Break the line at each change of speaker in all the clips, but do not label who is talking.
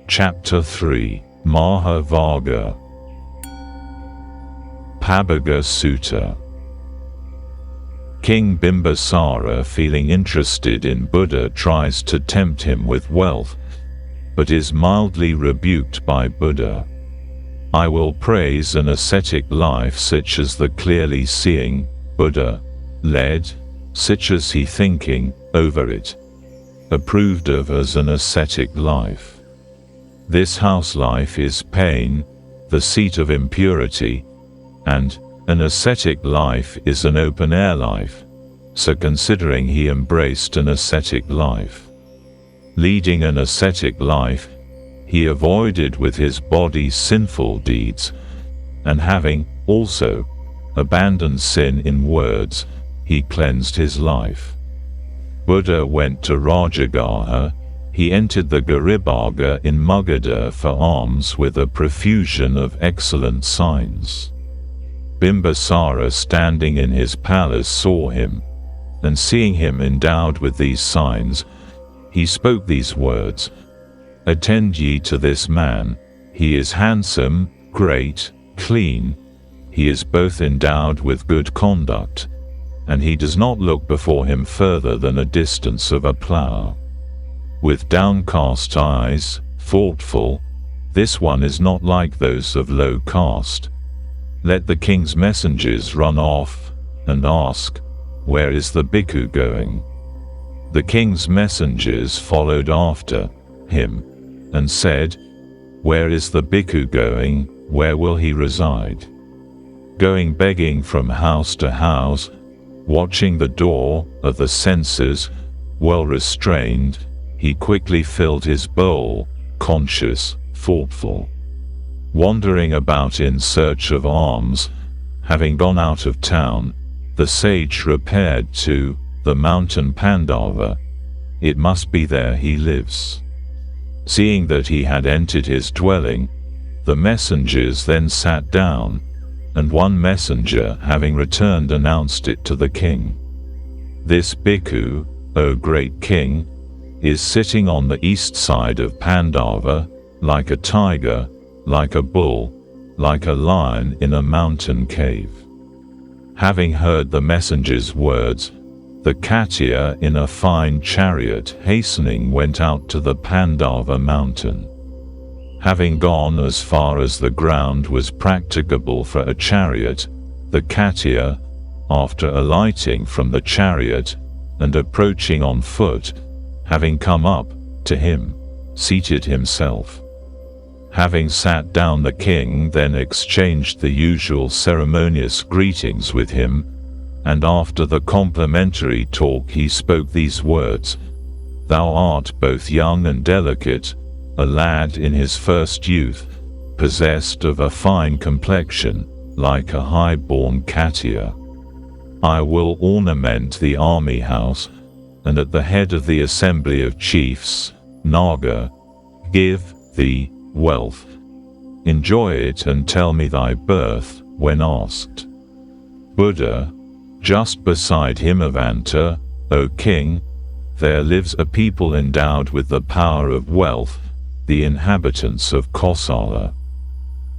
Chapter 3 Mahavagga Pabagga Sutta. King Bimbisara, feeling interested in Buddha, tries to tempt him with wealth, but is mildly rebuked by Buddha. I will praise an ascetic life such as the clearly seeing Buddha led, such as he thinking over it, approved of as an ascetic life. This house life is pain, the seat of impurity, and an ascetic life is an open-air life, so considering he embraced an ascetic life. Leading an ascetic life, he avoided with his body sinful deeds, and having, also, abandoned sin in words, he cleansed his life. Buddha went to Rajagaha. He entered the Garibhaga in Magadha for alms with a profusion of excellent signs. Bimbisara, standing in his palace, saw him, and seeing him endowed with these signs, he spoke these words: Attend ye to this man, he is handsome, great, clean, he is both endowed with good conduct, and he does not look before him further than a distance of a plough. With downcast eyes, thoughtful, this one is not like those of low caste. Let the king's messengers run off, and ask, Where is the bhikkhu going? The king's messengers followed after him, and said, Where is the bhikkhu going, where will he reside? Going begging from house to house, watching the door of the senses, well restrained, he quickly filled his bowl, conscious, thoughtful. Wandering about in search of alms, having gone out of town, the sage repaired to the mountain Pandava. It must be there he lives. Seeing that he had entered his dwelling, the messengers then sat down, and one messenger, having returned, announced it to the king. This bhikkhu, O great king, is sitting on the east side of Pandava, like a tiger, like a bull, like a lion in a mountain cave. Having heard the messenger's words, the Khattiya in a fine chariot hastening went out to the Pandava mountain. Having gone as far as the ground was practicable for a chariot, the Khattiya, after alighting from the chariot and approaching on foot, having come up to him, seated himself. Having sat down, the king then exchanged the usual ceremonious greetings with him, and after the complimentary talk he spoke these words: Thou art both young and delicate, a lad in his first youth, possessed of a fine complexion, like a high-born Khattiya. I will ornament the army house, and at the head of the assembly of chiefs, Naga, give thee wealth. Enjoy it and tell me thy birth, when asked. Buddha: Just beside Himavanta, O king, there lives a people endowed with the power of wealth, the inhabitants of Kosala.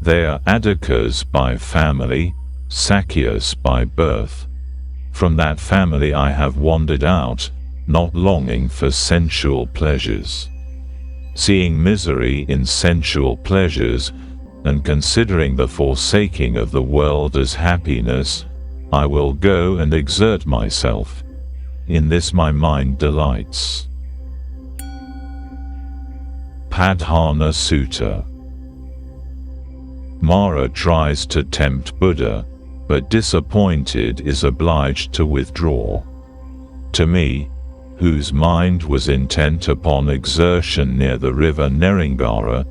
They are Adikas by family, Sakyas by birth. From that family I have wandered out, not longing for sensual pleasures. Seeing misery in sensual pleasures, and considering the forsaking of the world as happiness, I will go and exert myself. In this my mind delights. Padhana Sutta. Mara tries to tempt Buddha, but disappointed is obliged to withdraw. To me, whose mind was intent upon exertion near the river Neringara,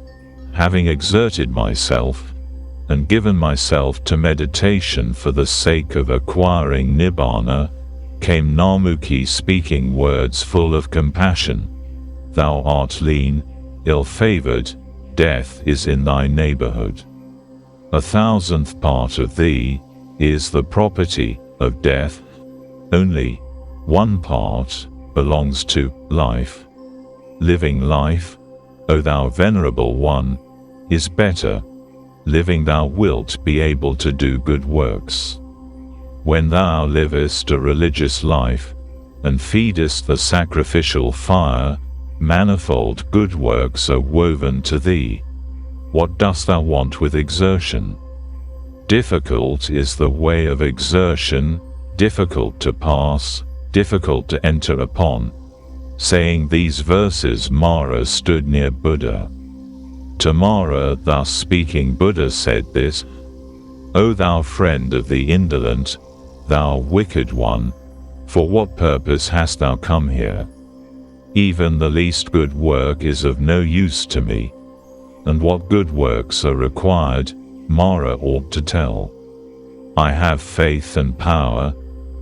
having exerted myself, and given myself to meditation for the sake of acquiring Nibbana, came Namukhi speaking words full of compassion. Thou art lean, ill-favored, death is in thy neighborhood. 1,000th part of thee is the property of death, only 1 part belongs to life. Living life, O thou venerable one, is better. Living thou wilt be able to do good works. When thou livest a religious life, and feedest the sacrificial fire, manifold good works are woven to thee. What dost thou want with exertion? Difficult is the way of exertion, difficult to pass, difficult to enter upon. Saying these verses, Mara stood near Buddha. To Mara, thus speaking, Buddha said this: O thou friend of the indolent, thou wicked one, for what purpose hast thou come here? Even the least good work is of no use to me. And what good works are required, Mara ought to tell. I have faith and power,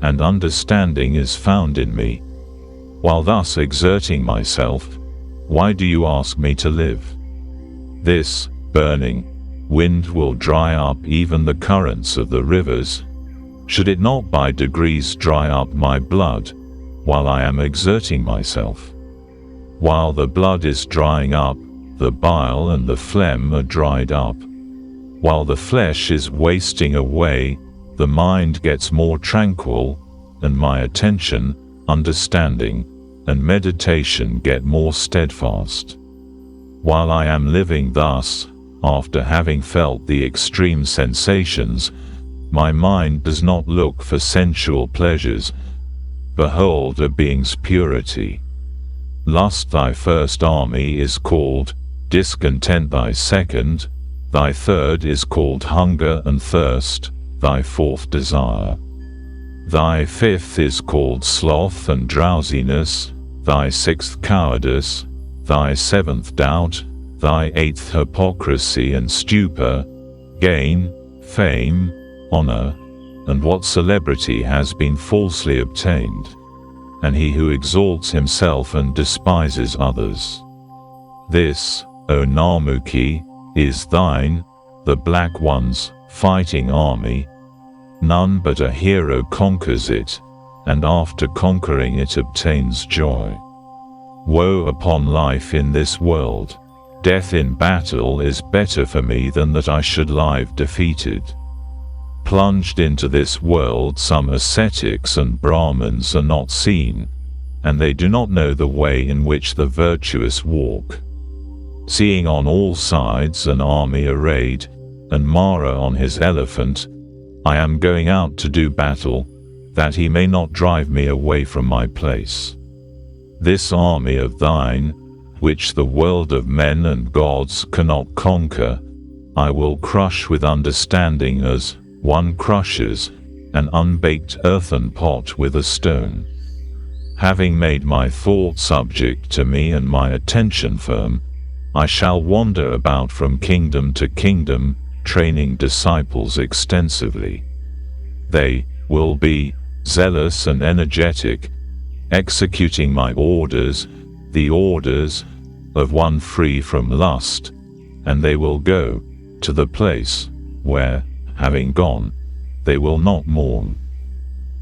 and understanding is found in me. While thus exerting myself, why do you ask me to live? This burning wind will dry up even the currents of the rivers. Should it not by degrees dry up my blood, while I am exerting myself? While the blood is drying up, the bile and the phlegm are dried up. While the flesh is wasting away, the mind gets more tranquil, and my attention, understanding, and meditation get more steadfast. While I am living thus, after having felt the extreme sensations, my mind does not look for sensual pleasures. Behold a being's purity. Lust thy first army is called, discontent thy second, thy third is called hunger and thirst, thy fourth desire. Thy fifth is called sloth and drowsiness, thy sixth cowardice, thy seventh doubt, thy eighth hypocrisy and stupor, gain, fame, honor, and what celebrity has been falsely obtained, and he who exalts himself and despises others. This, O Narmuki, is thine, the Black One's, fighting army. None but a hero conquers it, and after conquering it obtains joy. Woe upon life in this world! Death in battle is better for me than that I should lie defeated. Plunged into this world, some ascetics and Brahmins are not seen, and they do not know the way in which the virtuous walk. Seeing on all sides an army arrayed, and Mara on his elephant, I am going out to do battle, that he may not drive me away from my place. This army of thine, which the world of men and gods cannot conquer, I will crush with understanding as one crushes an unbaked earthen pot with a stone. Having made my thought subject to me and my attention firm, I shall wander about from kingdom to kingdom, training disciples extensively. They will be zealous and energetic, executing my orders, the orders of one free from lust, and they will go to the place where, having gone, they will not mourn.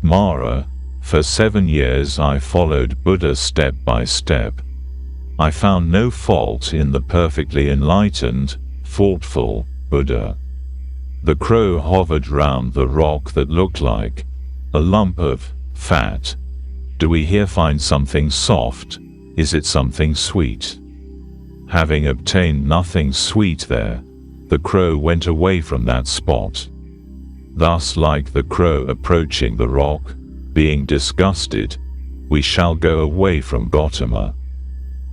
Mara, for 7 years I followed Buddha step by step. I found no fault in the perfectly enlightened, thoughtful Buddha. The crow hovered round the rock that looked like a lump of fat. Do we here find something soft? Is it something sweet? Having obtained nothing sweet there, the crow went away from that spot. Thus, like the crow approaching the rock, being disgusted, we shall go away from Gautama.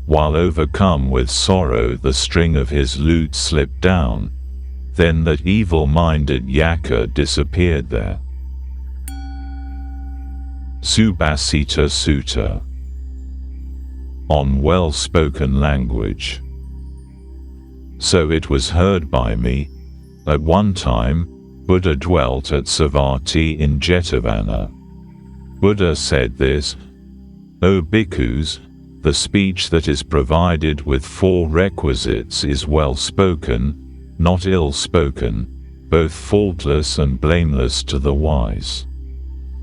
While overcome with sorrow, the string of his lute slipped down. Then that evil-minded Yaka disappeared there. Subhasita Sutta on well-spoken language. So it was heard by me, at one time, Buddha dwelt at Savatthi in Jetavana. Buddha said this: O bhikkhus, the speech that is provided with 4 requisites is well-spoken, not ill-spoken, both faultless and blameless to the wise.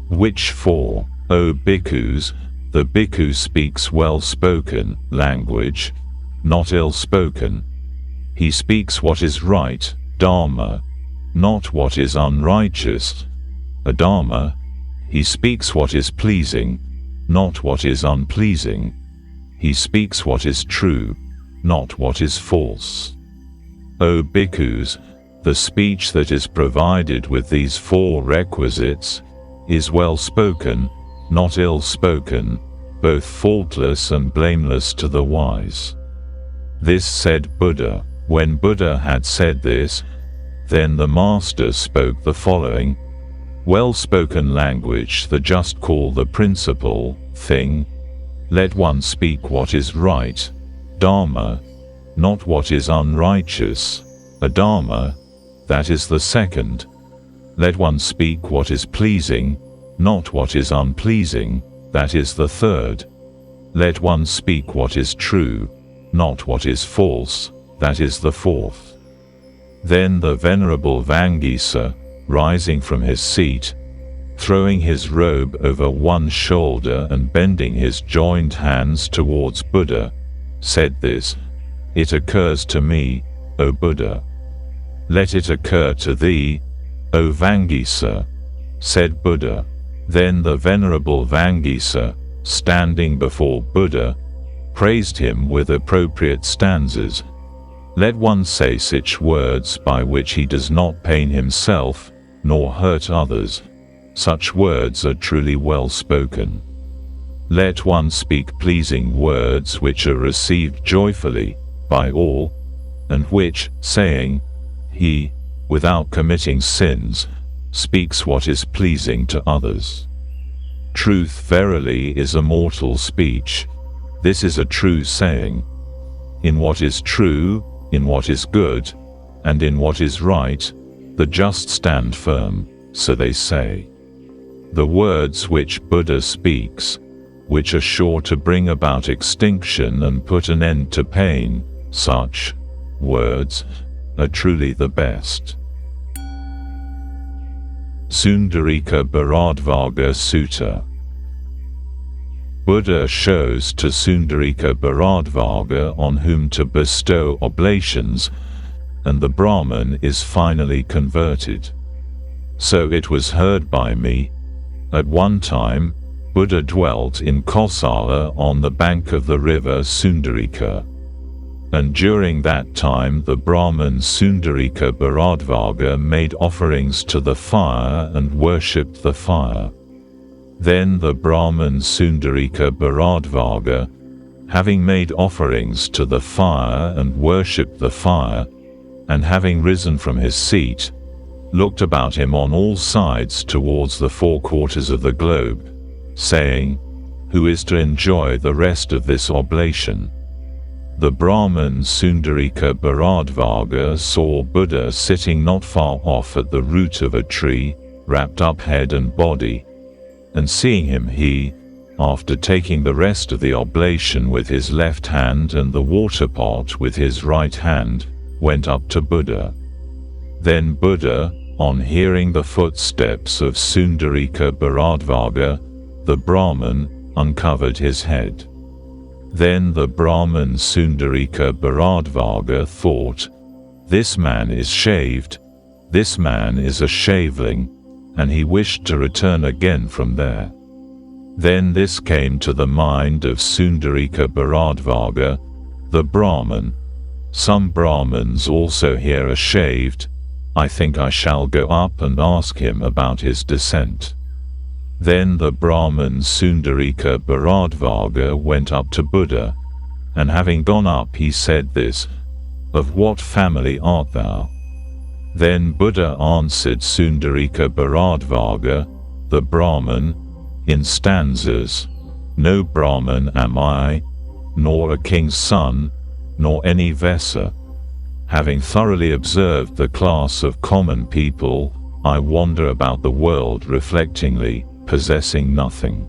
Which 4, O bhikkhus? The bhikkhu speaks well-spoken language, not ill-spoken. He speaks what is right, Dharma, not what is unrighteous, Adharma. He speaks what is pleasing, not what is unpleasing. He speaks what is true, not what is false. O bhikkhus, the speech that is provided with these four requisites is well-spoken, not ill-spoken, both faultless and blameless to the wise. This said Buddha. When Buddha had said this, then the Master spoke the following: well-spoken language the just call the principal thing. Let one speak what is right, Dharma, not what is unrighteous, Adharma, that is the second. Let one speak what is pleasing, not what is unpleasing, that is the third. Let one speak what is true, not what is false, that is the fourth. Then the Venerable Vangisa, rising from his seat, throwing his robe over one shoulder and bending his joined hands towards Buddha, said this: It occurs to me, O Buddha. Let it occur to thee, O Vangisa, said Buddha. Then the Venerable Vangisa, standing before Buddha, praised him with appropriate stanzas. Let one say such words by which he does not pain himself, nor hurt others. Such words are truly well spoken. Let one speak pleasing words which are received joyfully by all, and which, saying, he, without committing sins, speaks what is pleasing to others. Truth verily is immortal speech. This is a true saying. In what is true, in what is good, and in what is right, the just stand firm, so they say. The words which Buddha speaks, which are sure to bring about extinction and put an end to pain, such words are truly the best. Sundarika Bharadvaja Sutta. Buddha shows to Sundarika Bharadvaja on whom to bestow oblations, and the Brahman is finally converted. So it was heard by me. At one time, Buddha dwelt in Kosala on the bank of the river Sundarika. And during that time the Brahman Sundarika Bharadvaja made offerings to the fire and worshipped the fire. Then the Brahman Sundarika Bharadvaja, having made offerings to the fire and worshipped the fire, and having risen from his seat, looked about him on all sides towards the four quarters of the globe, saying, Who is to enjoy the rest of this oblation? The Brahman Sundarika Bharadvaja saw Buddha sitting not far off at the root of a tree, wrapped up head and body, and seeing him he, after taking the rest of the oblation with his left hand and the water pot with his right hand, went up to Buddha. Then Buddha, on hearing the footsteps of Sundarika Bharadvaja, the Brahman, uncovered his head. Then the Brahman Sundarika Bharadvaja thought, This man is shaved, this man is a shaveling, and he wished to return again from there. Then this came to the mind of Sundarika Bharadvaja, the Brahman. Some Brahmans also here are shaved. I think I shall go up and ask him about his descent. Then the Brahman Sundarika Bharadvaja went up to Buddha, and having gone up he said this, Of what family art thou? Then Buddha answered Sundarika Bharadvaja, the Brahman, in stanzas, No Brahman am I, nor a king's son, nor any Vesa. Having thoroughly observed the class of common people, I wander about the world reflectingly, possessing nothing.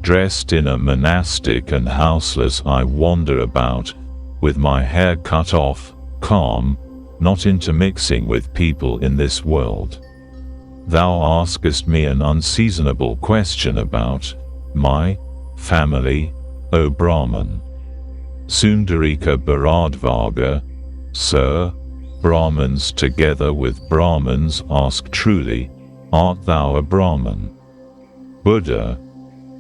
Dressed in a monastic and houseless I wander about, with my hair cut off, calm, not intermixing with people in this world. Thou askest me an unseasonable question about my family, O Brahman. Sundarika Bharadvaja, Sir, Brahmins together with Brahmins ask truly, art thou a Brahman? Buddha,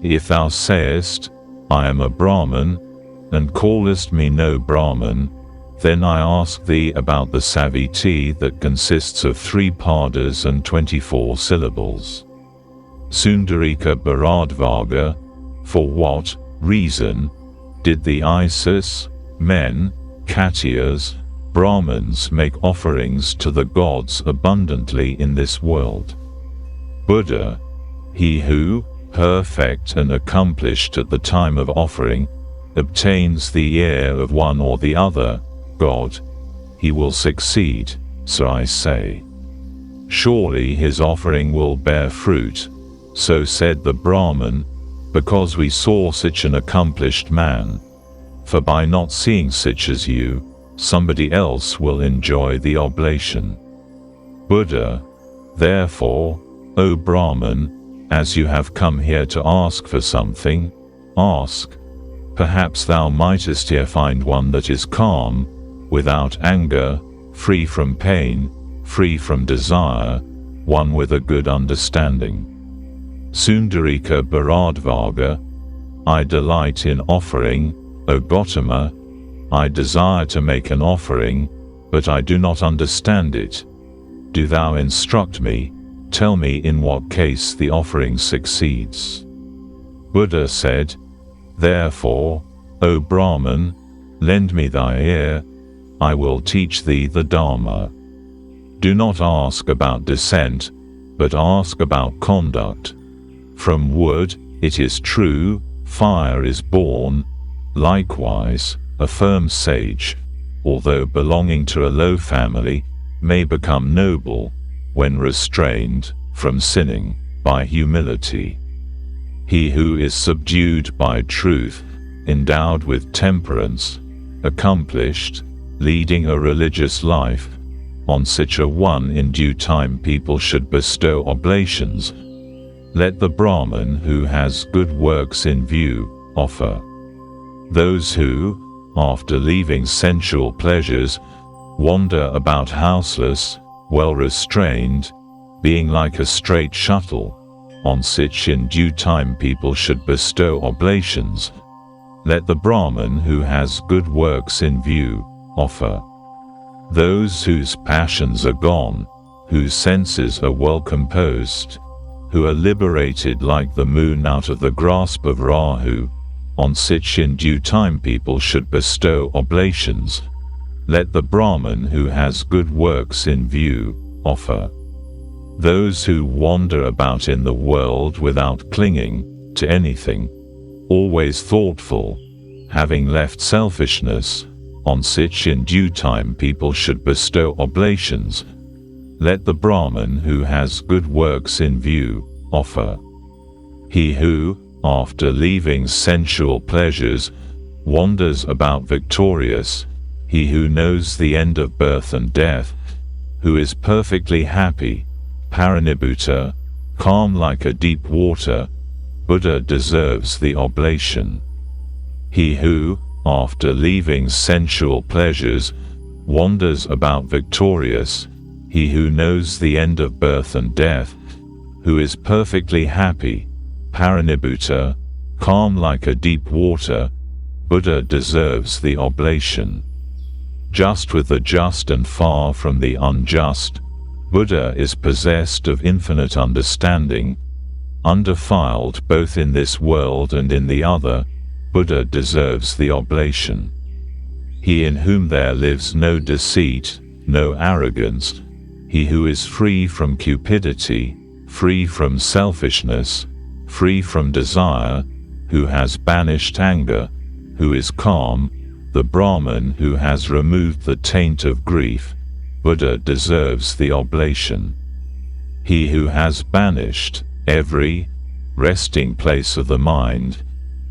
if thou sayest, I am a Brahman, and callest me no Brahman, then I ask thee about the Saviti that consists of 3 padas and 24 syllables. Sundarika Bharadvaja, for what reason did the Isis, men, Kshatriyas, Brahmins make offerings to the gods abundantly in this world? Buddha, he who, perfect and accomplished at the time of offering, obtains the ear of one or the other god, he will succeed, so I say. Surely his offering will bear fruit, so said the Brahman, because we saw such an accomplished man. For by not seeing such as you, somebody else will enjoy the oblation. Buddha, therefore, O Brahman, as you have come here to ask for something, ask. Perhaps thou mightest here find one that is calm, without anger, free from pain, free from desire, one with a good understanding. Sundarika Bharadvaja, I delight in offering, O Gautama, I desire to make an offering, but I do not understand it. Do thou instruct me, tell me in what case the offering succeeds. Buddha said, therefore, O Brahman, lend me thy ear, I will teach thee the Dharma. Do not ask about descent, but ask about conduct. From wood, it is true, fire is born. Likewise, a firm sage, although belonging to a low family, may become noble, when restrained from sinning by humility. He who is subdued by truth, endowed with temperance, accomplished, leading a religious life, on such a one in due time people should bestow oblations. Let the Brahman who has good works in view offer. Those who, after leaving sensual pleasures, wander about houseless, well restrained, being like a straight shuttle, on such in due time people should bestow oblations. Let the Brahman who has good works in view offer. Those whose passions are gone, whose senses are well composed, who are liberated like the moon out of the grasp of Rahu, on such in due time people should bestow oblations. Let the Brahman who has good works in view offer. Those who wander about in the world without clinging to anything, always thoughtful, having left selfishness, on such in due time people should bestow oblations. Let the Brahman who has good works in view offer. He who, after leaving sensual pleasures, wanders about victorious, he who knows the end of birth and death, who is perfectly happy, parinibhuta, calm like a deep water, Buddha deserves the oblation. He who, after leaving sensual pleasures, wanders about victorious, he who knows the end of birth and death, who is perfectly happy, parinibhuta, calm like a deep water, Buddha deserves the oblation. Just with the just and far from the unjust, Buddha is possessed of infinite understanding, undefiled both in this world and in the other, Buddha deserves the oblation. He in whom there lives no deceit, no arrogance, he who is free from cupidity, free from selfishness, free from desire, who has banished anger, who is calm, the Brahman who has removed the taint of grief, Buddha deserves the oblation. He who has banished every resting place of the mind,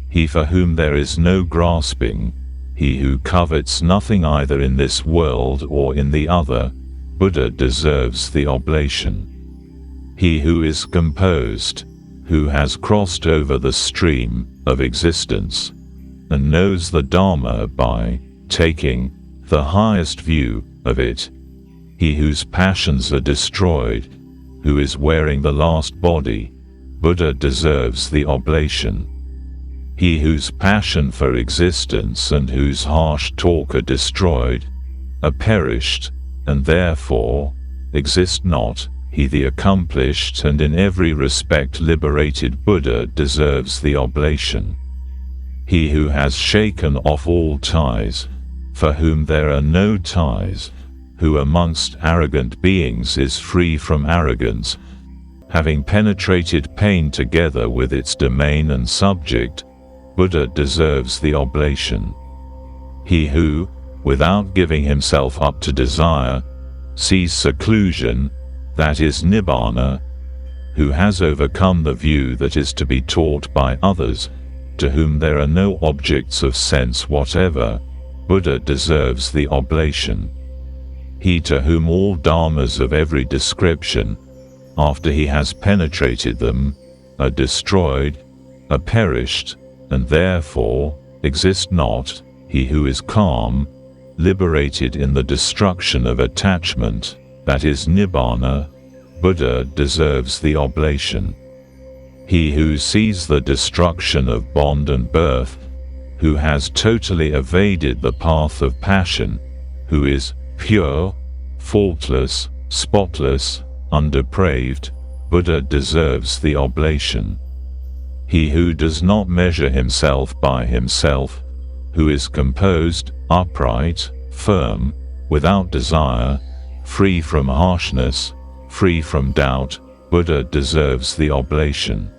he for whom there is no grasping, he who covets nothing either in this world or in the other, Buddha deserves the oblation. He who is composed, who has crossed over the stream of existence, and knows the Dharma by taking the highest view of it. He whose passions are destroyed, who is wearing the last body, Buddha deserves the oblation. He whose passion for existence and whose harsh talk are destroyed, are perished, and therefore exist not, he the accomplished and in every respect liberated Buddha deserves the oblation. He who has shaken off all ties, for whom there are no ties, who amongst arrogant beings is free from arrogance, having penetrated pain together with its domain and subject, Buddha deserves the oblation. He who, without giving himself up to desire, sees seclusion, that is Nibbana, who has overcome the view that is to be taught by others, to whom there are no objects of sense whatever, Buddha deserves the oblation. He to whom all dharmas of every description, after he has penetrated them, are destroyed, are perished, and therefore exist not, he who is calm, liberated in the destruction of attachment, that is Nibbana, Buddha deserves the oblation. He who sees the destruction of bond and birth, who has totally evaded the path of passion, who is pure, faultless, spotless, undepraved, Buddha deserves the oblation. He who does not measure himself by himself, who is composed, upright, firm, without desire, free from harshness, free from doubt, Buddha deserves the oblation.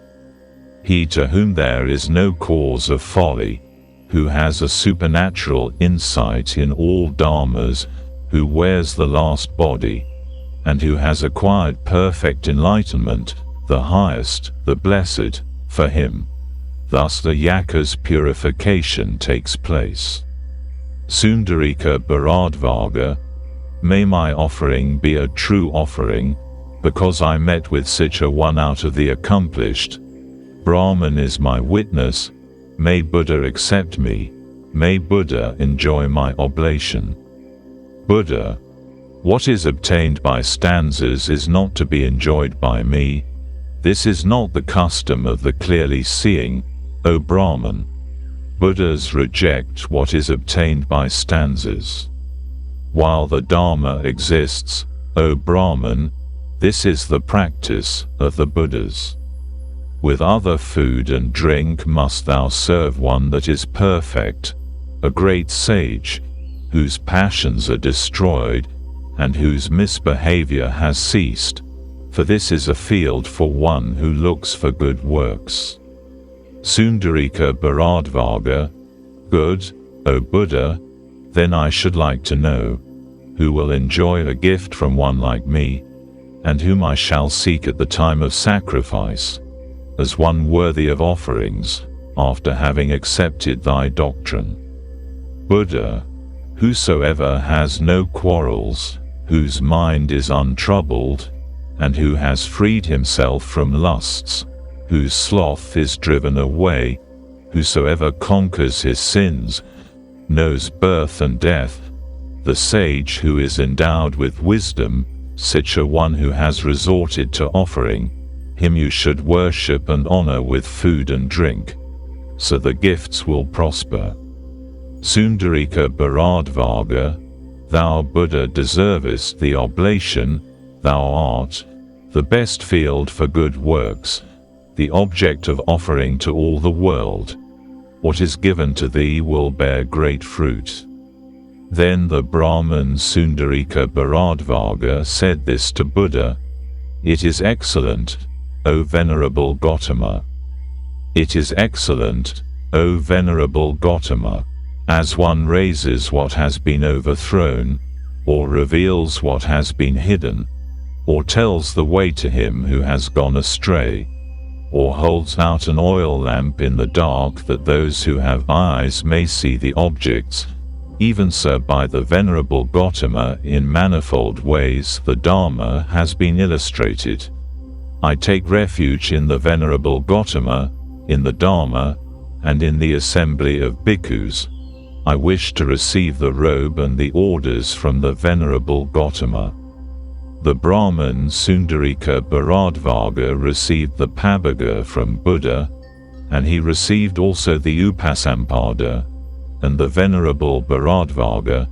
He to whom there is no cause of folly, who has a supernatural insight in all dharmas, who wears the last body, and who has acquired perfect enlightenment, the highest, the blessed, for him. Thus the Yaka's purification takes place. Sundarika Bharadvaja, may my offering be a true offering, because I met with such a one out of the accomplished. Brahman is my witness, may Buddha accept me, may Buddha enjoy my oblation. Buddha, what is obtained by stanzas is not to be enjoyed by me. This is not the custom of the clearly seeing, O Brahman. Buddhas reject what is obtained by stanzas. While the Dharma exists, O Brahman, this is the practice of the Buddhas. With other food and drink must thou serve one that is perfect, a great sage, whose passions are destroyed, and whose misbehavior has ceased, for this is a field for one who looks for good works. Sundarika Bharadvaja, good, O Buddha, then I should like to know, who will enjoy a gift from one like me, and whom I shall seek at the time of sacrifice, as one worthy of offerings, after having accepted thy doctrine. Buddha, whosoever has no quarrels, whose mind is untroubled, and who has freed himself from lusts, whose sloth is driven away, whosoever conquers his sins, knows birth and death, the sage who is endowed with wisdom, such a one who has resorted to offering, him you should worship and honor with food and drink, so the gifts will prosper. Sundarika Bharadvaja, thou Buddha deservest the oblation, thou art the best field for good works, the object of offering to all the world. What is given to thee will bear great fruit. Then the Brahman Sundarika Bharadvaja said this to Buddha, It is excellent, O Venerable Gautama. It is excellent, O Venerable Gautama, as one raises what has been overthrown, or reveals what has been hidden, or tells the way to him who has gone astray, or holds out an oil lamp in the dark that those who have eyes may see the objects. Even so by the Venerable Gautama in manifold ways the Dharma has been illustrated. I take refuge in the Venerable Gautama, in the Dharma, and in the assembly of bhikkhus, I wish to receive the robe and the orders from the Venerable Gautama. The Brahmin Sundarika Bharadvaja received the Pabhaga from Buddha, and he received also the Upasampada, and the Venerable Bharadvaja,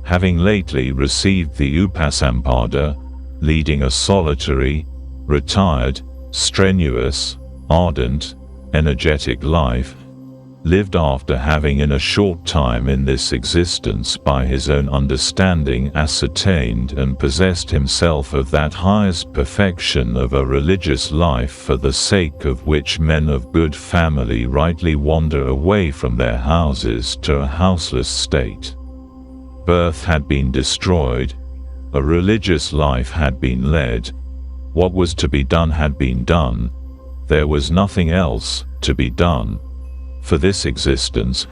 having lately received the Upasampada, leading a solitary, retired, strenuous, ardent, energetic life, lived after having in a short time in this existence by his own understanding ascertained and possessed himself of that highest perfection of a religious life for the sake of which men of good family rightly wander away from their houses to a houseless state. Birth had been destroyed, a religious life had been led, what was to be done had been done, there was nothing else to be done for this existence,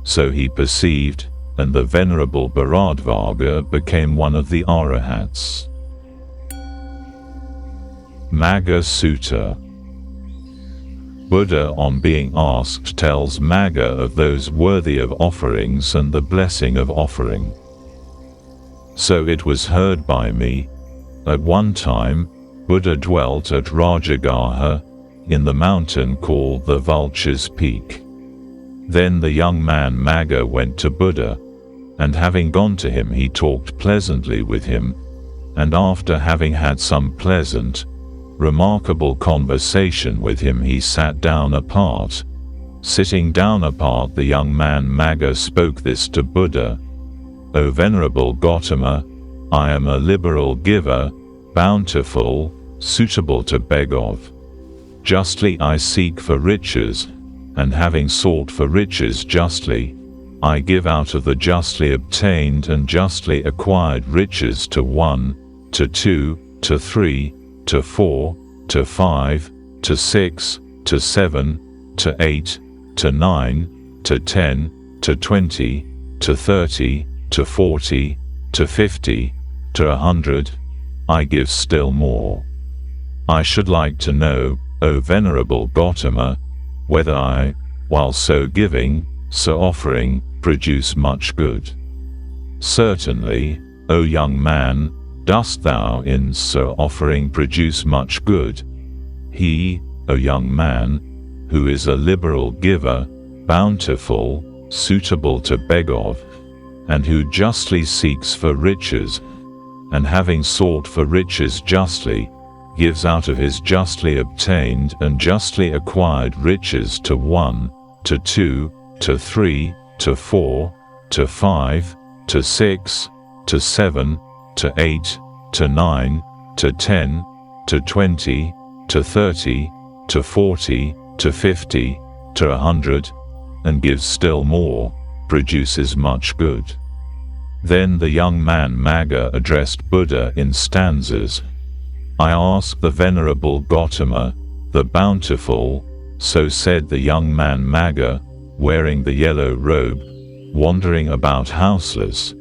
so he perceived, and the Venerable Bharadvaja became one of the Arahats. Magga Sutta. Buddha, on being asked, tells Magga of those worthy of offerings and the blessing of offering. So it was heard by me, at one time, Buddha dwelt at Rajagaha, in the mountain called the Vulture's Peak. Then the young man Magga went to Buddha, and having gone to him he talked pleasantly with him, and after having had some pleasant, remarkable conversation with him he sat down apart. Sitting down apart, the young man Magga spoke this to Buddha: O Venerable Gautama, I am a liberal giver, bountiful, suitable to beg of. Justly I seek for riches, and having sought for riches justly, I give out of the justly obtained and justly acquired riches to 1, to 2, to 3, to 4, to 5, to 6, to 7, to 8, to 9, to 10, to 20, to 30, to 40, to 50, to 100, I give still more. I should like to know, O Venerable Gautama, whether I, while so giving, so offering, produce much good. Certainly, O young man, dost thou in so offering produce much good. He, O young man, who is a liberal giver, bountiful, suitable to beg of, and who justly seeks for riches, and having sought for riches justly, gives out of his justly obtained and justly acquired riches to 1, to 2, to 3, to 4, to 5, to 6, to 7, to 8, to 9, to 10, to 20, to 30, to 40, to 50, to 100, and gives still more, produces much good. Then the young man Magga addressed Buddha in stanzas. I ask the Venerable Gautama, the bountiful, so said the young man Magga, wearing the yellow robe, wandering about houseless.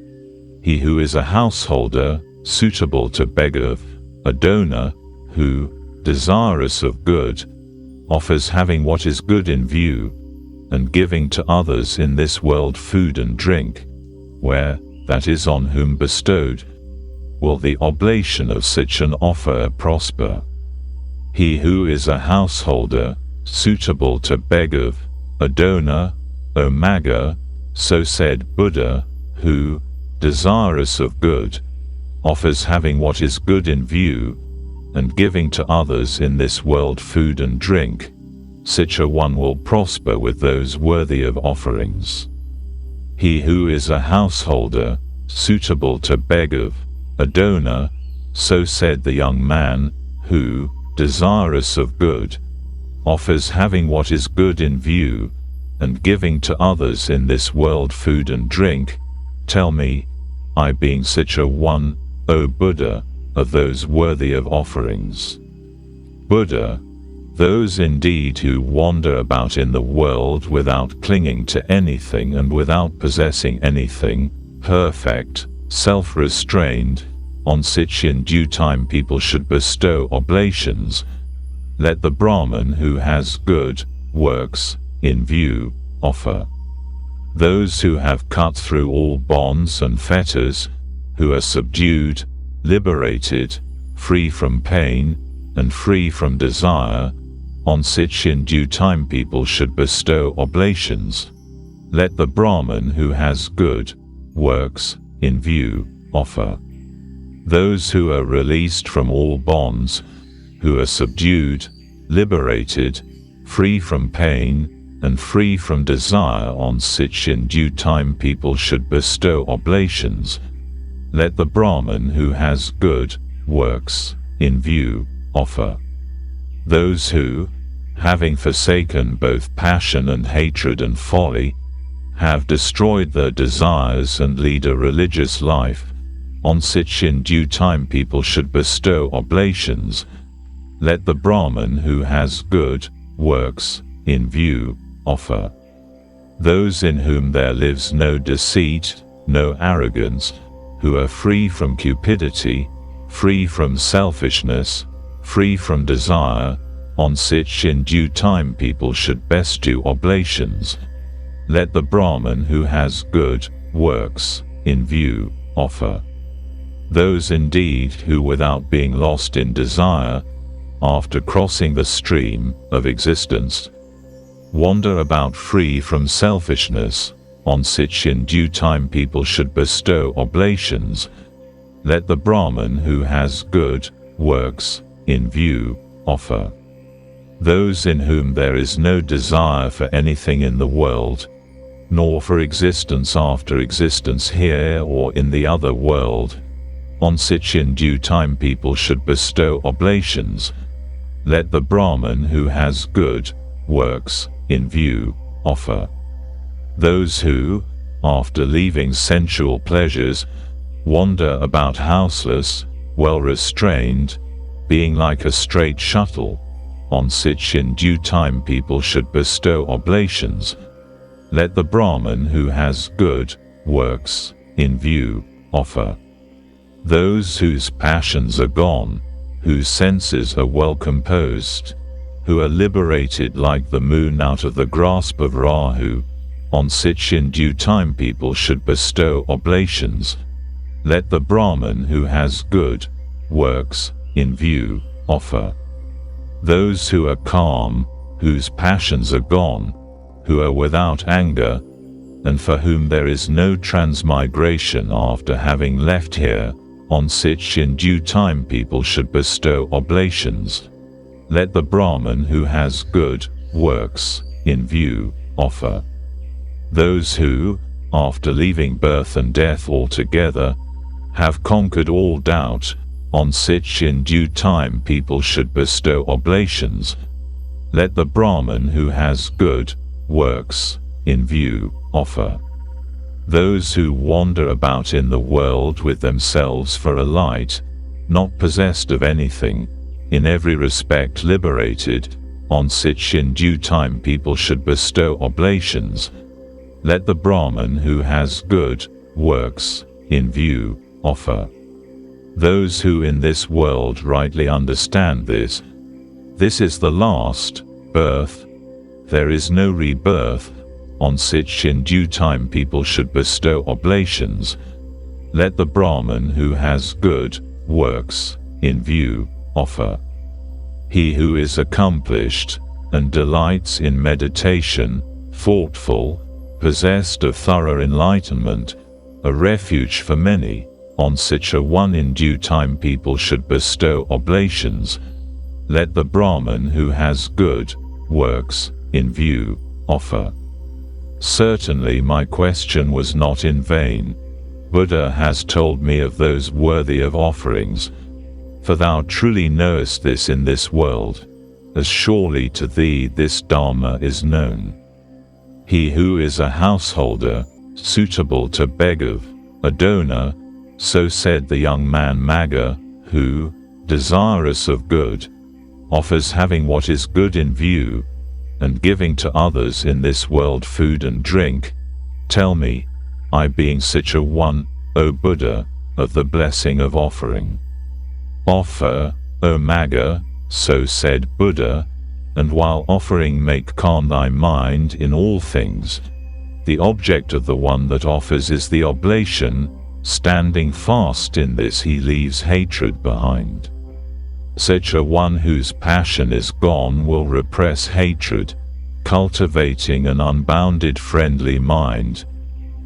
He who is a householder, suitable to beg of, a donor, who, desirous of good, offers having what is good in view, and giving to others in this world food and drink, where, that is on whom bestowed, will the oblation of such an offer prosper. He who is a householder, suitable to beg of, a donor, O Magga, so said Buddha, who, desirous of good, offers having what is good in view, and giving to others in this world food and drink, such a one will prosper with those worthy of offerings. He who is a householder, suitable to beg of, a donor, so said the young man, who, desirous of good, offers having what is good in view, and giving to others in this world food and drink, tell me, I being such a one, O Buddha, of those worthy of offerings. Buddha, those indeed who wander about in the world without clinging to anything and without possessing anything, perfect, self-restrained, on such in due time people should bestow oblations. Let the Brahmin who has good works in view, offer. Those who have cut through all bonds and fetters, who are subdued, liberated, free from pain, and free from desire, on such in due time people should bestow oblations. Let the Brahman who has good works in view offer. Those who are released from all bonds, who are subdued, liberated, free from pain, and free from desire, on such in due time people should bestow oblations. Let the Brahman who has good works in view offer. Those who, having forsaken both passion and hatred and folly, have destroyed their desires and lead a religious life, on such in due time people should bestow oblations. Let the Brahman who has good works in view offer. Those in whom there lives no deceit, no arrogance, who are free from cupidity, free from selfishness, free from desire, on such in due time people should bestow oblations. Let the Brahman who has good works in view offer. Those indeed who, without being lost in desire, after crossing the stream of existence, wander about free from selfishness, on such in due time people should bestow oblations. Let the Brahman who has good works in view offer. Those in whom there is no desire for anything in the world, nor for existence after existence here or in the other world, on such in due time people should bestow oblations. Let the Brahman who has good works in view offer. Those who, after leaving sensual pleasures, wander about houseless, well restrained, being like a straight shuttle, on such in due time people should bestow oblations. Let the Brahman who has good works in view offer. Those whose passions are gone, whose senses are well composed, who are liberated like the moon out of the grasp of Rahu, on such in due time people should bestow oblations. Let the Brahman who has good works in view offer. Those who are calm, whose passions are gone, who are without anger, and for whom there is no transmigration after having left here, on such in due time people should bestow oblations. Let the Brahman who has good works in view offer. Those who, after leaving birth and death altogether, have conquered all doubt, on such in due time people should bestow oblations. Let the Brahman who has good works in view offer. Those who wander about in the world with themselves for a light, not possessed of anything, in every respect liberated, on such in due time people should bestow oblations. Let the Brahman who has good works in view offer. Those who in this world rightly understand this is the last birth, there is no rebirth, on such in due time people should bestow oblations. Let the Brahman who has good works in view offer. He who is accomplished and delights in meditation, thoughtful, possessed of thorough enlightenment, a refuge for many, on such a one in due time people should bestow oblations. Let the Brahman who has good works in view offer. Certainly my question was not in vain. Buddha has told me of those worthy of offerings. For thou truly knowest this in this world, as surely to thee this Dharma is known. He who is a householder, suitable to beg of, a donor, so said the young man Magga, who, desirous of good, offers having what is good in view, and giving to others in this world food and drink. Tell me, I being such a one, O Buddha, of the blessing of offering. Offer, O Magga, so said Buddha, and while offering make calm thy mind in all things. The object of the one that offers is the oblation. Standing fast in this he leaves hatred behind. Such a one whose passion is gone will repress hatred, cultivating an unbounded friendly mind.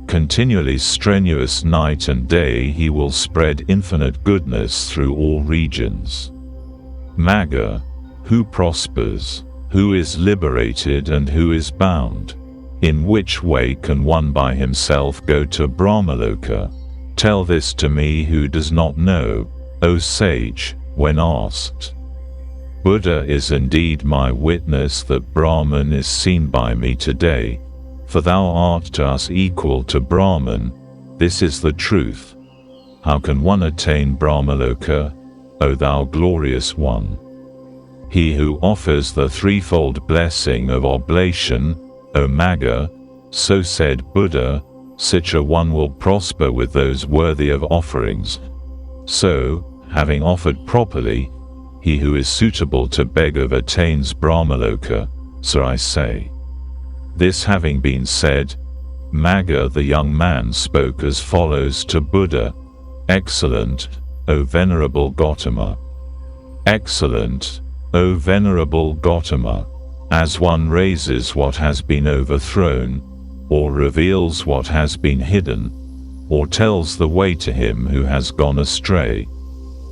Continually strenuous night and day he will spread infinite goodness through all regions. Magga, who prospers, who is liberated and who is bound? In which way can one by himself go to Brahmaloka? Tell this to me who does not know, O sage, when asked. Buddha is indeed my witness that Brahman is seen by me today, for thou art to us equal to Brahman. This is the truth. How can one attain Brahmaloka, O thou glorious one? He who offers the threefold blessing of oblation, O Magga, so said Buddha, such a one will prosper with those worthy of offerings. So, having offered properly, he who is suitable to beg of attains Brahmaloka, so I say. This having been said, Magga the young man spoke as follows to Buddha: Excellent, O Venerable Gautama. Excellent, O Venerable Gautama. As one raises what has been overthrown, or reveals what has been hidden, or tells the way to him who has gone astray,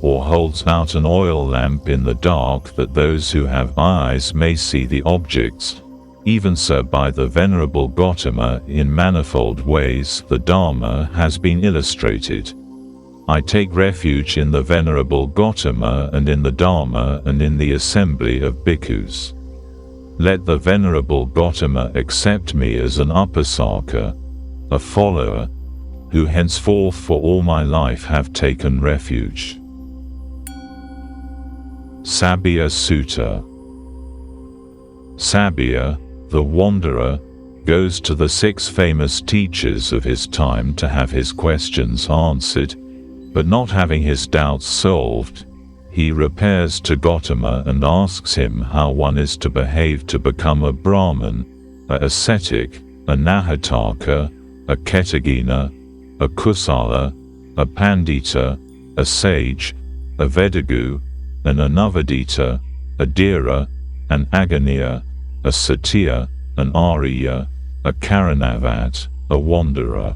or holds out an oil lamp in the dark that those who have eyes may see the objects, even so by the Venerable Gautama in manifold ways the Dharma has been illustrated. I take refuge in the Venerable Gautama and in the Dharma and in the assembly of bhikkhus. Let the Venerable Gautama accept me as an upasaka, a follower, who henceforth for all my life have taken refuge. Sabbaya Sutta. Sabbaya, the wanderer, goes to the 6 famous teachers of his time to have his questions answered, but not having his doubts solved, he repairs to Gautama and asks him how one is to behave to become a Brahman, a ascetic, a Nahataka, a Ketagina, a Kusala, a Pandita, a sage, a Vedagu, an Anavadita, a Dhira, an Agoniya, a Satya, an Arya, a Karanavat, a wanderer.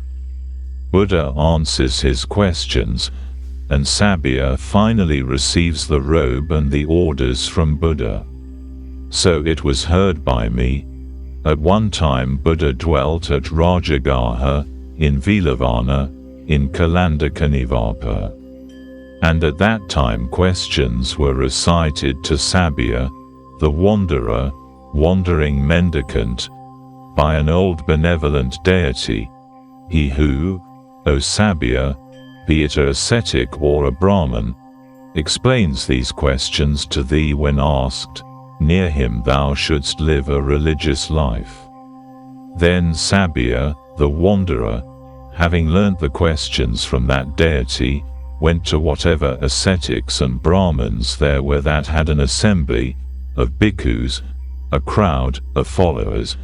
Buddha answers his questions, and Sabbaya finally receives the robe and the orders from Buddha. So it was heard by me. At one time Buddha dwelt at Rajagaha, in Velavana, in Kalandakanivarpa. And at that time questions were recited to Sabbaya, the wanderer, wandering mendicant, by an old benevolent deity. He who, O Sabbaya, be it a ascetic or a Brahman, explains these questions to thee when asked, near him thou shouldst live a religious life. Then Sabbaya, the wanderer, having learnt the questions from that deity, went to whatever ascetics and Brahmins there were that had an assembly of bhikkhus, a crowd of followers,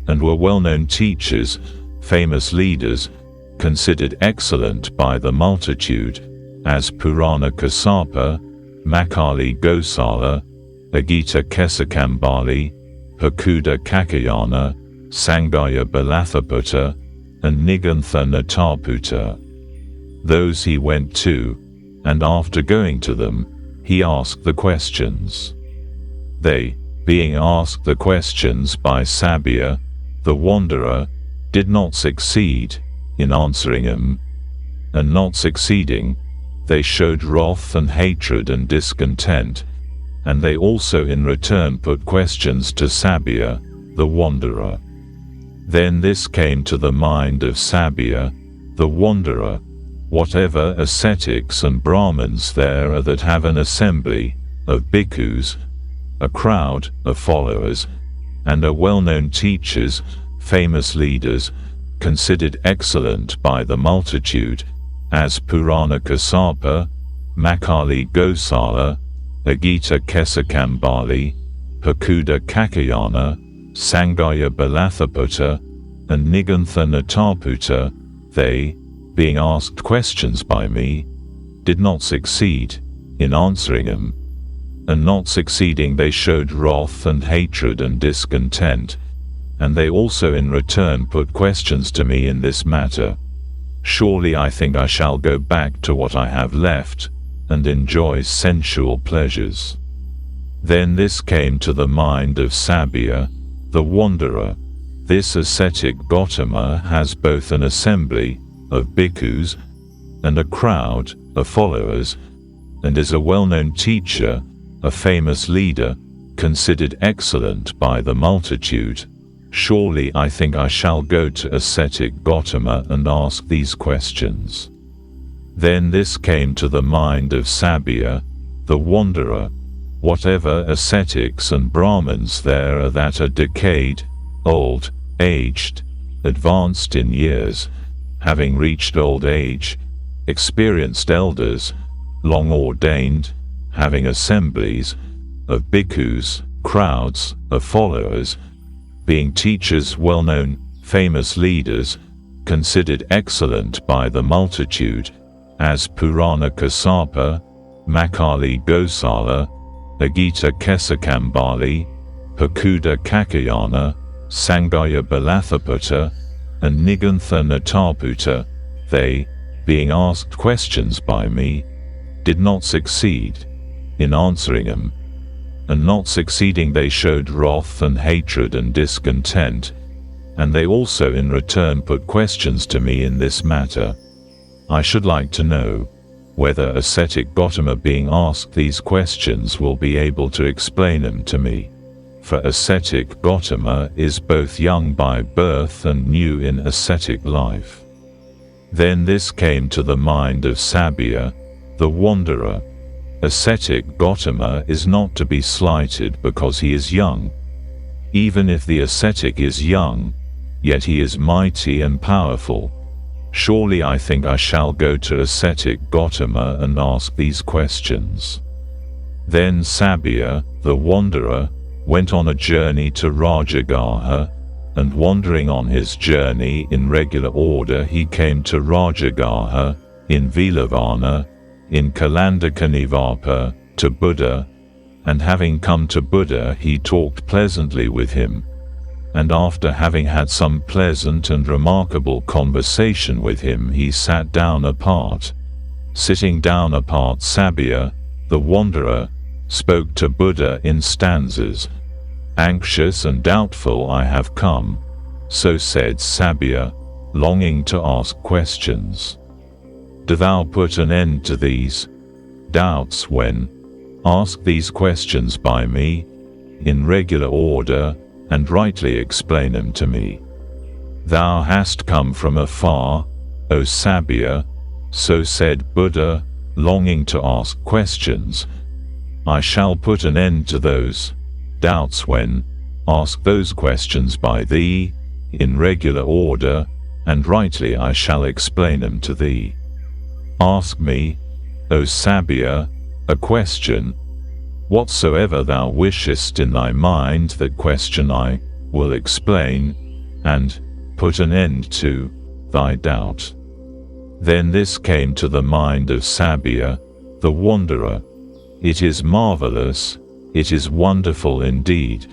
and were well-known teachers, famous leaders, considered excellent by the multitude, as Purana Kassapa, Makali Gosala, Agita Kesakambali, Pakuda Kakayana, Sangaya Balathaputta, and Nigantha Nataputta. Those he went to, and after going to them, he asked the questions. They, being asked the questions by Sabbaya, the wanderer, did not succeed in answering them, and not succeeding, they showed wrath and hatred and discontent, and they also in return put questions to Sabbaya, the wanderer. Then this came to the mind of Sabbaya, the wanderer: whatever ascetics and Brahmins there are that have an assembly of bhikkhus, a crowd of followers, and are well-known teachers, famous leaders, considered excellent by the multitude, as Purana Kassapa, Makali Gosala, Agita Kesakambali, Pakuda Kakayana, Sangaya Balathaputta, and Nigantha Nataputta, they, being asked questions by me, did not succeed in answering them. And not succeeding, they showed wrath and hatred and discontent, and they also in return put questions to me in this matter. Surely I think I shall go back to what I have left, and enjoy sensual pleasures. Then this came to the mind of Sabya, the wanderer. This ascetic Gautama has both an assembly of bhikkhus and a crowd of followers, and is a well-known teacher, a famous leader, considered excellent by the multitude. Surely I think I shall go to ascetic Gautama and ask these questions. Then this came to the mind of Sabya, the wanderer. Whatever ascetics and Brahmins there are that are decayed, old, aged, advanced in years, having reached old age, experienced elders, long ordained, having assemblies of bhikkhus, crowds of followers, being teachers well-known, famous leaders, considered excellent by the multitude, as Purana Kassapa, Makali Gosala, Agita Kesakambali, Pakuda Kakayana, Sangaya Balathaputta, and Nigantha Nataputta, they, being asked questions by me, did not succeed in answering them. And not succeeding, they showed wrath and hatred and discontent, and they also in return put questions to me in this matter. I should like to know whether ascetic Gautama being asked these questions will be able to explain them to me. For ascetic Gautama is both young by birth and new in ascetic life. Then this came to the mind of Sabya, the wanderer. Ascetic Gautama is not to be slighted because he is young. Even if the ascetic is young, yet he is mighty and powerful. Surely I think I shall go to ascetic Gautama and ask these questions. Then Sabya, the wanderer, went on a journey to Rajagaha, and wandering on his journey in regular order he came to Rajagaha, in Vilavana, in Kalandakanivarpa, to Buddha, and having come to Buddha he talked pleasantly with him. And after having had some pleasant and remarkable conversation with him he sat down apart. Sitting down apart, Sabya, the wanderer, spoke to Buddha in stanzas. Anxious and doubtful I have come, so said Sabya, longing to ask questions. Do thou put an end to these doubts when ask these questions by me, in regular order, and rightly explain them to me. Thou hast come from afar, O Sabya, so said Buddha, longing to ask questions. I shall put an end to those doubts when ask those questions by thee, in regular order, and rightly I shall explain them to thee. Ask me, O Sabya, a question. Whatsoever thou wishest in thy mind, that question I will explain, and put an end to thy doubt. Then this came to the mind of Sabya, the wanderer. It is marvelous, it is wonderful indeed,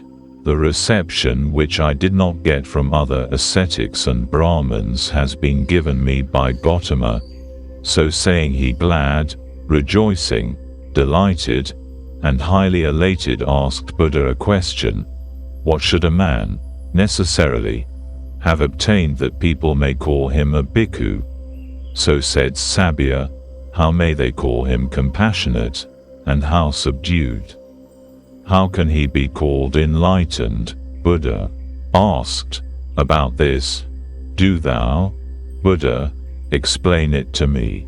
the reception which I did not get from other ascetics and Brahmins has been given me by Gautama. So saying he glad, rejoicing, delighted, and highly elated asked Buddha a question. What should a man, necessarily, have obtained that people may call him a bhikkhu? So said Sabya, how may they call him compassionate, and how subdued? How can he be called enlightened? Buddha asked about this. Do thou, Buddha, explain it to me.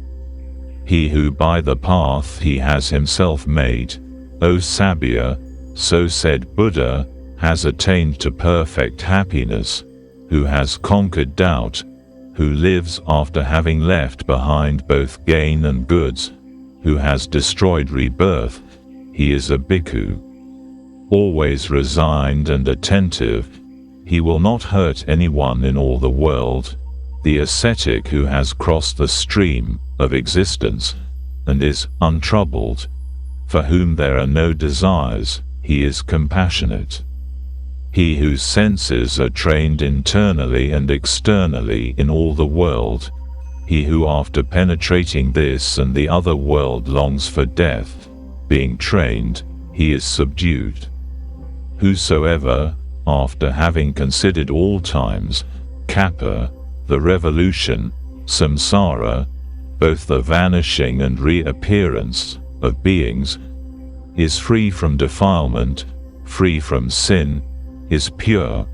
He who by the path he has himself made, O Sabya, so said Buddha, has attained to perfect happiness, who has conquered doubt, who lives after having left behind both gain and goods, who has destroyed rebirth, he is a bhikkhu. always resigned and attentive, he will not hurt anyone in all the world, the ascetic who has crossed the stream of existence and is untroubled, for whom there are no desires, he is compassionate. He whose senses are trained internally and externally in all the world, he who after penetrating this and the other world longs for death, being trained, he is subdued. Whosoever, after having considered all times, kappa, the revolution, samsara, both the vanishing and reappearance of beings, is free from defilement, free from sin, is pure,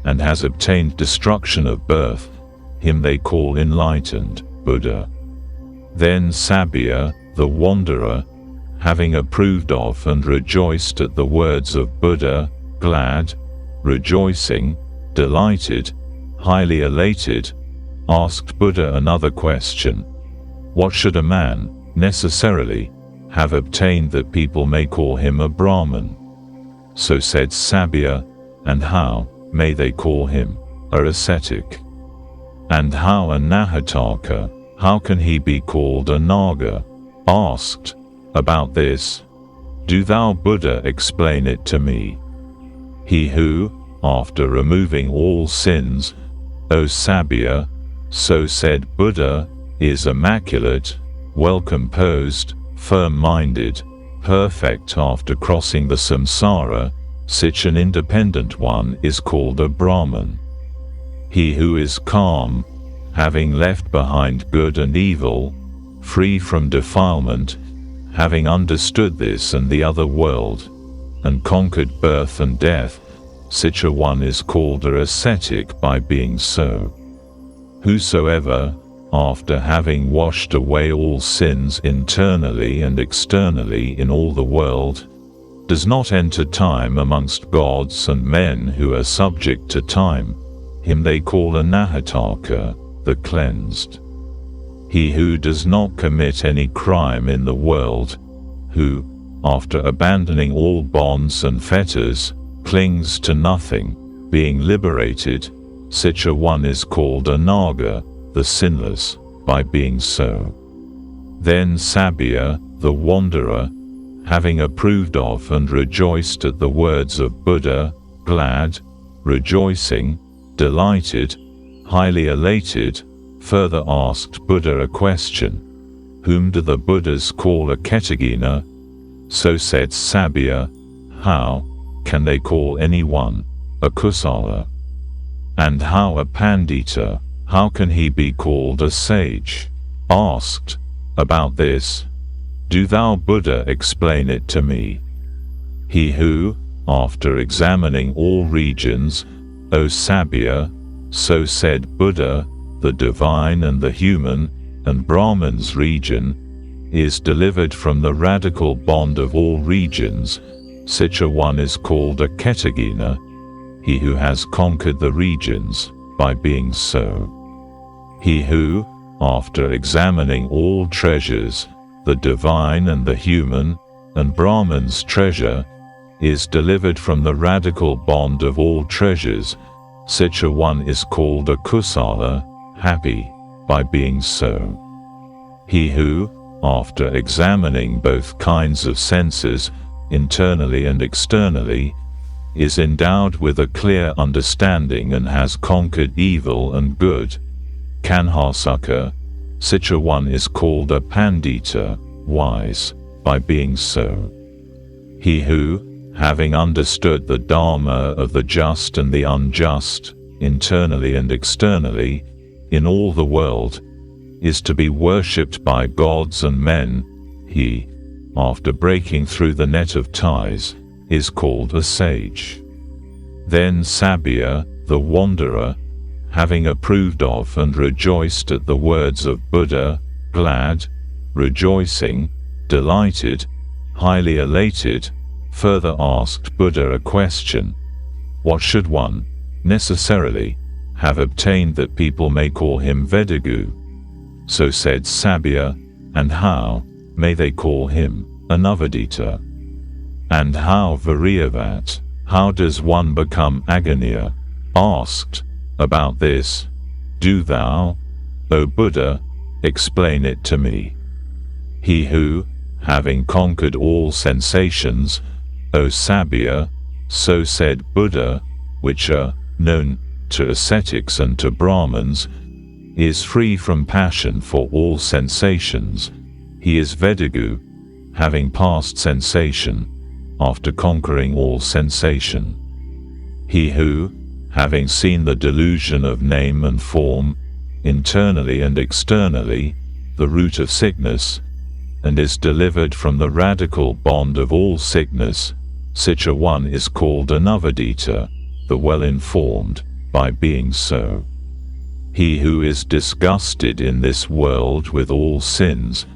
and has obtained destruction of birth, him they call enlightened, Buddha. Then Sabya, the wanderer, having approved of and rejoiced at the words of Buddha, glad, rejoicing, delighted, highly elated, asked Buddha another question. What should a man, necessarily, have obtained that people may call him a Brahmin? So said Sabya, and how may they call him a ascetic? And how a Nahataka, how can he be called a Naga? Asked about this, do thou Buddha explain it to me. He who, after removing all sins, O Sabya, so said Buddha, is immaculate, well composed, firm-minded, perfect after crossing the samsara, such an independent one is called a Brahman. He who is calm, having left behind good and evil, free from defilement, having understood this and the other world, and conquered birth and death, such a one is called a ascetic by being so. Whosoever, after having washed away all sins internally and externally in all the world, does not enter time amongst gods and men who are subject to time, him they call a Nahataka, the cleansed. He who does not commit any crime in the world, who, after abandoning all bonds and fetters, clings to nothing, being liberated, such a one is called a Naga, the sinless, by being so. Then Sabya, the wanderer, having approved of and rejoiced at the words of Buddha, glad, rejoicing, delighted, highly elated, further asked Buddha a question. Whom do the Buddhas call a Ketagina? So said Sabya, how can they call anyone a Kusala? And how a Pandita, how can he be called a sage? Asked about this, do thou Buddha explain it to me. He who, after examining all regions, O Sabya, so said Buddha, the divine and the human, and Brahman's region, is delivered from the radical bond of all regions, such a one is called a Ketagina, he who has conquered the regions, by being so. He who, after examining all treasures, the divine and the human, and Brahman's treasure, is delivered from the radical bond of all treasures, such a one is called a Kusala, happy, by being so. He who, after examining both kinds of senses, internally and externally, is endowed with a clear understanding and has conquered evil and good, Kanhasaka, such a one is called a Pandita, wise, by being so. He who, having understood the Dharma of the just and the unjust, internally and externally, in all the world, is to be worshipped by gods and men, he, after breaking through the net of ties, is called a sage. Then Sabya, the wanderer, having approved of and rejoiced at the words of Buddha, glad, rejoicing, delighted, highly elated, further asked Buddha a question. What should one, necessarily, have obtained that people may call him Vedagu? So said Sabya, and how may they call him a Navadita? And how Varyavat, how does one become Aganya? Asked about this, do thou, O Buddha, explain it to me. He who, having conquered all sensations, O Sabya, so said Buddha, which are known to ascetics and to Brahmins, is free from passion for all sensations. He is Vedagu, having passed sensation, after conquering all sensation. He who, having seen the delusion of name and form, internally and externally, the root of sickness, and is delivered from the radical bond of all sickness, such a one is called Anavadita, the well-informed, by being so. He who is disgusted in this world with all sins,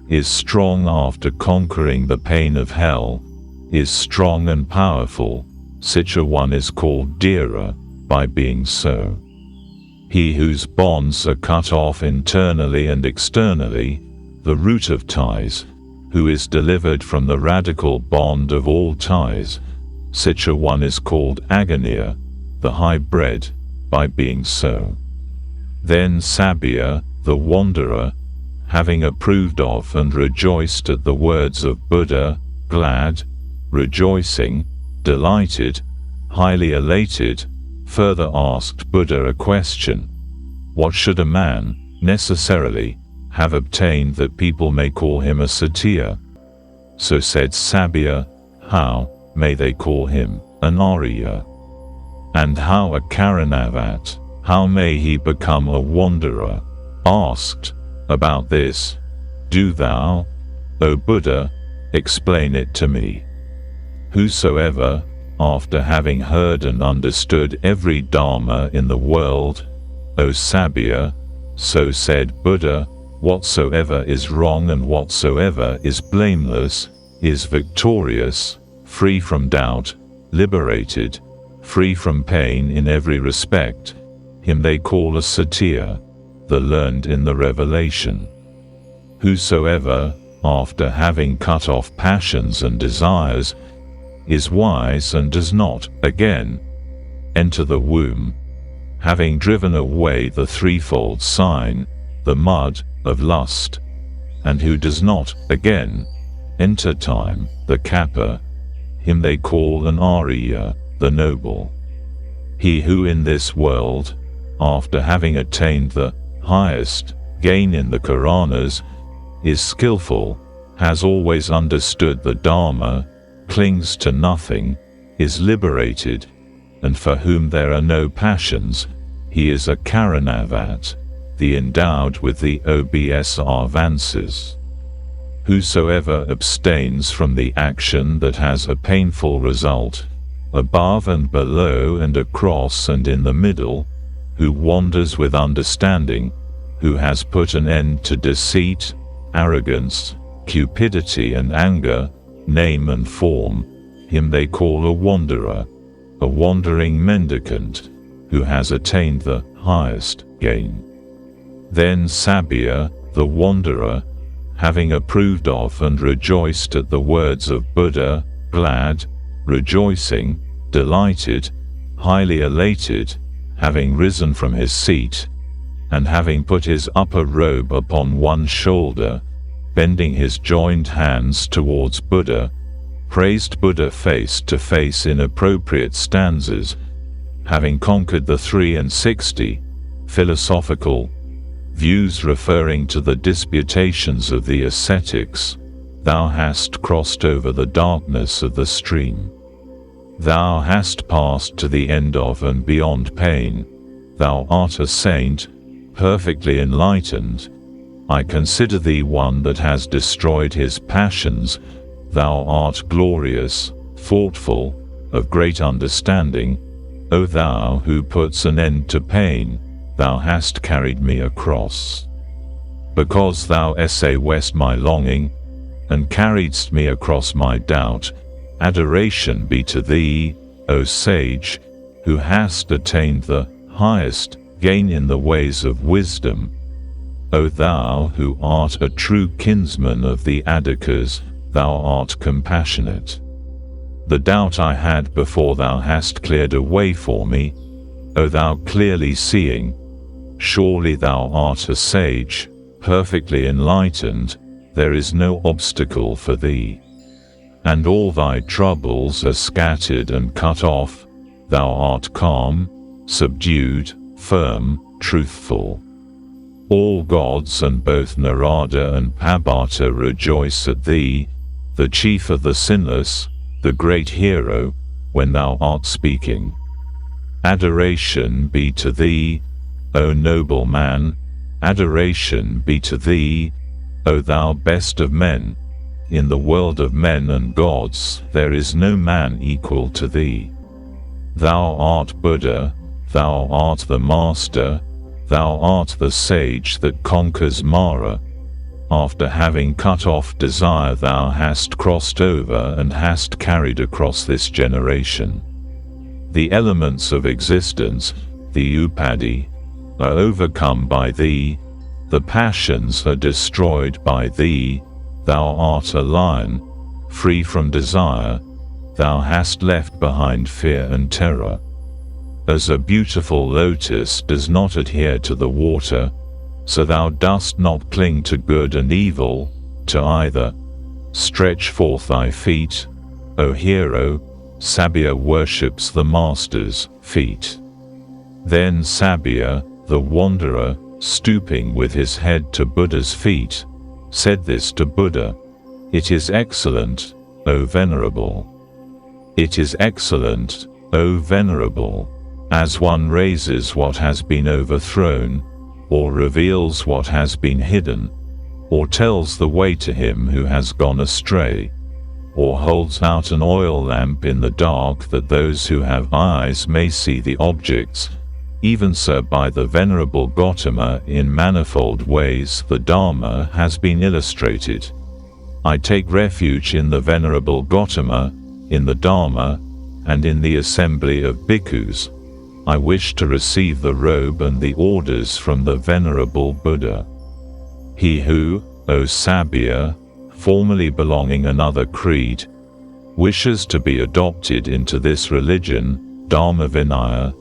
is strong after conquering the pain of hell, is strong and powerful, such a one is called Dhira, by being so. He whose bonds are cut off internally and externally, the root of ties, who is delivered from the radical bond of all ties, such a one is called Aganya, the high-bred, by being so. Then Sabya, the wanderer, having approved of and rejoiced at the words of Buddha, glad, rejoicing, delighted, highly elated, further asked Buddha a question. What should a man, necessarily, have obtained that people may call him a Satya? So said Sabya, how may they call him an Arya? And how a Karanavat, how may he become a wanderer? Asked about this, do thou, O Buddha, explain it to me. Whosoever, after having heard and understood every Dharma in the world, O Sabya, so said Buddha, whatsoever is wrong and whatsoever is blameless, is victorious, free from doubt, liberated, free from pain in every respect, him they call a Satya, the learned in the revelation. Whosoever, after having cut off passions and desires, is wise and does not, again, enter the womb, having driven away the threefold sign, the mud, of lust, and who does not, again, enter time, the kappa, him they call an Arya, the noble. He who in this world, after having attained the highest gain in the Karanas, is skillful, has always understood the Dharma, clings to nothing, is liberated, and for whom there are no passions, he is a Karanavat, the endowed with the obsrvances. Whosoever abstains from the action that has a painful result, above and below and across and in the middle, who wanders with understanding, who has put an end to deceit, arrogance, cupidity and anger, name and form, him they call a wanderer, a wandering mendicant, who has attained the highest gain. Then Sabya, the wanderer, having approved of and rejoiced at the words of Buddha, glad, rejoicing, delighted, highly elated, having risen from his seat, and having put his upper robe upon one shoulder, bending his joined hands towards Buddha, praised Buddha face to face in appropriate stanzas, having conquered the 63 philosophical views referring to the disputations of the ascetics, thou hast crossed over the darkness of the stream. Thou hast passed to the end of and beyond pain. Thou art a saint, perfectly enlightened. I consider thee one that has destroyed his passions. Thou art glorious, thoughtful, of great understanding. O thou who puts an end to pain, thou hast carried me across. Because thou essayest my longing, and carriedst me across my doubt, adoration be to thee, O sage, who hast attained the highest gain in the ways of wisdom. O thou who art a true kinsman of the Adikas, thou art compassionate. The doubt I had before thou hast cleared away for me, O thou clearly seeing. Surely thou art a sage, perfectly enlightened, there is no obstacle for thee. And all thy troubles are scattered and cut off, thou art calm, subdued, firm, truthful. All gods and both Narada and Pabhata rejoice at thee, the chief of the sinless, the great hero, when thou art speaking. Adoration be to thee, O noble man, adoration be to thee, O thou best of men. In the world of men and gods there is no man equal to thee. Thou art Buddha, thou art the master, thou art the sage that conquers Mara. After having cut off desire thou hast crossed over and hast carried across this generation. The elements of existence, the upadhi, are overcome by thee, the passions are destroyed by thee, thou art a lion, free from desire, thou hast left behind fear and terror. As a beautiful lotus does not adhere to the water, so thou dost not cling to good and evil, to either. Stretch forth thy feet, O hero. Sabya worships the master's feet. Then Sabya, the wanderer, stooping with his head to Buddha's feet, said this to Buddha: It is excellent, O venerable. It is excellent, O venerable, as one raises what has been overthrown, or reveals what has been hidden, or tells the way to him who has gone astray, or holds out an oil lamp in the dark that those who have eyes may see the objects. Even so by the Venerable Gautama in manifold ways the Dharma has been illustrated. I take refuge in the Venerable Gautama, in the Dharma, and in the assembly of bhikkhus. I wish to receive the robe and the orders from the Venerable Buddha. He who, O Sabya, formerly belonging another creed, wishes to be adopted into this religion, Dharma Vinaya,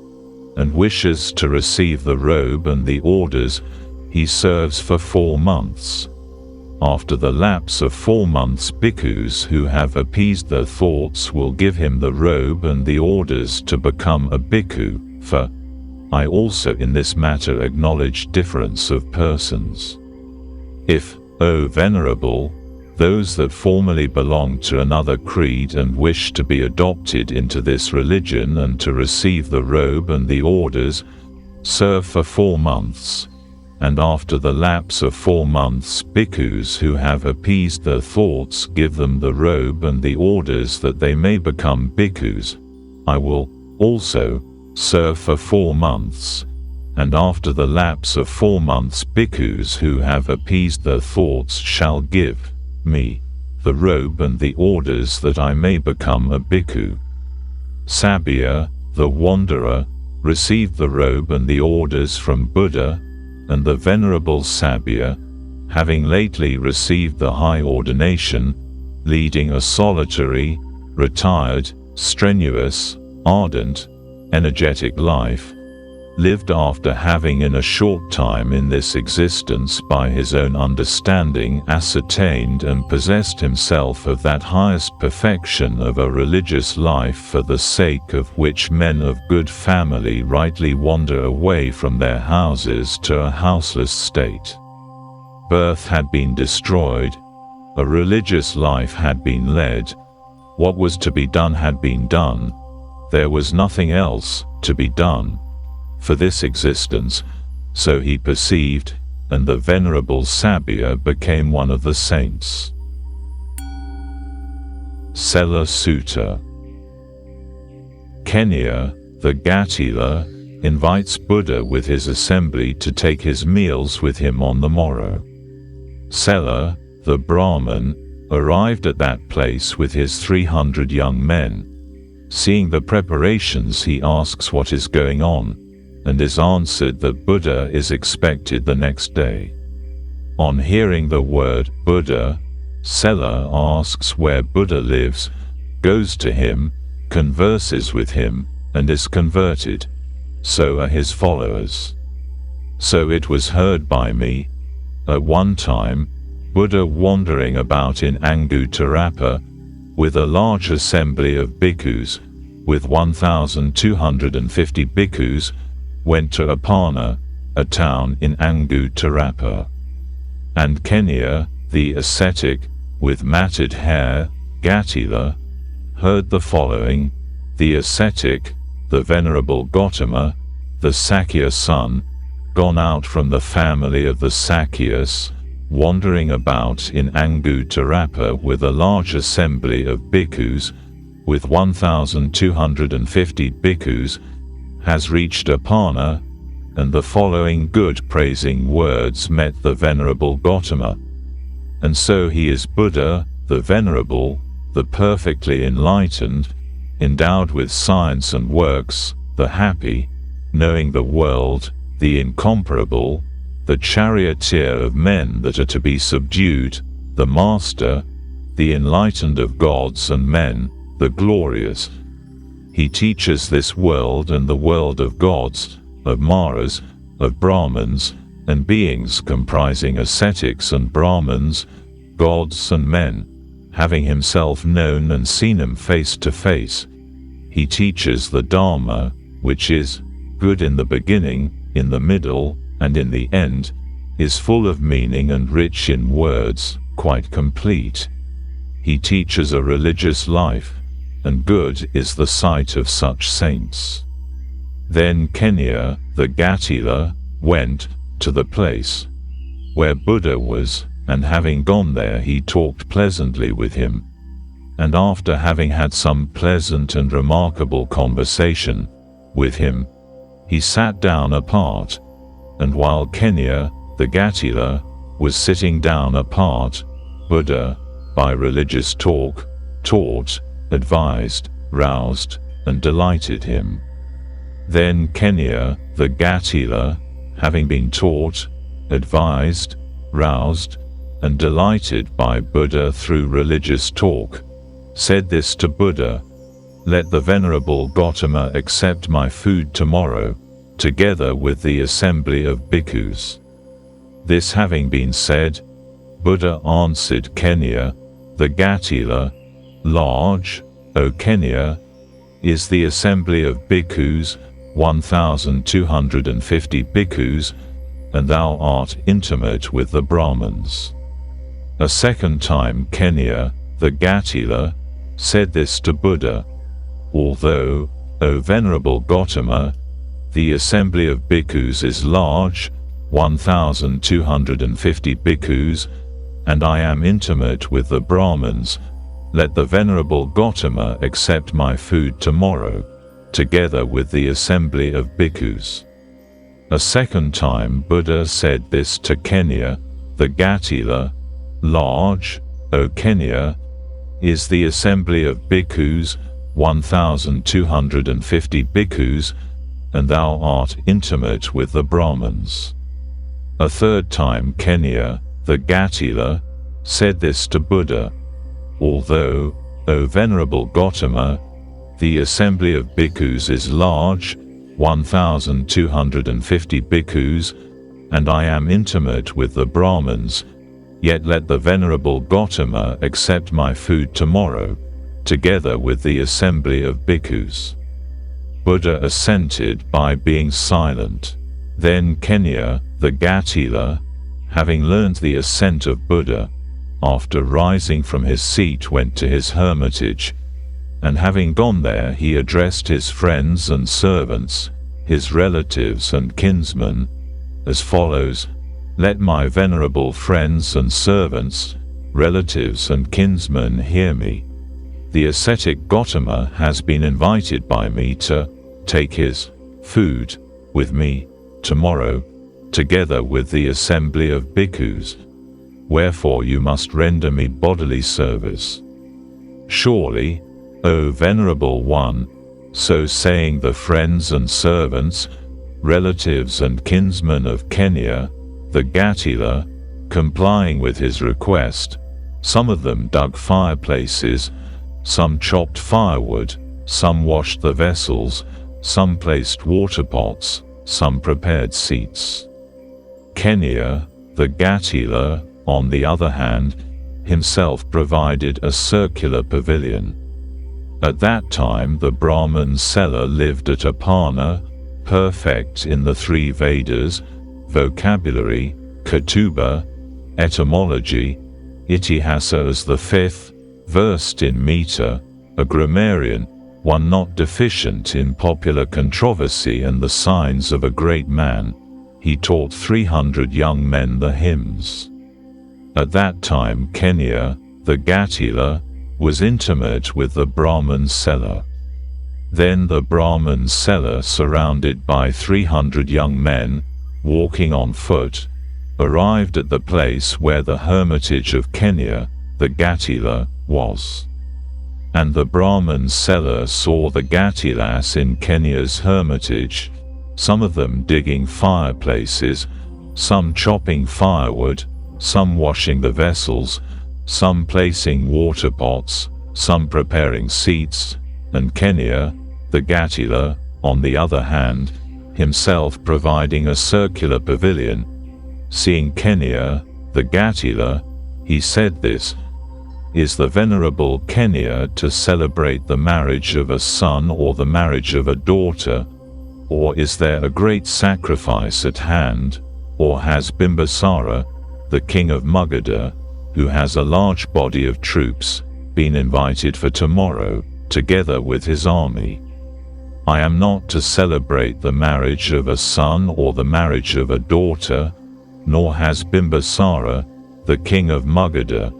and wishes to receive the robe and the orders, he serves for 4 months. After the lapse of 4 months, bhikkhus who have appeased their thoughts will give him the robe and the orders to become a bhikkhu, for I also in this matter acknowledge difference of persons. If, O Venerable, those that formerly belonged to another creed and wish to be adopted into this religion and to receive the robe and the orders, serve for 4 months, and after the lapse of 4 months bhikkhus who have appeased their thoughts give them the robe and the orders that they may become bhikkhus, I will also serve for 4 months, and after the lapse of 4 months bhikkhus who have appeased their thoughts shall give me the robe and the orders that I may become a bhikkhu. Sabya, the wanderer, received the robe and the orders from Buddha, and the Venerable Sabya, having lately received the high ordination, leading a solitary, retired, strenuous, ardent, energetic life, lived after having in a short time in this existence by his own understanding ascertained and possessed himself of that highest perfection of a religious life for the sake of which men of good family rightly wander away from their houses to a houseless state. Birth had been destroyed, a religious life had been led, what was to be done had been done, there was nothing else to be done for this existence, so he perceived, and the Venerable Sabya became one of the saints. Sela Sutta. Kenya, the Gatila, invites Buddha with his assembly to take his meals with him on the morrow. Sela, the Brahmin, arrived at that place with his 300 young men. Seeing the preparations, he asks what is going on, and is answered that Buddha is expected the next day. On hearing the word Buddha, Sela asks where Buddha lives, goes to him, converses with him, and is converted. So are his followers. So it was heard by me. At one time, Buddha wandering about in Anguttara with a large assembly of bhikkhus, with 1,250 bhikkhus, went to Apana, a town in Anguttara. And Kenya, the ascetic, with matted hair, Gatila, heard the following: the ascetic, the venerable Gautama, the Sakya son, gone out from the family of the Sakyas, wandering about in Anguttara with a large assembly of bhikkhus, with 1,250 bhikkhus, has reached Apana, and the following good praising words met the venerable Gautama. And so he is Buddha, the venerable, the perfectly enlightened, endowed with science and works, the happy, knowing the world, the incomparable, the charioteer of men that are to be subdued, the master, the enlightened of gods and men, the glorious. He teaches this world and the world of gods, of Maras, of Brahmins, and beings comprising ascetics and Brahmins, gods and men, having himself known and seen him face to face. He teaches the Dharma, which is good in the beginning, in the middle, and in the end, is full of meaning and rich in words, quite complete. He teaches a religious life, and good is the sight of such saints. Then Kenya, the Gatila, went to the place where Buddha was, and having gone there he talked pleasantly with him. And after having had some pleasant and remarkable conversation with him, he sat down apart, and while Kenya, the Gatila, was sitting down apart, Buddha, by religious talk, taught, advised, roused, and delighted him. Then Kenya, the Gatila, having been taught, advised, roused, and delighted by Buddha through religious talk, said this to Buddha: "Let the venerable Gautama accept my food tomorrow, together with the assembly of bhikkhus." This having been said, Buddha answered Kenya, the Gatila, "Large, O Kenya, is the assembly of bhikkhus, 1,250 bhikkhus, and thou art intimate with the Brahmins." A second time Kenya, the Gatila, said this to Buddha: "Although, O venerable Gautama, the assembly of bhikkhus is large, 1,250 bhikkhus, and I am intimate with the Brahmins, let the venerable Gautama accept my food tomorrow, together with the assembly of bhikkhus." A second time Buddha said this to Kenya, the Gatila: "Large, O Kenya, is the assembly of bhikkhus, 1,250 bhikkhus, and thou art intimate with the Brahmins." A third time Kenya, the Gatila, said this to Buddha: "Although, O venerable Gautama, the assembly of bhikkhus is large, 1,250 bhikkhus, and I am intimate with the Brahmins, yet let the venerable Gautama accept my food tomorrow, together with the assembly of bhikkhus." Buddha assented by being silent. Then Kenya, the Gatila, having learned the assent of Buddha, after rising from his seat went to his hermitage, and having gone there he addressed his friends and servants, his relatives and kinsmen, as follows: "Let my venerable friends and servants, relatives and kinsmen hear me. The ascetic Gautama has been invited by me to take his food with me tomorrow, together with the assembly of bhikkhus. Wherefore you must render me bodily service. Surely, O venerable one," so saying the friends and servants, relatives and kinsmen of Kenya, the Gatila, complying with his request, some of them dug fireplaces, some chopped firewood, some washed the vessels, some placed water pots, some prepared seats. Kenia, the Gatila, on the other hand, himself provided a circular pavilion. At that time the Brahman Sela lived at Aparna, perfect in the three Vedas, vocabulary, Ketubah, etymology, Itihasa as the fifth, versed in meter, a grammarian, one not deficient in popular controversy and the signs of a great man. He taught 300 young men the hymns. At that time Kenia, the Gatila, was intimate with the Brahman Sela. Then the Brahman Sela, surrounded by 300 young men, walking on foot, arrived at the place where the hermitage of Kenia, the Gatila, was. And the Brahman Sela saw the Gatilas in Kenia's hermitage, some of them digging fireplaces, some chopping firewood, some washing the vessels, some placing water pots, some preparing seats, and Kenia, the Gatila, on the other hand, himself providing a circular pavilion. Seeing Kenia, the Gatila, he said, "This is the venerable Kenia to celebrate the marriage of a son or the marriage of a daughter, or is there a great sacrifice at hand, or has Bimbisara, the king of Magadha, who has a large body of troops, been invited for tomorrow, together with his army? I am not to celebrate the marriage of a son or the marriage of a daughter, nor has Bimbisara, the king of Magadha,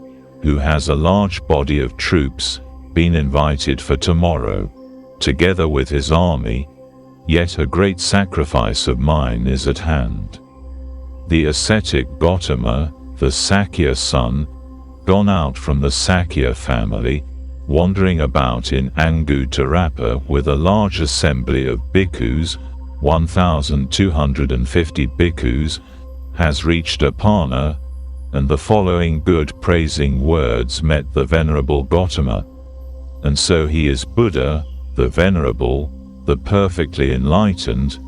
who has a large body of troops, been invited for tomorrow, together with his army, yet a great sacrifice of mine is at hand." The ascetic Gautama, the Sakya son, gone out from the Sakya family, wandering about in Angutarapa with a large assembly of bhikkhus, 1,250 bhikkhus, has reached Aparna, and the following good praising words met the Venerable Gautama. And so he is Buddha, the Venerable, the perfectly enlightened,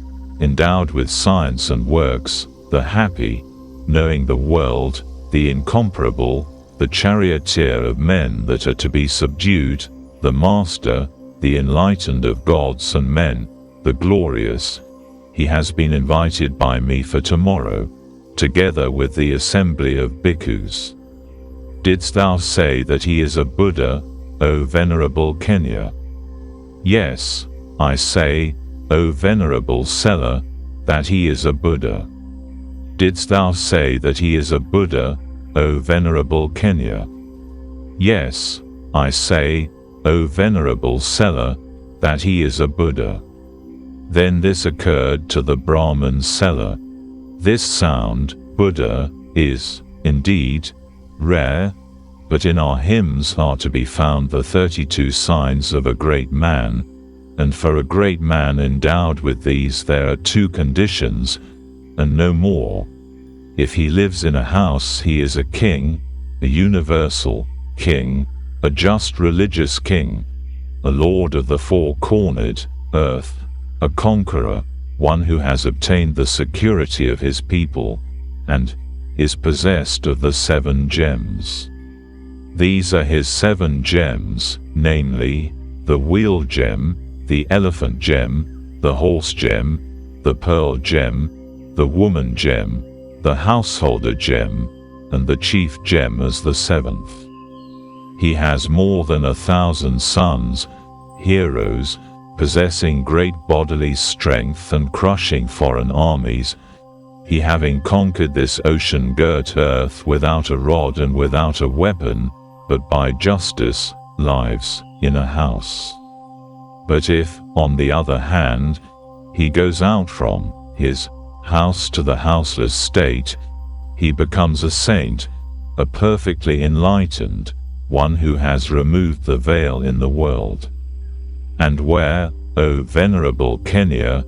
endowed with science and works, the happy, knowing the world, the incomparable, the charioteer of men that are to be subdued, the master, the enlightened of gods and men, the glorious. He has been invited by me for tomorrow, together with the assembly of bhikkhus. Didst thou say that he is a Buddha, O Venerable Kenia? Yes, I say, O Venerable Sela, that he is a Buddha. Didst thou say that he is a Buddha, O Venerable Kenia? Yes, I say, O Venerable Sela, that he is a Buddha. Then this occurred to the Brahman Sela. This sound, Buddha, is, indeed, rare, but in our hymns are to be found the 32 signs of a great man, and for a great man endowed with these there are 2 conditions, and no more. If he lives in a house he is a king, a universal king, a just religious king, a lord of the 4-cornered earth, a conqueror, one who has obtained the security of his people, and is possessed of the 7 gems. These are his 7 gems, namely, the wheel gem, the elephant gem, the horse gem, the pearl gem, the woman gem, the householder gem, and the chief gem as the 7th. He has more than 1,000 sons, heroes, possessing great bodily strength and crushing foreign armies, he having conquered this ocean-girt earth without a rod and without a weapon, but by justice, lives in a house. But if, on the other hand, he goes out from his house to the houseless state, he becomes a saint, a perfectly enlightened, one who has removed the veil in the world. And where, O Venerable Kenia,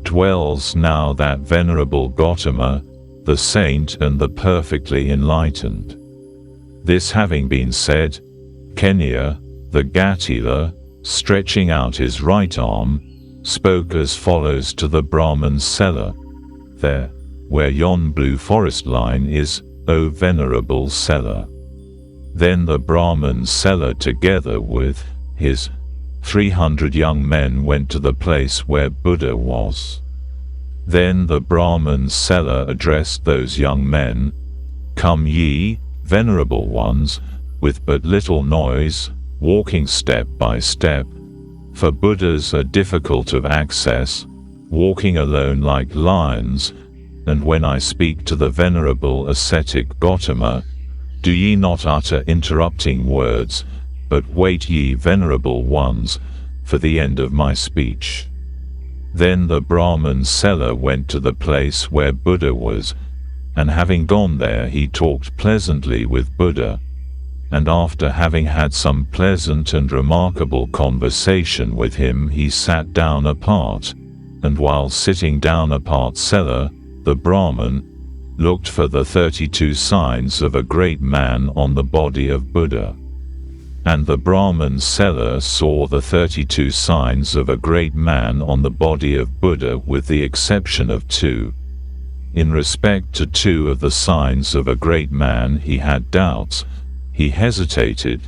dwells now that Venerable Gautama, the saint and the perfectly enlightened? This having been said, Kenia, The Gatila, stretching out his right arm, spoke as follows to the Brahman's seller: "There, where yon blue forest line is, O venerable seller." Then the Brahman's seller, together with his 300 young men, went to the place where Buddha was. Then the Brahman's seller addressed those young men: "Come ye, venerable ones, with but little noise, walking step by step, for Buddhas are difficult of access, walking alone like lions, and when I speak to the venerable ascetic Gautama, do ye not utter interrupting words, but wait ye, venerable ones, for the end of my speech." Then the Brahman's seller went to the place where Buddha was, and having gone there he talked pleasantly with Buddha, and after having had some pleasant and remarkable conversation with him, he sat down apart, and while sitting down apart, seller, the Brahman, looked for the 32 signs of a great man on the body of Buddha. And the Brahman's seller saw the 32 signs of a great man on the body of Buddha, with the exception of 2. In respect to 2 of the signs of a great man he had doubts, he hesitated,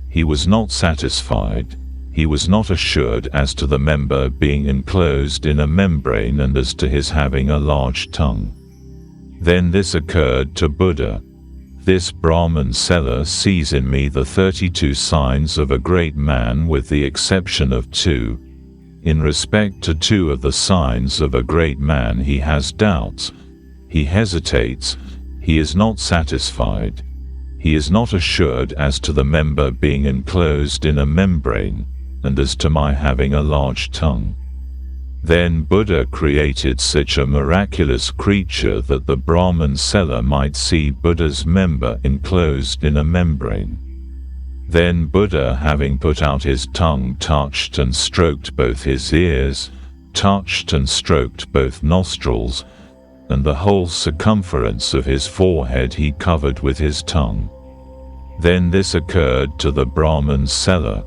he was not satisfied, he was not assured as to the member being enclosed in a membrane and as to his having a large tongue. Then this occurred to Buddha: "This Brahman seller sees in me the 32 signs of a great man with the exception of 2. In respect to 2 of the signs of a great man he has doubts, he hesitates, he is not satisfied, he is not assured as to the member being enclosed in a membrane, and as to my having a large tongue." Then Buddha created such a miraculous creature that the Brahman seller might see Buddha's member enclosed in a membrane. Then Buddha, having put out his tongue, touched and stroked both his ears, touched and stroked both nostrils, and the whole circumference of his forehead he covered with his tongue. Then this occurred to the Brahman's seller: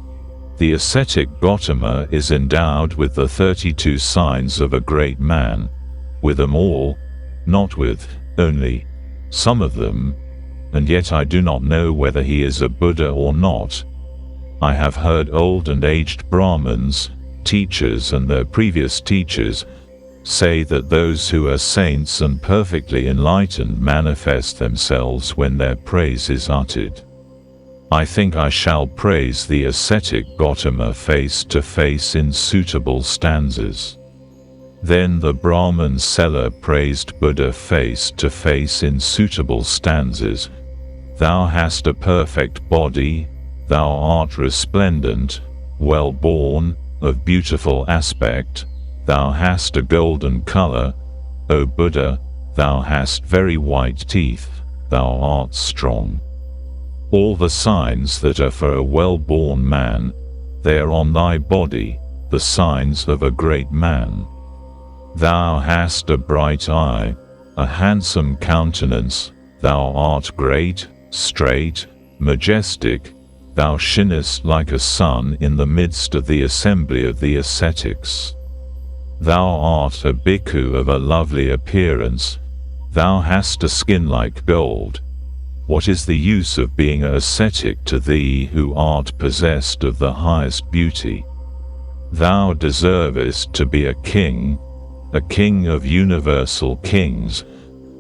"The ascetic Gautama is endowed with the 32 signs of a great man, with them all, not with only some of them, and yet I do not know whether he is a Buddha or not. I have heard old and aged Brahmins, teachers and their previous teachers, say that those who are saints and perfectly enlightened manifest themselves when their praise is uttered. I think I shall praise the ascetic Gautama face to face in suitable stanzas." Then the Brahman seller praised Buddha face to face in suitable stanzas: "Thou hast a perfect body, thou art resplendent, well born, of beautiful aspect, thou hast a golden color, O Buddha, thou hast very white teeth, thou art strong. All the signs that are for a well-born man, they are on thy body, the signs of a great man. Thou hast a bright eye, a handsome countenance, thou art great, straight, majestic, thou shinest like a sun in the midst of the assembly of the ascetics. Thou art a bhikkhu of a lovely appearance, thou hast a skin like gold. What is the use of being an ascetic to thee who art possessed of the highest beauty? Thou deservest to be a king of universal kings,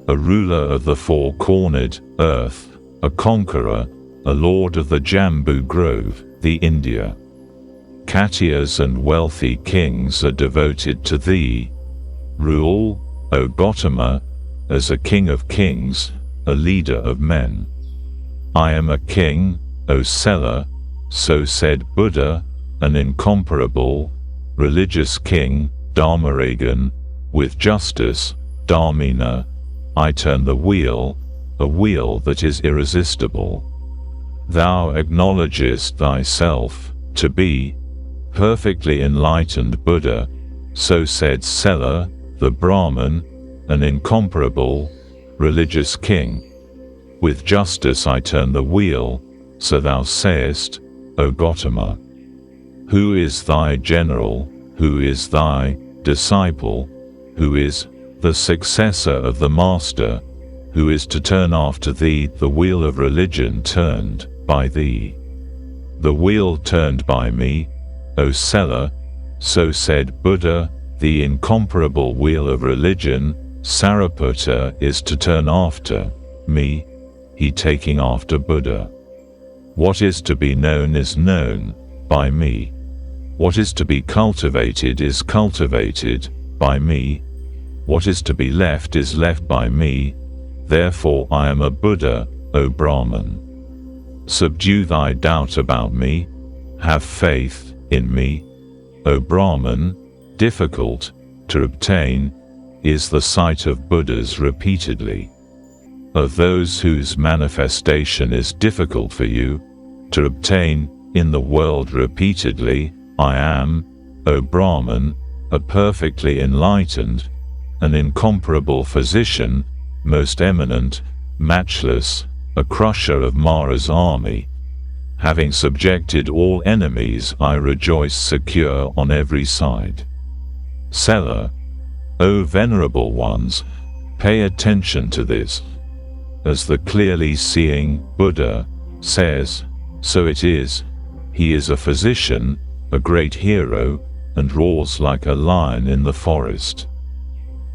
a ruler of the four-cornered earth, a conqueror, a lord of the Jambu Grove, the India. Khatyas and wealthy kings are devoted to thee. Rule, O Gautama, as a king of kings, a leader of men. I am a king, O seller, so said Buddha, an incomparable, religious king, Dharmarajan, with justice, Dharmina, I turn the wheel, a wheel that is irresistible. Thou acknowledgest thyself to be perfectly enlightened Buddha, so said Seller, the Brahman, an incomparable, religious king. With justice I turn the wheel, so thou sayest, O Gautama. Who is thy general, who is thy disciple, who is the successor of the master, who is to turn after thee the wheel of religion turned by thee? The wheel turned by me, O seller, so said Buddha, the incomparable wheel of religion, Sariputta, is to turn after me, he taking after Buddha. What is to be known is known by me. What is to be cultivated is cultivated by me. What is to be left is left by me. Therefore I am a Buddha, O Brahman. Subdue thy doubt about me. Have faith in me, O Brahman. Difficult to obtain is the sight of Buddhas repeatedly. Of those whose manifestation is difficult for you to obtain in the world repeatedly, I am, O Brahman, a perfectly enlightened, an incomparable physician, most eminent, matchless, a crusher of Mara's army. Having subjected all enemies, I rejoice secure on every side. Seller, O venerable ones, pay attention to this. As the clearly seeing Buddha says, so it is. He is a physician, a great hero, and roars like a lion in the forest.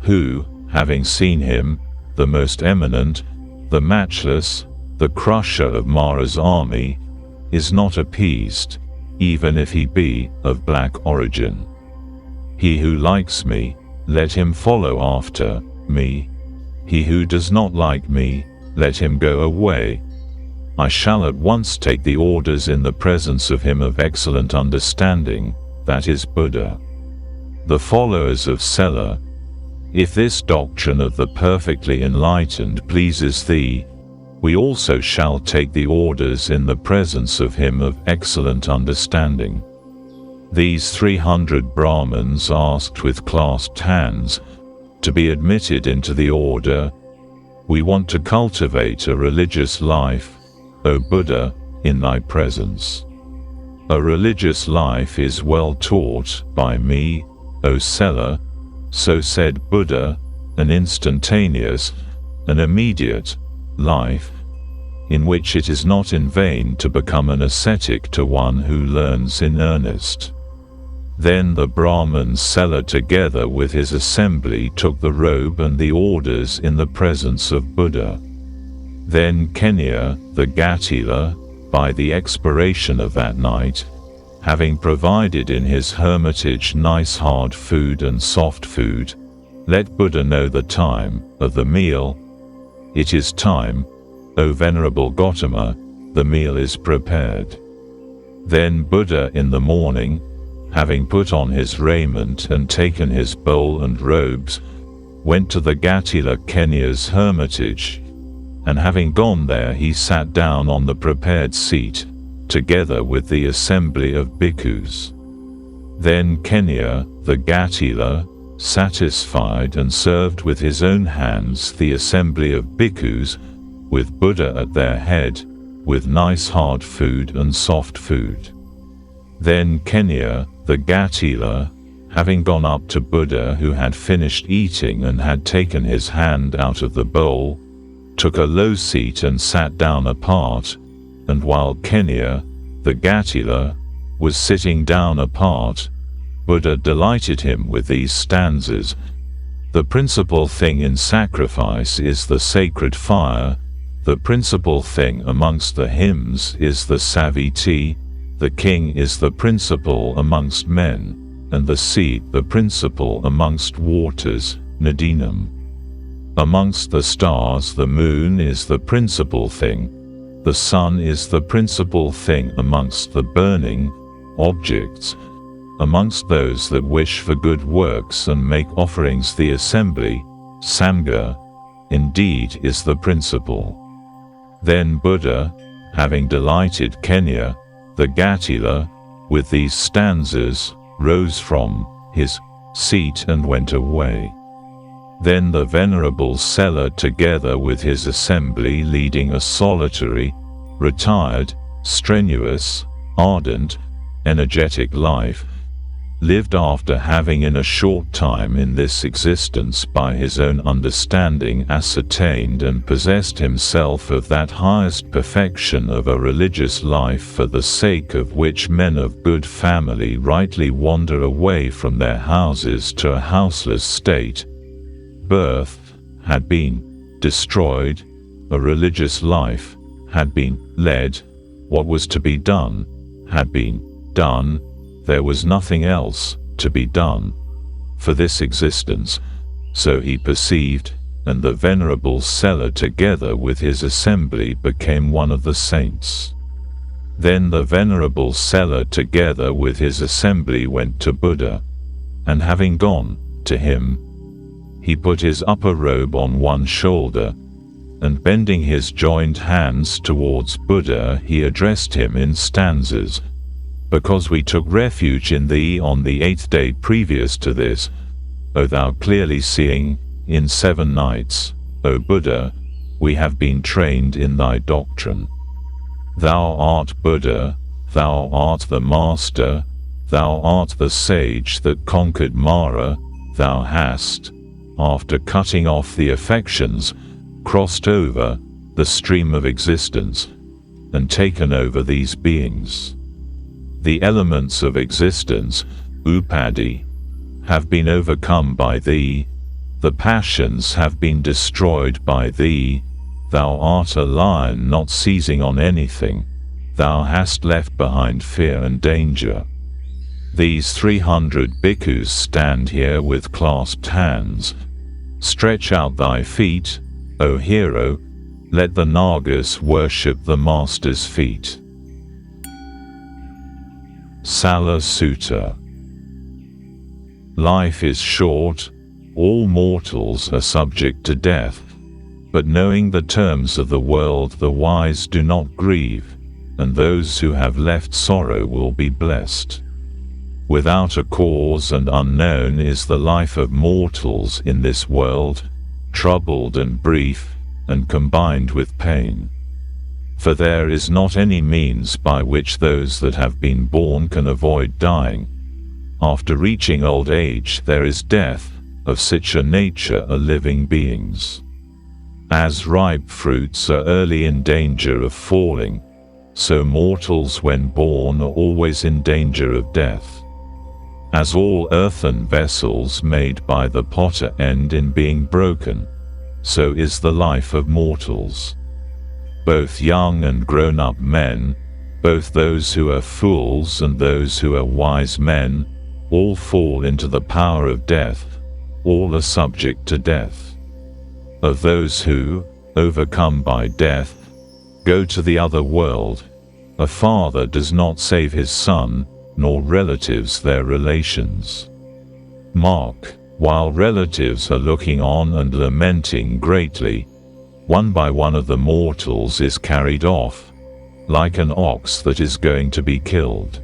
Who, having seen him, the most eminent, the matchless, the crusher of Mara's army, is not appeased, even if he be of black origin. He who likes me, let him follow after me. He who does not like me, let him go away. I shall at once take the orders in the presence of him of excellent understanding, that is Buddha. The followers of Seller, if this doctrine of the perfectly enlightened pleases thee, we also shall take the orders in the presence of him of excellent understanding. These 300 Brahmins asked with clasped hands to be admitted into the order. We want to cultivate a religious life, O Buddha, in thy presence. A religious life is well taught by me, O Seller, so said Buddha, an instantaneous, an immediate life, in which it is not in vain to become an ascetic to one who learns in earnest. Then the Brahman Seller together with his assembly took the robe and the orders in the presence of Buddha. Then Kenya, the Gatila, by the expiration of that night, having provided in his hermitage nice hard food and soft food, let Buddha know the time of the meal. It is time, O venerable Gautama, the meal is prepared. Then Buddha in the morning, having put on his raiment and taken his bowl and robes, went to the Gatila Kenya's hermitage, and having gone there he sat down on the prepared seat, together with the assembly of bhikkhus. Then Kenya, the Gatila, satisfied and served with his own hands the assembly of bhikkhus, with Buddha at their head, with nice hard food and soft food. Then Kenya, the Gatila, having gone up to Buddha who had finished eating and had taken his hand out of the bowl, took a low seat and sat down apart, and while Kenya, the Gatila, was sitting down apart, Buddha delighted him with these stanzas. The principal thing in sacrifice is the sacred fire, the principal thing amongst the hymns is the Saviti, the king is the principal amongst men, and the sea the principal amongst waters, Nadinam. Amongst the stars the moon is the principal thing, the sun is the principal thing amongst the burning objects, amongst those that wish for good works and make offerings the assembly, Samga, indeed is the principal. Then Buddha, having delighted Kenya, the Gatila, with these stanzas, rose from his seat and went away. Then the venerable Seller together with his assembly leading a solitary, retired, strenuous, ardent, energetic life, lived after having in a short time in this existence by his own understanding ascertained and possessed himself of that highest perfection of a religious life for the sake of which men of good family rightly wander away from their houses to a houseless state. Birth had been destroyed, a religious life had been led, what was to be done had been done. There was nothing else to be done for this existence, so he perceived, and the venerable seller together with his assembly became one of the saints. Then the venerable seller together with his assembly went to Buddha, and having gone to him, he put his upper robe on one shoulder, and bending his joined hands towards Buddha he addressed him in stanzas. Because we took refuge in thee on the 8th day previous to this, O thou clearly seeing, in 7 nights, O Buddha, we have been trained in thy doctrine. Thou art Buddha, thou art the Master, thou art the sage that conquered Mara, thou hast, after cutting off the affections, crossed over the stream of existence, and taken over these beings. The elements of existence, upadhi, have been overcome by thee, the passions have been destroyed by thee, thou art a lion not seizing on anything, thou hast left behind fear and danger. These 300 bhikkhus stand here with clasped hands. Stretch out thy feet, O hero, let the Nagas worship the Master's feet. Sala Sutta. Life is short, all mortals are subject to death, but knowing the terms of the world the wise do not grieve, and those who have left sorrow will be blessed. Without a cause and unknown is the life of mortals in this world, troubled and brief, and combined with pain. For there is not any means by which those that have been born can avoid dying. After reaching old age there is death, of such a nature are living beings. As ripe fruits are early in danger of falling, so mortals when born are always in danger of death. As all earthen vessels made by the potter end in being broken, so is the life of mortals. Both young and grown-up men, both those who are fools and those who are wise men, all fall into the power of death, all are subject to death. Of those who, overcome by death, go to the other world, a father does not save his son, nor relatives their relations. Mark, while relatives are looking on and lamenting greatly, one by one of the mortals is carried off, like an ox that is going to be killed.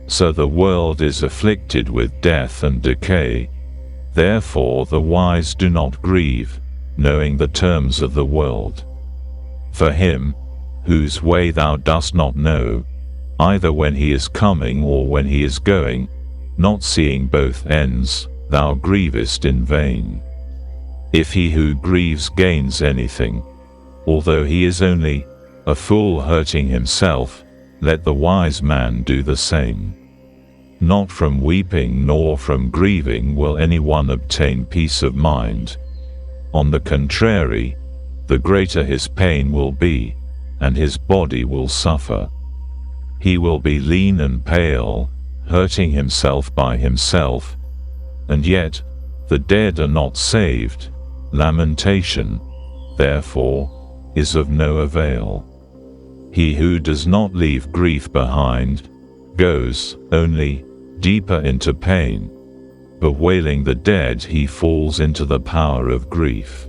So the world is afflicted with death and decay, therefore the wise do not grieve, knowing the terms of the world. For him, whose way thou dost not know, either when he is coming or when he is going, not seeing both ends, thou grievest in vain. If he who grieves gains anything, although he is only a fool hurting himself, let the wise man do the same. Not from weeping nor from grieving will anyone obtain peace of mind. On the contrary, the greater his pain will be, and his body will suffer. He will be lean and pale, hurting himself by himself, and yet the dead are not saved. Lamentation, therefore, is of no avail. He who does not leave grief behind goes only deeper into pain. Bewailing the dead, he falls into the power of grief.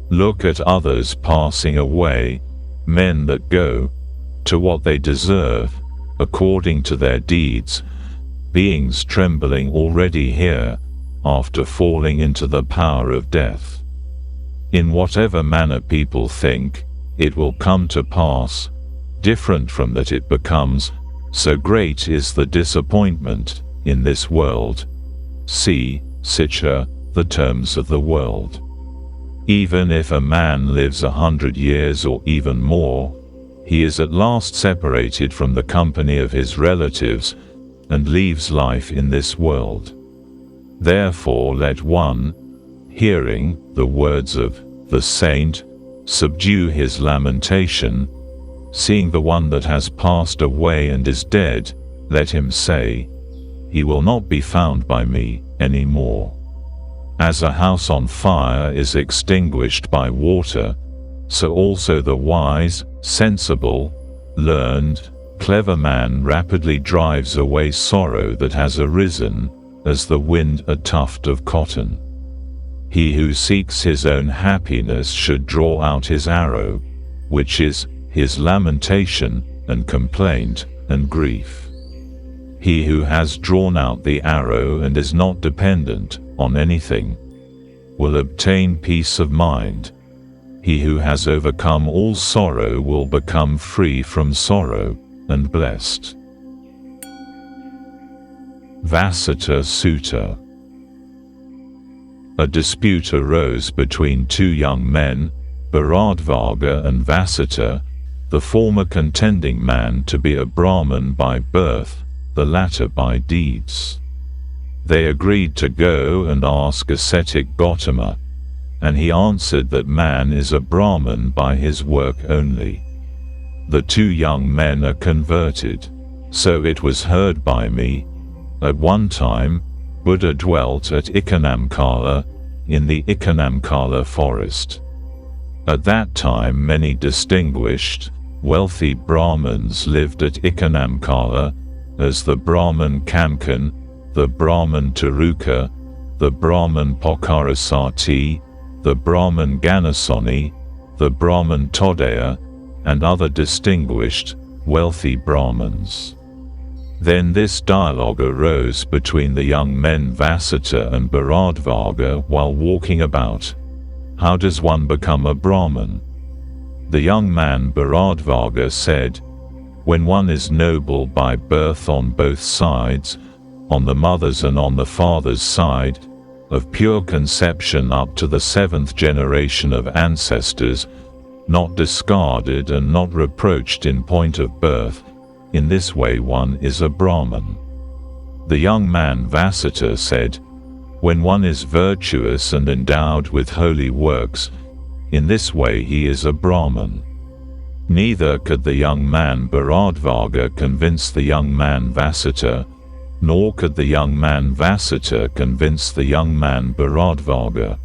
Look at others passing away, men that go to what they deserve, according to their deeds, beings trembling already here, after falling into the power of death. In whatever manner people think, it will come to pass, different from that it becomes, So great is the disappointment in this world. See, Sitcha, the terms of the world. Even if a man lives 100 years or even more, he is at last separated from the company of his relatives and leaves life in this world. Therefore let one, hearing the words of the saint, subdue his lamentation, seeing the one that has passed away and is dead, let him say, he will not be found by me any more. As a house on fire is extinguished by water, so also the wise, sensible, learned, clever man rapidly drives away sorrow that has arisen, as the wind a tuft of cotton. He who seeks his own happiness should draw out his arrow, which is his lamentation and complaint and grief. He who has drawn out the arrow and is not dependent on anything will obtain peace of mind. He who has overcome all sorrow will become free from sorrow and blessed. Vasita Sutta. A dispute arose between two young men, Bharadvaja and Vasita, the former contending man to be a Brahmin by birth, the latter by deeds. They agreed to go and ask ascetic Gautama, and he answered that man is a Brahmin by his work only. The two young men are converted. So it was heard by me, at one time, Buddha dwelt at Ikanamkala, in the Ikanamkala forest. At that time many distinguished, wealthy Brahmins lived at Ikanamkala, as the Brahman Kamkan, the Brahman Taruka, the Brahman Pokarasati, the Brahman Ganasoni, the Brahman Todaya, and other distinguished, wealthy Brahmins. Then this dialogue arose between the young men Vasita and Bharadvaja while walking about. How does one become a Brahmin? The young man Bharadvaja said, when one is noble by birth on both sides, on the mother's and on the father's side, of pure conception up to the 7th generation of ancestors, not discarded and not reproached in point of birth, in this way one is a Brahmin. The young man Vasita said, when one is virtuous and endowed with holy works, in this way he is a Brahmin. Neither could the young man Bharadvaja convince the young man Vasita, nor could the young man Vasita convince the young man Bharadvaja.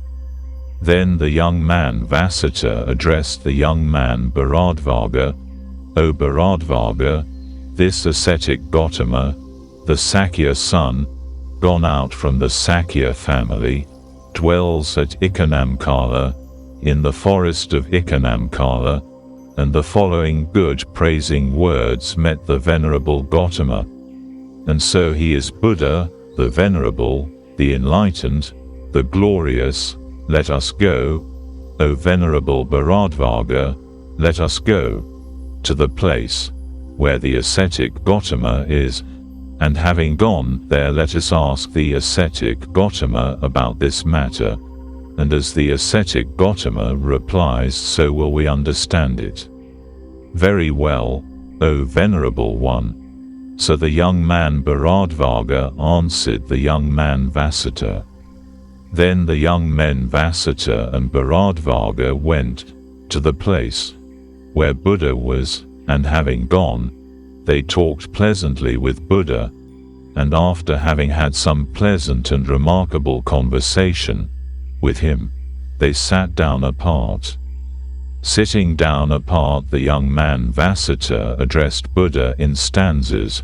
Then the young man Vasita addressed the young man Bharadvaja, O Bharadvaja, this ascetic Gautama, the Sakya son, gone out from the Sakya family, dwells at Ikanamkala, in the forest of Ikanamkala, and the following good praising words met the venerable Gautama. And so he is Buddha, the venerable, the enlightened, the glorious. Let us go, O venerable Bharadvaja, let us go to the place where the ascetic Gautama is, and having gone there let us ask the ascetic Gautama about this matter, and as the ascetic Gautama replies so will we understand it. Very well, O venerable one. So the young man Bharadvaja answered the young man Vasita. Then the young men Vasita and Bharadvaja went to the place where Buddha was, and having gone, they talked pleasantly with Buddha, and after having had some pleasant and remarkable conversation with him, they sat down apart. Sitting down apart, the young man Vasita addressed Buddha in stanzas.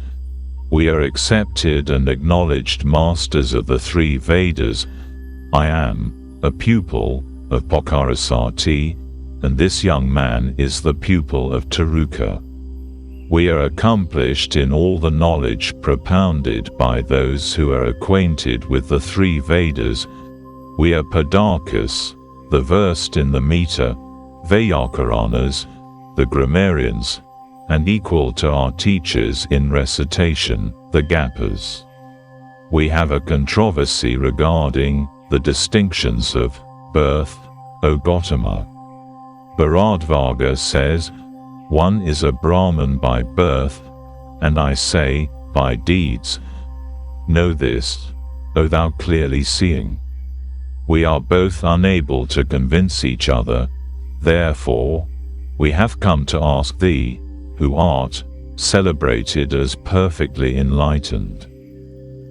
We are accepted and acknowledged masters of the 3 Vedas. I am a pupil of Pokarasati, and this young man is the pupil of Taruka. We are accomplished in all the knowledge propounded by those who are acquainted with the 3 Vedas. We are Padakas, the versed in the meter, Vyakarnas, the grammarians, and equal to our teachers in recitation, the Gapas. We have a controversy regarding the distinctions of birth, O Gautama. Bharadvaja says, one is a Brahman by birth, and I say, by deeds. Know this, O thou clearly seeing. We are both unable to convince each other, therefore, we have come to ask thee, who art celebrated as perfectly enlightened.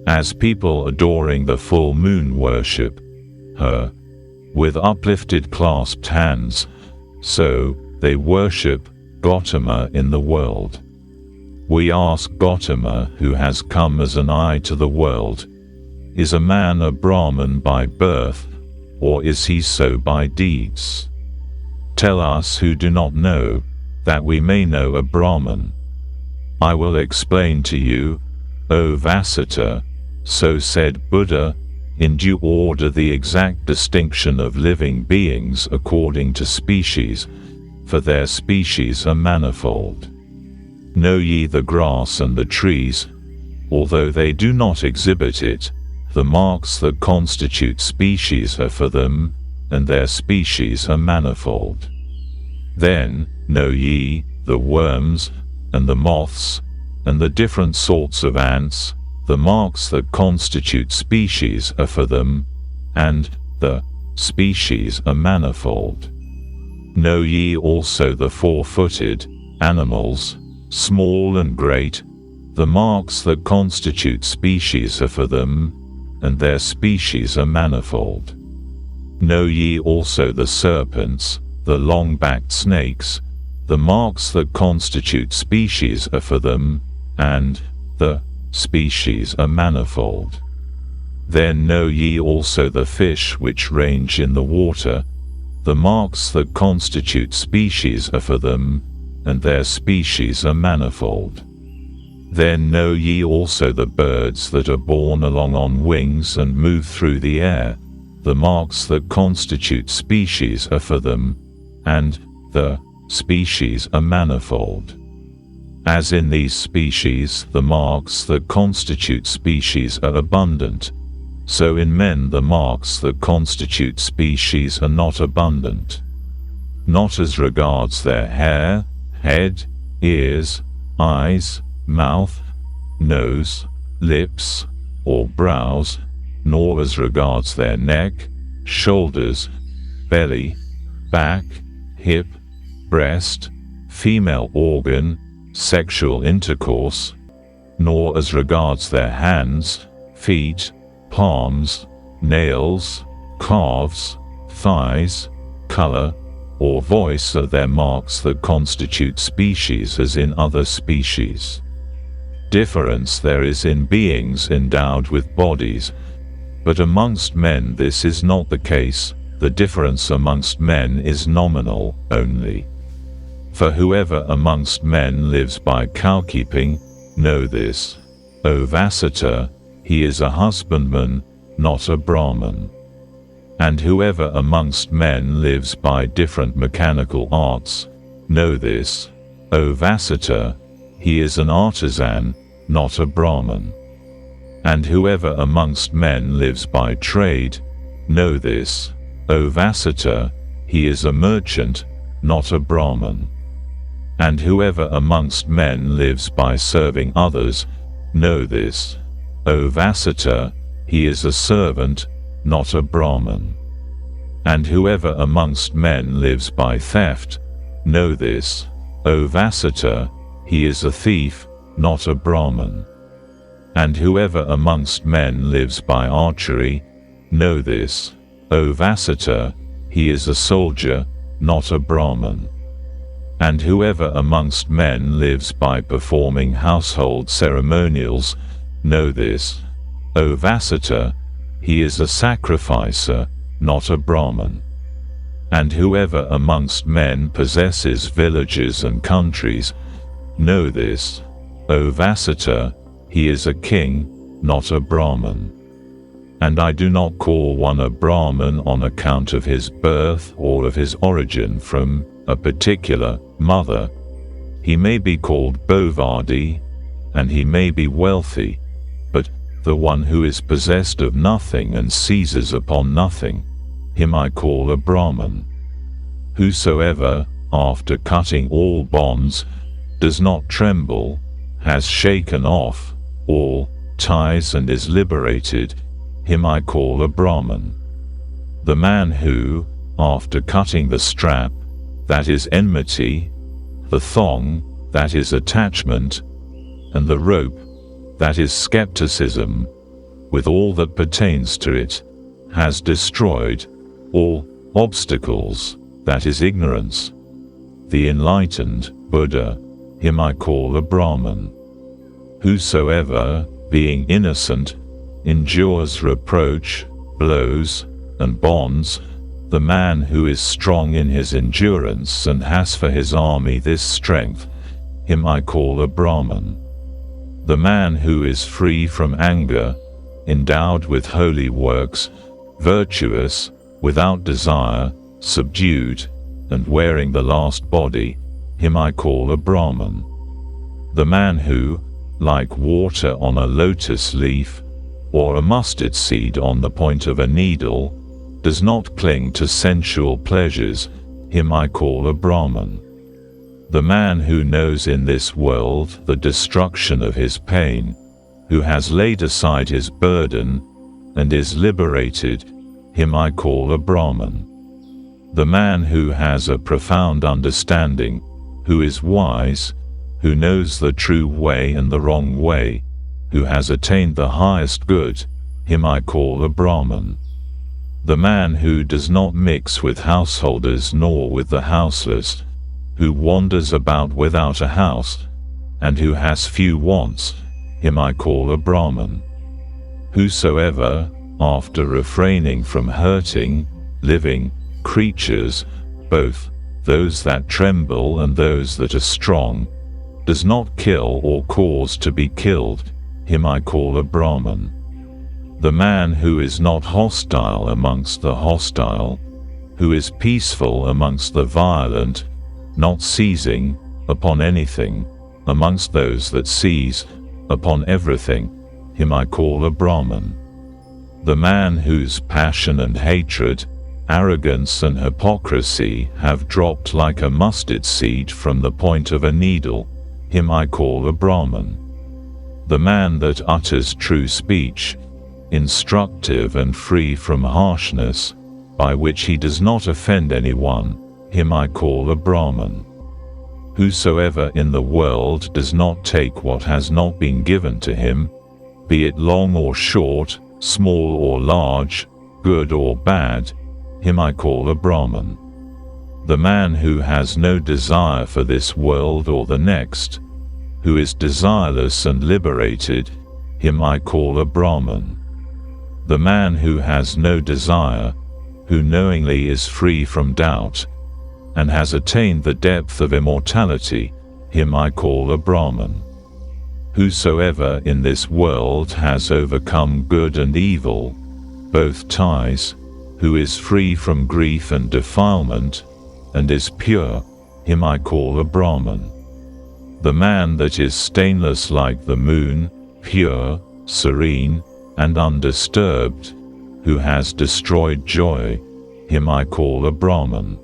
As people adoring the full moon worship her with uplifted clasped hands, so they worship Gautama in the world. We ask Gautama, who has come as an eye to the world, is a man a Brahman by birth, or is he so by deeds? Tell us who do not know, that we may know a Brahman. I will explain to you, O Vasita, so said Buddha, in due order the exact distinction of living beings according to species, for their species are manifold. Know ye the grass and the trees, although they do not exhibit it, the marks that constitute species are for them, and their species are manifold. Then know ye the worms, and the moths, and the different sorts of ants, the marks that constitute species are for them, and the species are manifold. Know ye also the four-footed animals, small and great, the marks that constitute species are for them, and their species are manifold. Know ye also the serpents, the long-backed snakes, the marks that constitute species are for them, and the species are manifold. Then know ye also the fish which range in the water, the marks that constitute species are for them, and their species are manifold. Then know ye also the birds that are borne along on wings and move through the air, the marks that constitute species are for them, and the species are manifold. As in these species the marks that constitute species are abundant, so in men the marks that constitute species are not abundant. Not as regards their hair, head, ears, eyes, mouth, nose, lips, or brows, nor as regards their neck, shoulders, belly, back, hip, breast, female organ, sexual intercourse, nor as regards their hands, feet, palms, nails, calves, thighs, color, or voice are their marks that constitute species as in other species. Difference there is in beings endowed with bodies, but amongst men this is not the case, the difference amongst men is nominal only. For whoever amongst men lives by cow-keeping, know this, O Vasita, he is a husbandman, not a Brahman. And whoever amongst men lives by different mechanical arts, know this, O Vasita, he is an artisan, not a Brahman. And whoever amongst men lives by trade, know this, O Vasita, he is a merchant, not a Brahman. And whoever amongst men lives by serving others, know this, O Vasita, he is a servant, not a Brahman. And whoever amongst men lives by theft, know this, O Vasita, he is a thief, not a Brahman. And whoever amongst men lives by archery, know this, O Vasita, he is a soldier, not a Brahman. And whoever amongst men lives by performing household ceremonials, know this, O Vasita, he is a sacrificer, not a Brahman. And whoever amongst men possesses villages and countries, know this, O Vasita, he is a king, not a Brahman. And I do not call one a Brahman on account of his birth or of his origin from a particular mother. He may be called Bovardi, and he may be wealthy, but the one who is possessed of nothing and seizes upon nothing, him I call a Brahman. Whosoever, after cutting all bonds, does not tremble, has shaken off all ties and is liberated, him I call a Brahman. The man who, after cutting the strap, that is enmity, the thong, that is attachment, and the rope, that is skepticism, with all that pertains to it, has destroyed all obstacles, that is ignorance. The enlightened Buddha, him I call a Brahman. Whosoever, being innocent, endures reproach, blows, and bonds, the man who is strong in his endurance and has for his army this strength, him I call a Brahman. The man who is free from anger, endowed with holy works, virtuous, without desire, subdued, and wearing the last body, him I call a Brahman. The man who, like water on a lotus leaf, or a mustard seed on the point of a needle, does not cling to sensual pleasures, him I call a Brahman. The man who knows in this world the destruction of his pain, who has laid aside his burden, and is liberated, him I call a Brahman. The man who has a profound understanding, who is wise, who knows the true way and the wrong way, who has attained the highest good, him I call a Brahman. The man who does not mix with householders nor with the houseless, who wanders about without a house, and who has few wants, him I call a Brahman. Whosoever, after refraining from hurting, living creatures, both those that tremble and those that are strong, does not kill or cause to be killed, him I call a Brahman. The man who is not hostile amongst the hostile, who is peaceful amongst the violent, not seizing upon anything, amongst those that seize upon everything, him I call a Brahman. The man whose passion and hatred, arrogance and hypocrisy have dropped like a mustard seed from the point of a needle, him I call a Brahman. The man that utters true speech, instructive and free from harshness, by which he does not offend anyone, him I call a Brahman. Whosoever in the world does not take what has not been given to him, be it long or short, small or large, good or bad, him I call a Brahman. The man who has no desire for this world or the next, who is desireless and liberated, him I call a Brahman. The man who has no desire, who knowingly is free from doubt, and has attained the depth of immortality, him I call a Brahman. Whosoever in this world has overcome good and evil, both ties, who is free from grief and defilement, and is pure, him I call a Brahman. The man that is stainless like the moon, pure, serene, and undisturbed, who has destroyed joy, him I call a Brahman.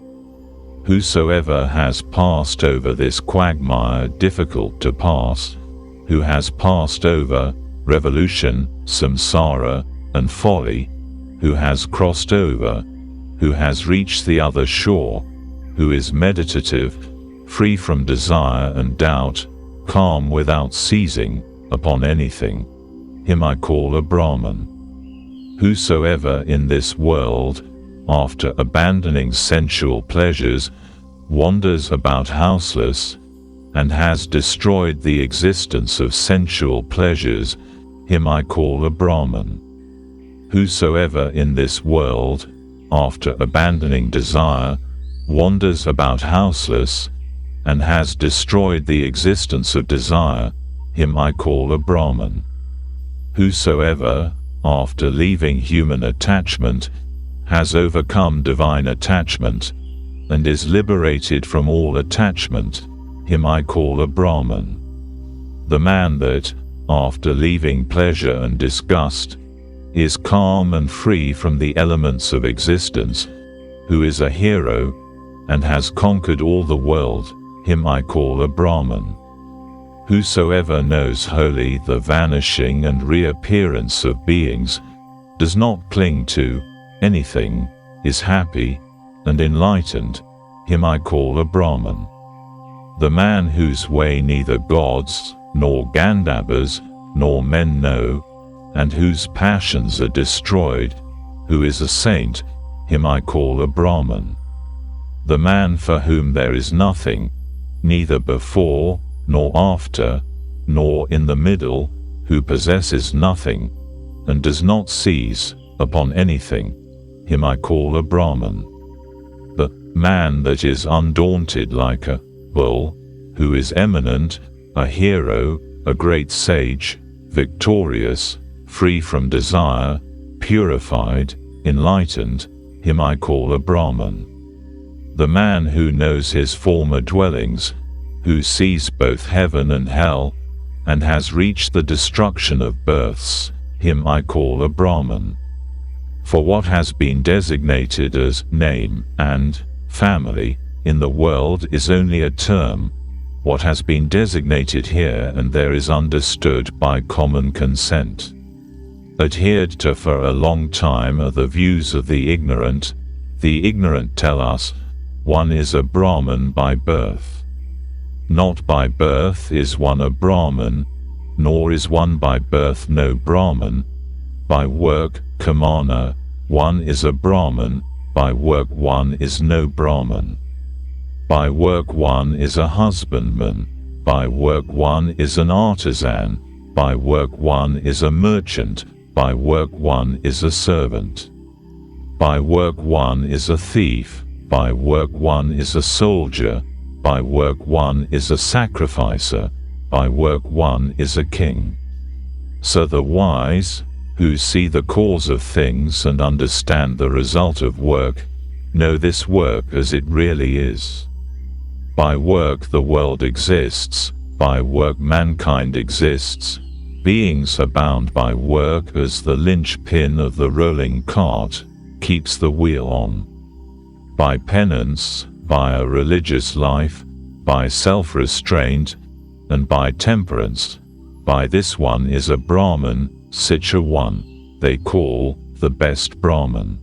Whosoever has passed over this quagmire difficult to pass, who has passed over revolution, samsara, and folly, who has crossed over, who has reached the other shore, who is meditative, free from desire and doubt, calm without seizing upon anything, him I call a Brahman. Whosoever in this world, after abandoning sensual pleasures, wanders about houseless, and has destroyed the existence of sensual pleasures, him I call a Brahman. Whosoever in this world, after abandoning desire, wanders about houseless, and has destroyed the existence of desire, him I call a Brahman. Whosoever, after leaving human attachment, has overcome divine attachment, and is liberated from all attachment, him I call a Brahman. The man that, after leaving pleasure and disgust, is calm and free from the elements of existence, who is a hero, and has conquered all the world, him I call a Brahman. Whosoever knows wholly the vanishing and reappearance of beings, does not cling to anything, is happy and enlightened, him I call a Brahman. The man whose way neither gods, nor Gandhabas, nor men know, and whose passions are destroyed, who is a saint, him I call a Brahman. The man for whom there is nothing, neither before, nor after, nor in the middle, who possesses nothing, and does not seize upon anything, him I call a Brahman. The man that is undaunted like a bull, who is eminent, a hero, a great sage, victorious, free from desire, purified, enlightened, him I call a Brahman. The man who knows his former dwellings, who sees both heaven and hell, and has reached the destruction of births, him I call a Brahman. For what has been designated as name and family in the world is only a term. What has been designated here and there is understood by common consent. Adhered to for a long time are the views of the ignorant. The ignorant tell us, one is a Brahman by birth. Not by birth is one a Brahman, nor is one by birth no Brahman. By work, Kamana, one is a Brahman, by work one is no Brahman. By work one is a husbandman, by work one is an artisan, by work one is a merchant, by work one is a servant. By work one is a thief, by work one is a soldier, by work one is a sacrificer, by work one is a king. So the wise, who see the cause of things and understand the result of work, know this work as it really is. By work the world exists, by work mankind exists. Beings are bound by work as the linchpin of the rolling cart keeps the wheel on. By penance, by a religious life, by self-restraint, and by temperance, by this one is a Brahman, such a one they call the best Brahman.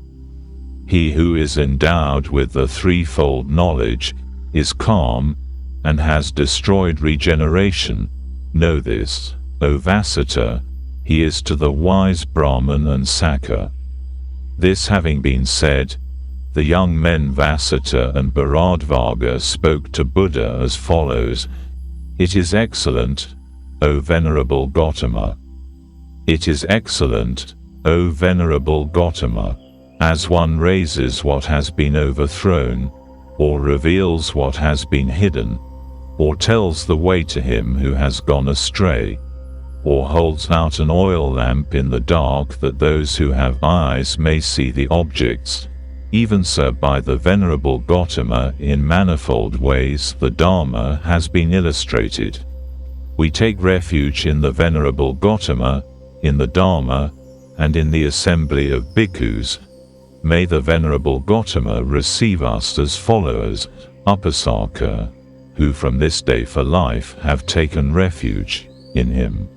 He who is endowed with the threefold knowledge is calm and has destroyed regeneration. Know this, O Vasita, he is to the wise Brahman and Sakka. This having been said, the young men Vasita and Bharadvaja spoke to Buddha as follows: It is excellent, O Venerable Gautama. It is excellent, O Venerable Gautama, as one raises what has been overthrown, or reveals what has been hidden, or tells the way to him who has gone astray, or holds out an oil lamp in the dark that those who have eyes may see the objects. Even so by the Venerable Gautama in manifold ways the Dharma has been illustrated. We take refuge in the Venerable Gautama, in the Dharma, and in the assembly of bhikkhus. May the Venerable Gautama receive us as followers, Upasaka, who from this day for life have taken refuge in him.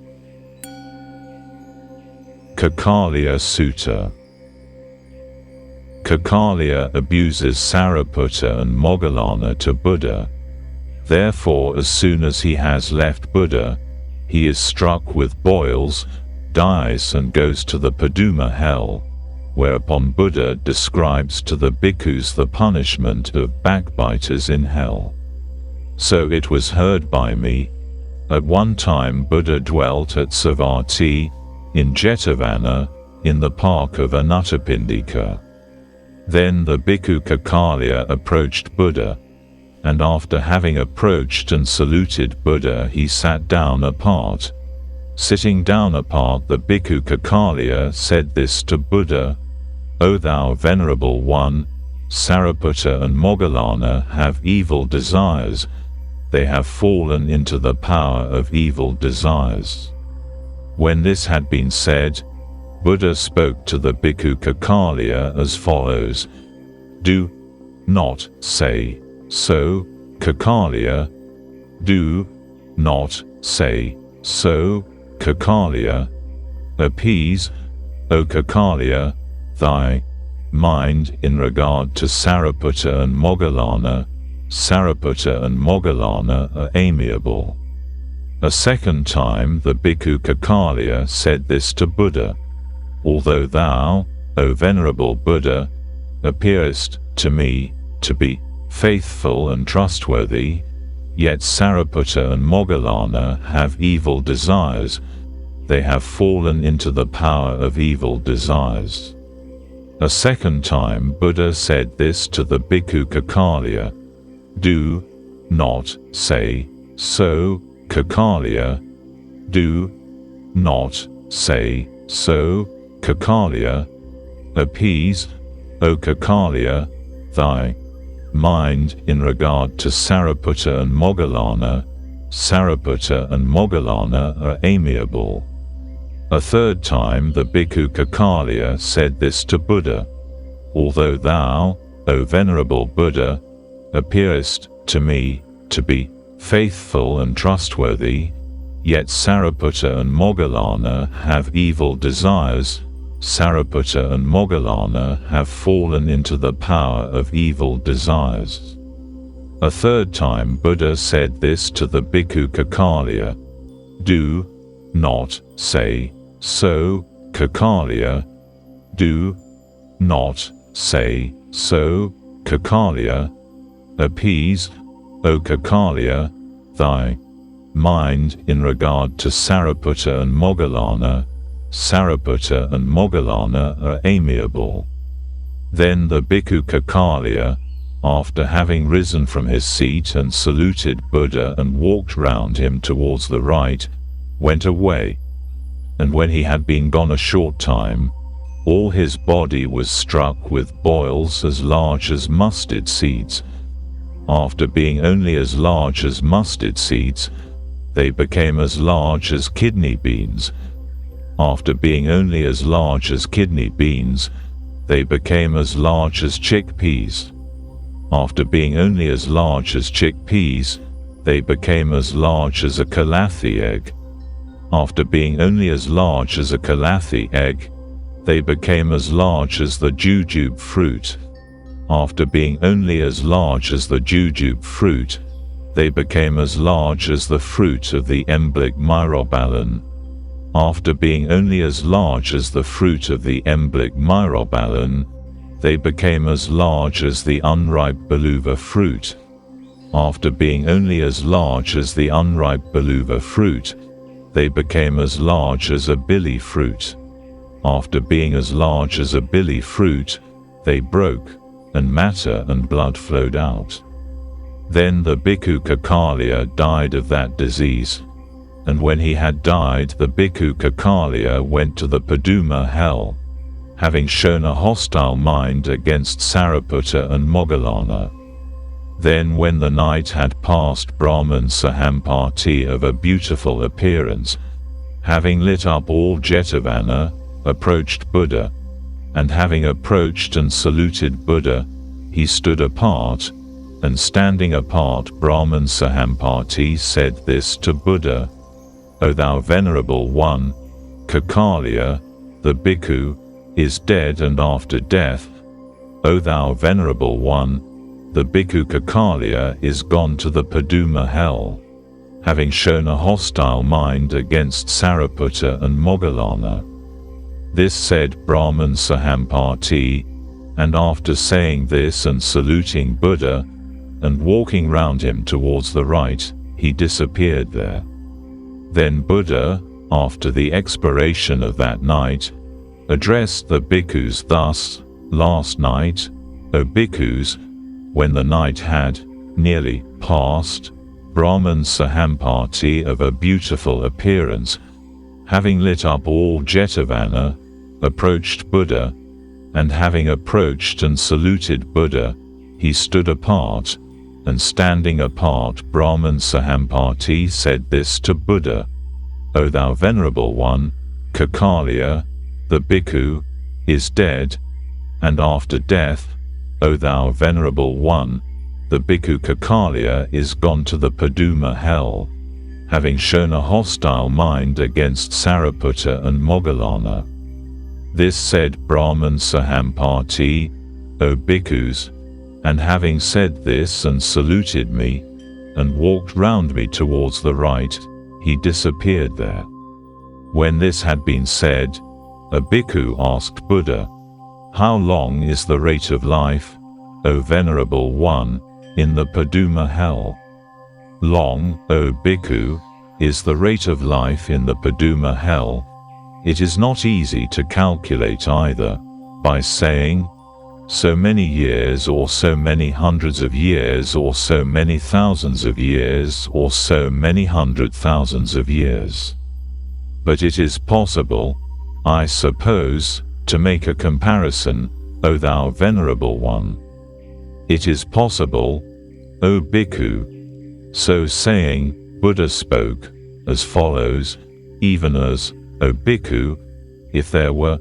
Kakaliya Sutta. Kakaliya abuses Sariputta and Moggallana to Buddha. Therefore as soon as he has left Buddha, he is struck with boils, dies and goes to the Paduma hell, whereupon Buddha describes to the bhikkhus the punishment of backbiters in hell. So it was heard by me. At one time Buddha dwelt at Savatthi, in Jetavana, in the park of Anathapindika. Then the bhikkhu Kakaliya approached Buddha, and after having approached and saluted Buddha he sat down apart. Sitting down apart the bhikkhu Kakaliya said this to Buddha: O thou Venerable One, Sariputta and Moggallana have evil desires, they have fallen into the power of evil desires. When this had been said, Buddha spoke to the bhikkhu Kakaliya as follows: Do not say so, Kakaliya. Do not say so, Kakaliya. Appease, O Kakaliya, thy mind in regard to Sariputta and Moggallana. Sariputta and Moggallana are amiable. A second time the bhikkhu Kakaliya said this to Buddha: Although thou, O Venerable Buddha, appearest to me to be faithful and trustworthy, yet Sariputta and Moggallana have evil desires. They have fallen into the power of evil desires. A second time Buddha said this to the bhikkhu Kakaliya: Do not say so, Kakaliya. Do not say so, Kakaliya. Appease, O Kakaliya, thy mind in regard to Sariputta and Moggallana. Sariputta and Moggallana are amiable. A third time the bhikkhu Kakaliya said this to Buddha: Although thou, O Venerable Buddha, appearest to me to be faithful and trustworthy, yet Sariputta and Moggallana have evil desires. Sariputta and Moggallana have fallen into the power of evil desires. A third time Buddha said this to the bhikkhu Kakaliya: Do not say so, Kakaliya. Do not say so, Kakaliya. Appease, O Kakaliya, thy mind in regard to Sariputta and Moggallana. Sariputta and Moggallana are amiable. Then the bhikkhu Kakaliya, after having risen from his seat and saluted Buddha and walked round him towards the right, went away. And when he had been gone a short time, all his body was struck with boils as large as mustard seeds. After being only as large as mustard seeds, they became as large as kidney beans. After being only as large as kidney beans, they became as large as chickpeas. After being only as large as chickpeas, they became as large as a calathi egg. After being only as large as a calathi egg, they became as large as the jujube fruit. After being only as large as the jujube fruit, they became as large as the fruit of the emblik myrobalan. After being only as large as the fruit of the emblik myrobalan, they became as large as the unripe beluva fruit. After being only as large as the unripe beluva fruit, they became as large as a billy fruit. After being as large as a billy fruit, they broke, and matter and blood flowed out. Then the bhikkhu Kakaliya died of that disease. And when he had died, the bhikkhu Kakaliya went to the Paduma hell, having shown a hostile mind against Sariputta and Moggallana. Then when the night had passed, Brahman Sahampati of a beautiful appearance, having lit up all Jetavana, approached Buddha, and having approached and saluted Buddha, he stood apart, and standing apart Brahman Sahampati said this to Buddha: O thou Venerable One, Kakaliya, the bhikkhu, is dead, and after death, O thou Venerable One, the bhikkhu Kakaliya is gone to the Paduma hell, having shown a hostile mind against Sariputta and Moggallana. This said Brahman Sahampati, and after saying this and saluting Buddha, and walking round him towards the right, he disappeared there. Then Buddha, after the expiration of that night, addressed the bhikkhus thus: Last night, O bhikkhus, when the night had nearly passed, Brahman Sahampati of a beautiful appearance, having lit up all Jetavana, approached Buddha, and having approached and saluted Buddha, he stood apart, and standing apart Brahman Sahampati said this to Buddha: O thou venerable one, Kekalia, the bhikkhu, is dead, and after death, O thou venerable one, the bhikkhu Kekalia is gone to the Paduma hell, having shown a hostile mind against Sariputta and Moggallana. This said Brahman Sahampati, O bhikkhus, and having said this and saluted me, and walked round me towards the right, he disappeared there. When this had been said, a bhikkhu asked Buddha, How long is the rate of life, O venerable one, in the Paduma hell? Long, O bhikkhu, is the rate of life in the Paduma hell. It is not easy to calculate either, by saying, so many years or so many hundreds of years or so many thousands of years or so many 100,000s of years. But it is possible, I suppose, to make a comparison, O thou venerable one. It is possible, O bhikkhu. So saying, Buddha spoke as follows: even as, O bhikkhu, if there were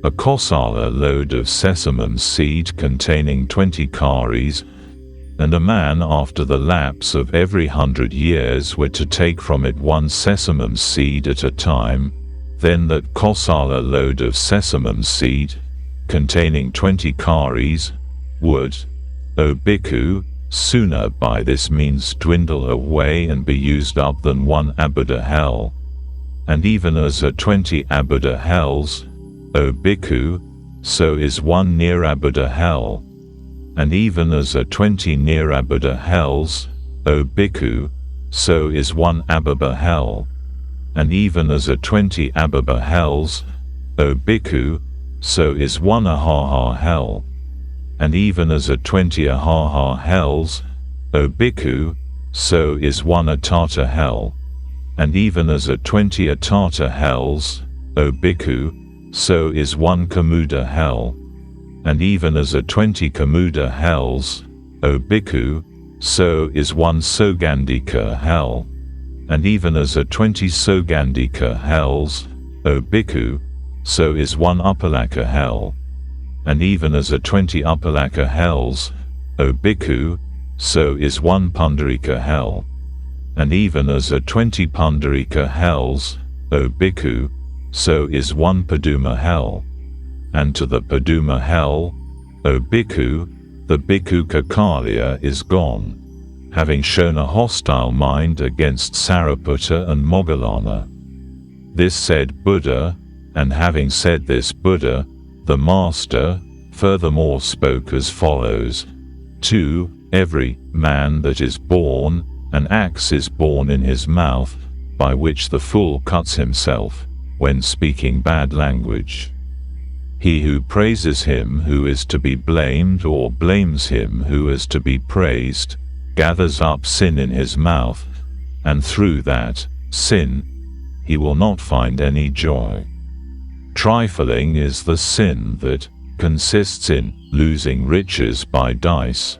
a kosala load of sesamum seed containing 20 karis, and a man after the lapse of every 100 years were to take from it one sesamum seed at a time, then that kosala load of sesamum seed, containing 20 karis, would, O bhikkhu, sooner by this means dwindle away and be used up than one abuddha hell. And even as 20 abuddha hells, O bhikkhu, so is one Nirabuddha hell. And even as 20 Nirabuddha hells, O bhikkhu, so is one Abhibha hell. And even as 20 Abhibha hells, O bhikkhu, so is one Ahaha hell. And even as 20 Ahaha hells, O bhikkhu, so is one Atata hell. And even as 20 Atata hells, O bhikkhu, so is one Kamuda hell. And even as 20 Kamuda hells, O bhikkhu, so is one Sogandika hell. And even as 20 Sogandika hells, O bhikkhu, so is one Upalaka hell. And even as 20 Upalaka hells, O bhikkhu, so is one Pundarika hell. And even as 20 Pundarika hells, O bhikkhu, so is one Paduma hell. And to the Paduma hell, O bhikkhu, the bhikkhu Kekalia is gone, having shown a hostile mind against Sariputta and Moggallana. This said Buddha, and having said this Buddha, the Master, furthermore spoke as follows: 2. Every man that is born, an axe is born in his mouth, by which the fool cuts himself, when speaking bad language. He who praises him who is to be blamed or blames him who is to be praised, gathers up sin in his mouth, and through that sin he will not find any joy. Trifling is the sin that consists in losing riches by dice.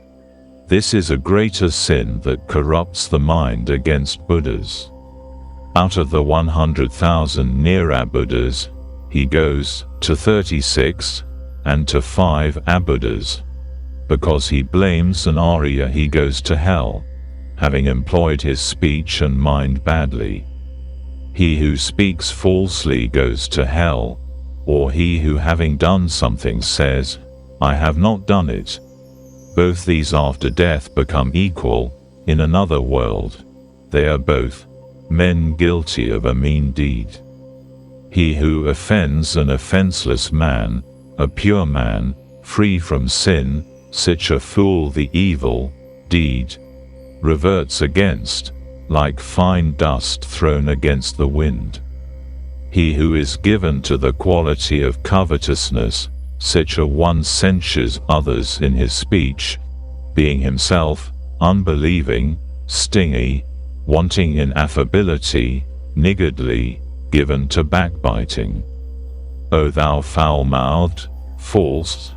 This is a greater sin that corrupts the mind against Buddhas. Out of the 100,000 Nirabuddhas, he goes to 36, and to 5 Abuddhas. Because he blames an Arya he goes to hell, having employed his speech and mind badly. He who speaks falsely goes to hell, or he who having done something says, I have not done it. Both these after death become equal, in another world. They are both men guilty of a mean deed. He who offends an offenseless man, a pure man, free from sin, such a fool the evil deed reverts against, like fine dust thrown against the wind. He who is given to the quality of covetousness, such a one censures others in his speech, being himself unbelieving, stingy, wanting in affability, niggardly, given to backbiting. O thou foul-mouthed, false,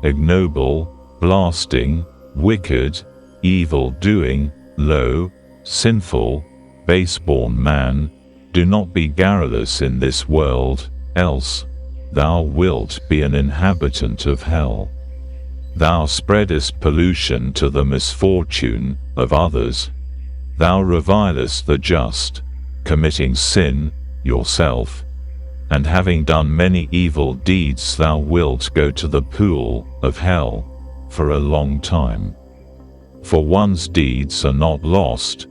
ignoble, blasting, wicked, evil-doing, low, sinful, base-born man, do not be garrulous in this world, else thou wilt be an inhabitant of hell. Thou spreadest pollution to the misfortune of others. Thou revilest the just, committing sin yourself, and having done many evil deeds thou wilt go to the pool of hell for a long time. For one's deeds are not lost,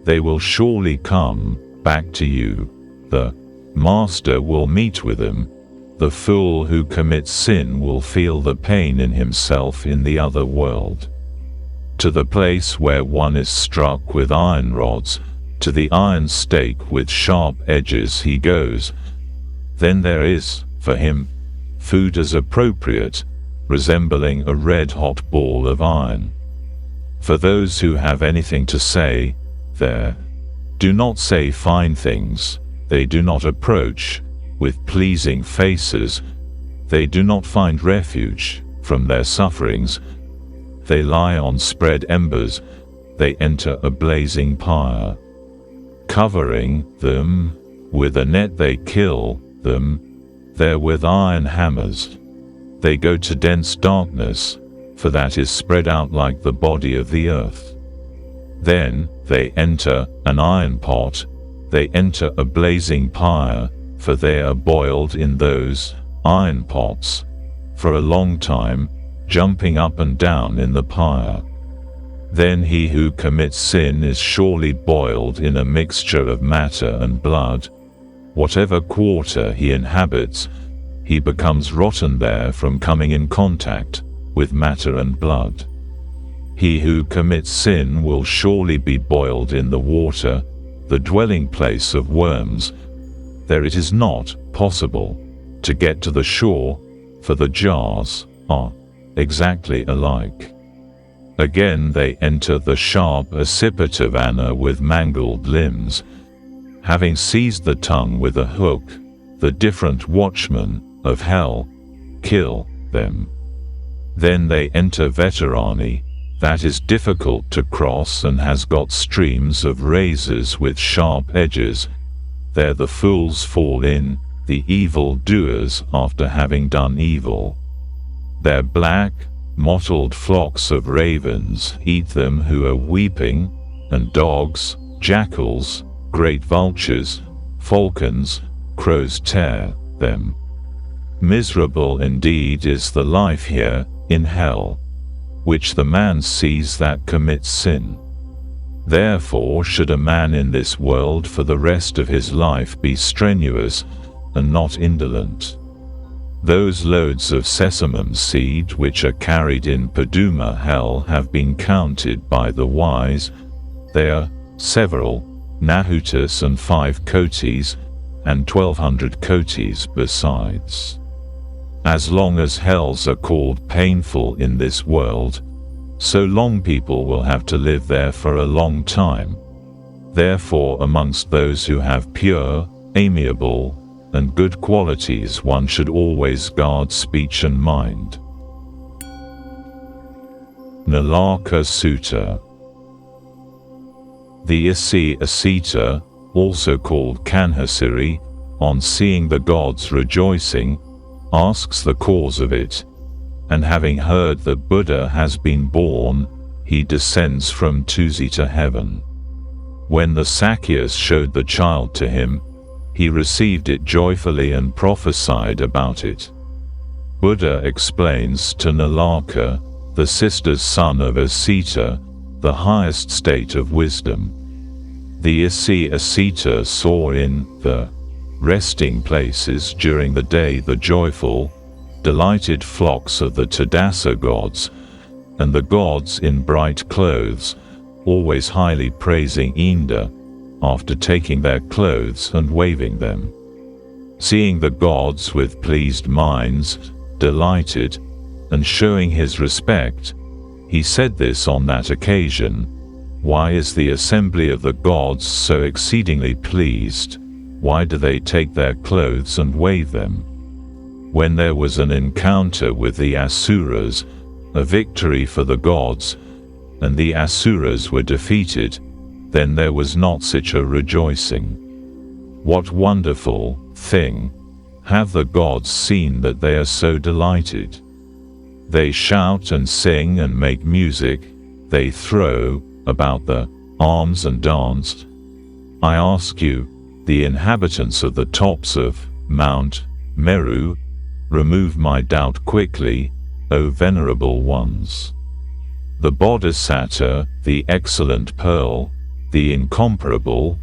they will surely come back to you. The Master will meet with them. The fool who commits sin will feel the pain in himself in the other world. To the place where one is struck with iron rods, to the iron stake with sharp edges he goes. Then there is, for him, food as appropriate, resembling a red-hot ball of iron. For those who have anything to say, there do not say fine things, they do not approach with pleasing faces, they do not find refuge from their sufferings, they lie on spread embers, they enter a blazing pyre. Covering them with a net they kill them there with iron hammers. They go to dense darkness, for that is spread out like the body of the earth. Then they enter an iron pot, they enter a blazing pyre, for they are boiled in those iron pots for a long time, jumping up and down in the pyre. Then he who commits sin is surely boiled in a mixture of matter and blood. Whatever quarter he inhabits, he becomes rotten there from coming in contact with matter and blood. He who commits sin will surely be boiled in the water, the dwelling place of worms. There it is not possible to get to the shore, for the jars are exactly alike. Again they enter the sharp accipit Anna with mangled limbs. Having seized the tongue with a hook, the different watchmen of hell kill them. Then they enter Veterani, that is difficult to cross and has got streams of razors with sharp edges. There the fools fall in, the evil doers after having done evil. Their black, mottled flocks of ravens eat them who are weeping, and dogs, jackals, great vultures, falcons, crows tear them. Miserable indeed is the life here, in hell, which the man sees that commits sin. Therefore should a man in this world for the rest of his life be strenuous, and not indolent. Those loads of sesamum seed which are carried in Paduma hell have been counted by the wise. They are several Nahutas and 5 kotis, and 1200 kotis besides. As long as hells are called painful in this world, so long people will have to live there for a long time. Therefore amongst those who have pure, amiable, and good qualities one should always guard speech and mind. Nalaka Sutta. The Isi Asita, also called Kanhasiri, on seeing the gods rejoicing, asks the cause of it, and having heard that Buddha has been born, he descends from Tusi to heaven. When the Sakyas showed the child to him, he received it joyfully and prophesied about it. Buddha explains to Nalaka, the sister's son of Asita, the highest state of wisdom. The Isi Asita saw in the resting places during the day the joyful, delighted flocks of the Tadassa gods, and the gods in bright clothes, always highly praising Inda, after taking their clothes and waving them. Seeing the gods with pleased minds, delighted, and showing his respect, he said this on that occasion, "Why is the assembly of the gods so exceedingly pleased? Why do they take their clothes and wave them?" When there was an encounter with the Asuras, a victory for the gods, and the Asuras were defeated, then there was not such a rejoicing. What wonderful thing have the gods seen that they are so delighted? They shout and sing and make music, they throw about the arms and dance. I ask you, the inhabitants of the tops of Mount Meru, remove my doubt quickly, O venerable ones. The Bodhisattva, the excellent pearl, the incomparable,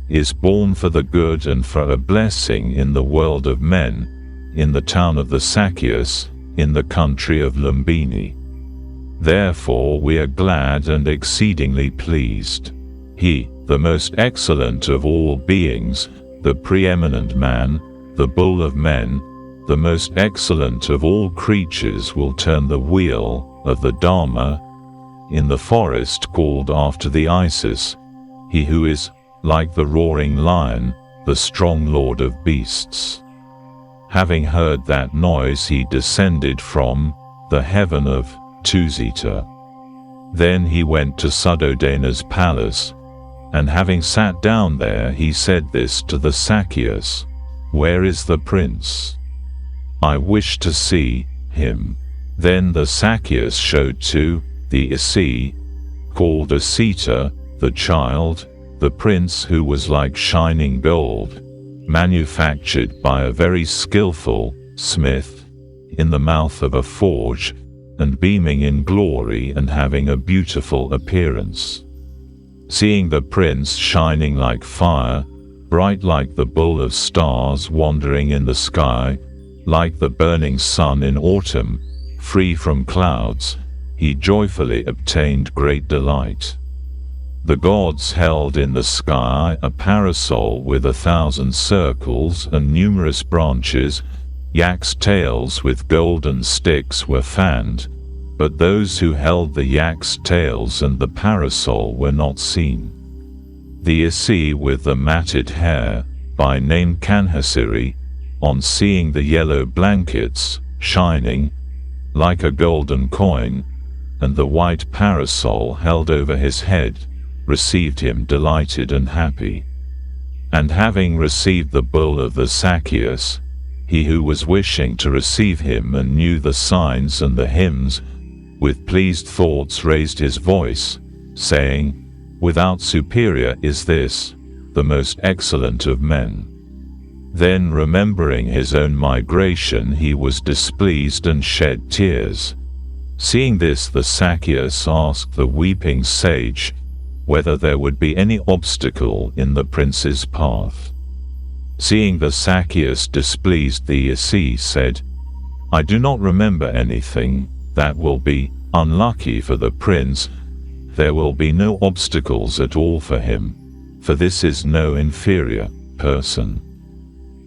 is born for the good and for a blessing in the world of men, in the town of the Sakyas, in the country of Lumbini. Therefore we are glad and exceedingly pleased. He, the most excellent of all beings, the preeminent man, the bull of men, the most excellent of all creatures, will turn the wheel of the Dharma in the forest called after the Isis, he who is like the roaring lion, the strong lord of beasts. Having heard that noise, he descended from the heaven of Tuzita. Then he went to Suddhodana's palace, and having sat down there, he said this to the Sakyas, "Where is the prince? I wish to see him." Then the Sakyas showed to the Asi, called Asita, the child, the prince who was like shining gold, manufactured by a very skillful smith, in the mouth of a forge, and beaming in glory and having a beautiful appearance. Seeing the prince shining like fire, bright like the bull of stars wandering in the sky, like the burning sun in autumn, free from clouds, he joyfully obtained great delight. The gods held in the sky a parasol with 1,000 circles and numerous branches. Yaks' tails with golden sticks were fanned, but those who held the yaks' tails and the parasol were not seen. The Asi with the matted hair, by name Kanhasiri, on seeing the yellow blankets, shining like a golden coin, and the white parasol held over his head, received him delighted and happy. And having received the bull of the Sakyas, he who was wishing to receive him and knew the signs and the hymns, with pleased thoughts raised his voice, saying, "Without superior is this, the most excellent of men." Then remembering his own migration, he was displeased and shed tears. Seeing this, the Sakyas asked the weeping sage whether there would be any obstacle in the prince's path. Seeing the Sakyas displeased, the Asi said, "I do not remember anything that will be unlucky for the prince. There will be no obstacles at all for him, for this is no inferior person.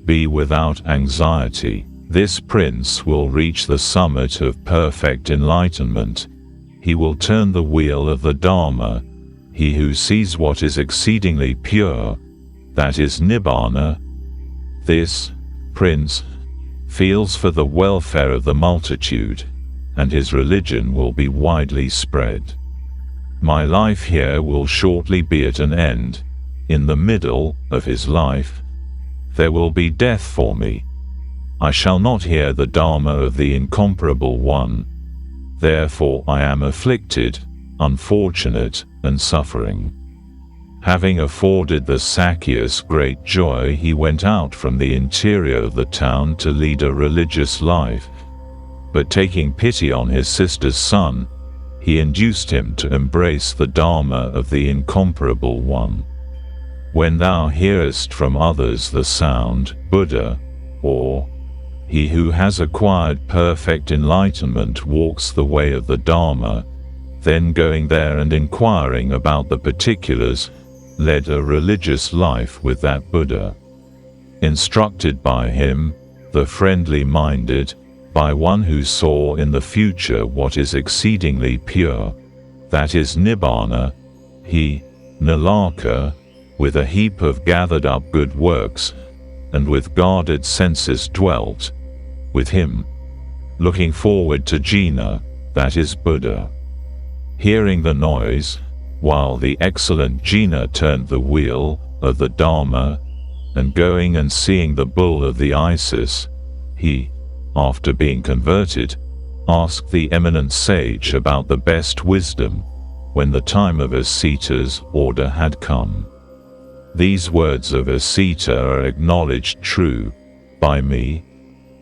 Be without anxiety. This prince will reach the summit of perfect enlightenment. He will turn the wheel of the Dharma. He who sees what is exceedingly pure, that is Nibbana. This prince feels for the welfare of the multitude, and his religion will be widely spread. My life here will shortly be at an end. In the middle of his life, there will be death for me. I shall not hear the Dharma of the Incomparable One. Therefore I am afflicted, unfortunate, and suffering." Having afforded the Sakyas great joy, he went out from the interior of the town to lead a religious life. But taking pity on his sister's son, he induced him to embrace the Dharma of the Incomparable One. When thou hearest from others the sound, Buddha, or he who has acquired perfect enlightenment walks the way of the Dharma, then going there and inquiring about the particulars, led a religious life with that Buddha. Instructed by him, the friendly-minded, by one who saw in the future what is exceedingly pure, that is Nibbana, he, Nalaka, with a heap of gathered up good works, and with guarded senses dwelt with him, looking forward to Jina, that is Buddha. hearing the noise, while the excellent Jina turned the wheel of the Dharma, and going and seeing the bull of the Isis, he, after being converted, asked the eminent sage about the best wisdom, when the time of Asita's order had come. These words of Asita are acknowledged true by me.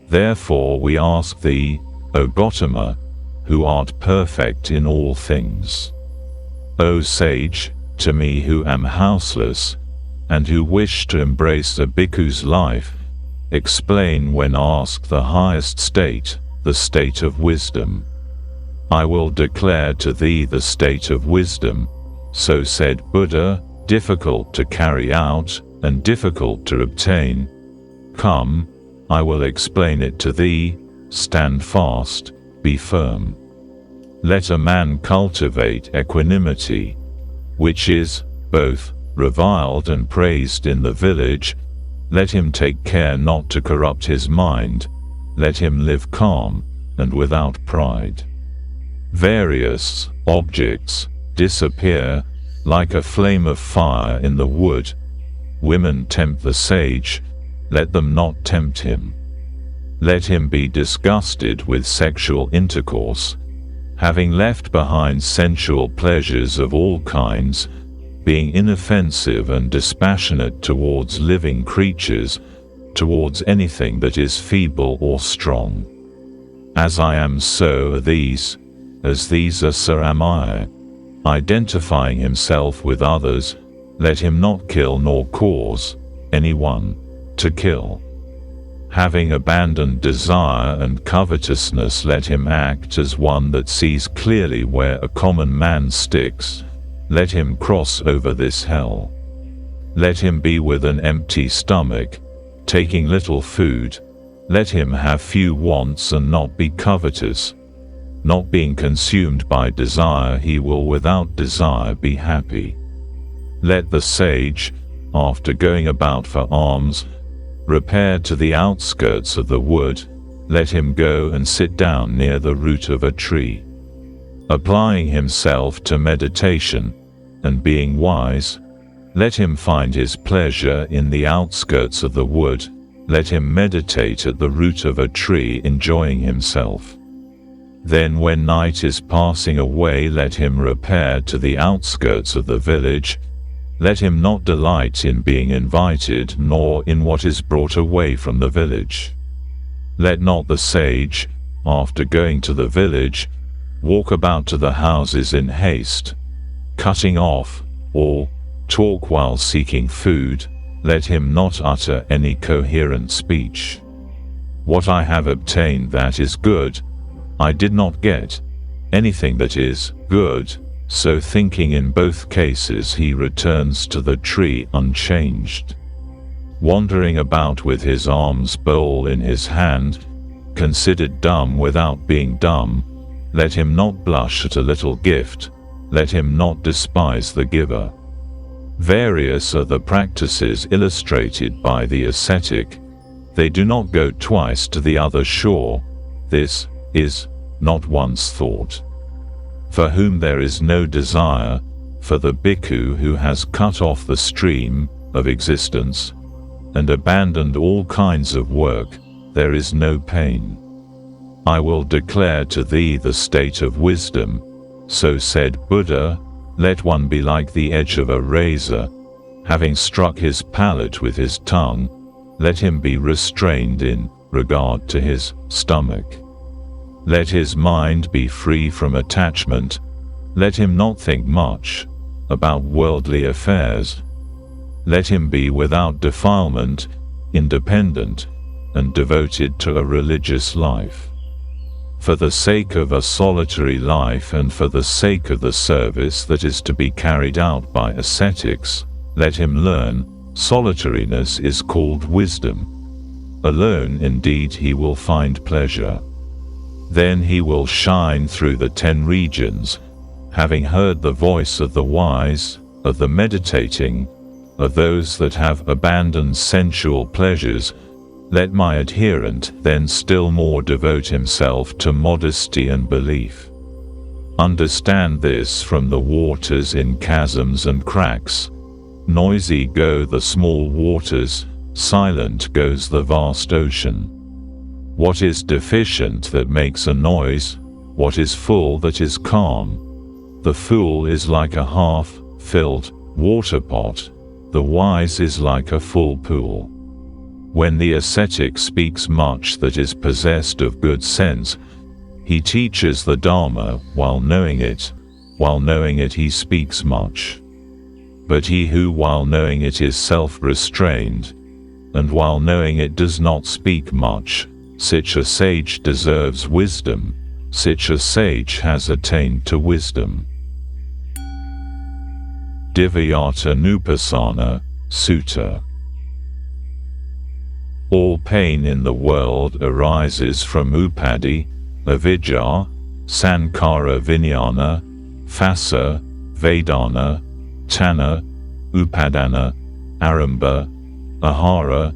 Therefore we ask thee, O Gautama, who art perfect in all things. O sage, to me who am houseless, and who wish to embrace a bhikkhu's life, explain when asked the highest state, the state of wisdom. I will declare to thee the state of wisdom, so said Buddha, difficult to carry out, and difficult to obtain. Come, I will explain it to thee, stand fast, be firm. Let a man cultivate equanimity, which is both reviled and praised in the village. Let him take care not to corrupt his mind, let him live calm, and without pride. Various objects disappear, like a flame of fire in the wood. Women tempt the sage, let them not tempt him. Let him be disgusted with sexual intercourse, having left behind sensual pleasures of all kinds, being inoffensive and dispassionate towards living creatures, towards anything that is feeble or strong. As I am, so are these, as these are, so am I. Identifying himself with others, let him not kill nor cause anyone to kill. Having abandoned desire and covetousness, let him act as one that sees clearly where a common man sticks. Let him cross over this hell. Let him be with an empty stomach, taking little food. Let him have few wants and not be covetous. Not being consumed by desire, he will without desire be happy. Let the sage, after going about for alms, repair to the outskirts of the wood. Let him go and sit down near the root of a tree. Applying himself to meditation, and being wise, let him find his pleasure in the outskirts of the wood. Let him meditate at the root of a tree, enjoying himself. Then when night is passing away, let him repair to the outskirts of the village. Let him not delight in being invited, nor in what is brought away from the village. Let not the sage, after going to the village, walk about to the houses in haste, cutting off, or talk while seeking food. Let him not utter any coherent speech. What I have obtained, that is good. I did not get anything that is good. So thinking in both cases, he returns to the tree unchanged. Wandering about with his alms bowl in his hand, considered dumb without being dumb, let him not blush at a little gift, let him not despise the giver. Various are the practices illustrated by the ascetic. They do not go twice to the other shore. This is not once thought. For whom there is no desire, for the bhikkhu who has cut off the stream of existence, and abandoned all kinds of work, there is no pain. I will declare to thee the state of wisdom. So said Buddha, let one be like the edge of a razor, having struck his palate with his tongue, let him be restrained in regard to his stomach. Let his mind be free from attachment. Let him not think much about worldly affairs. Let him be without defilement, independent, and devoted to a religious life. For the sake of a solitary life and for the sake of the service that is to be carried out by ascetics, let him learn, solitariness is called wisdom. Alone indeed he will find pleasure. Then he will shine through the 10 regions, having heard the voice of the wise, of the meditating, of those that have abandoned sensual pleasures. Let my adherent then still more devote himself to modesty and belief. Understand this from the waters in chasms and cracks. Noisy go the small waters, silent goes the vast ocean. What is deficient that makes a noise? What is full that is calm? The fool is like a half-filled water pot. The wise is like a full pool. When the ascetic speaks much that is possessed of good sense, he teaches the Dharma while knowing it. While knowing it he speaks much. But he who while knowing it is self-restrained, and while knowing it does not speak much, such a sage deserves wisdom, such a sage has attained to wisdom. Divyata Sutta. All pain in the world arises from upadhi, avidya, sankhara vijnana, phassa, vedana, tanha, upadana, arambha, ahara,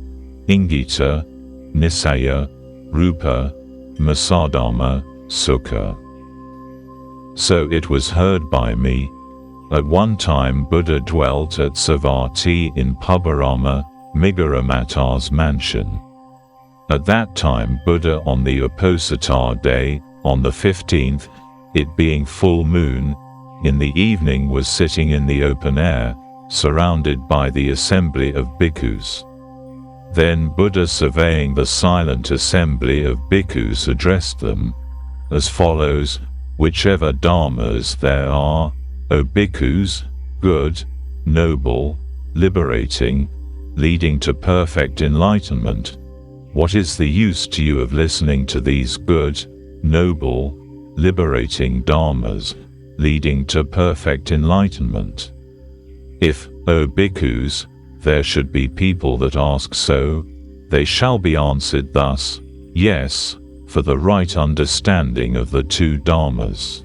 ingita, nisaya, rupa, masadama, sukha. So it was heard by me. At one time Buddha dwelt at Savatthi in Pubbārama, Migaramata's mansion. At that time Buddha on the Uposatha day, on the 15th, it being full moon, in the evening was sitting in the open air, surrounded by the assembly of bhikkhus. Then Buddha, surveying the silent assembly of bhikkhus, addressed them as follows: whichever dharmas there are, O bhikkhus, good, noble, liberating, leading to perfect enlightenment, what is the use to you of listening to these good, noble, liberating dharmas, leading to perfect enlightenment? If, O bhikkhus, there should be people that ask so, they shall be answered thus: yes, for the right understanding of the two dharmas.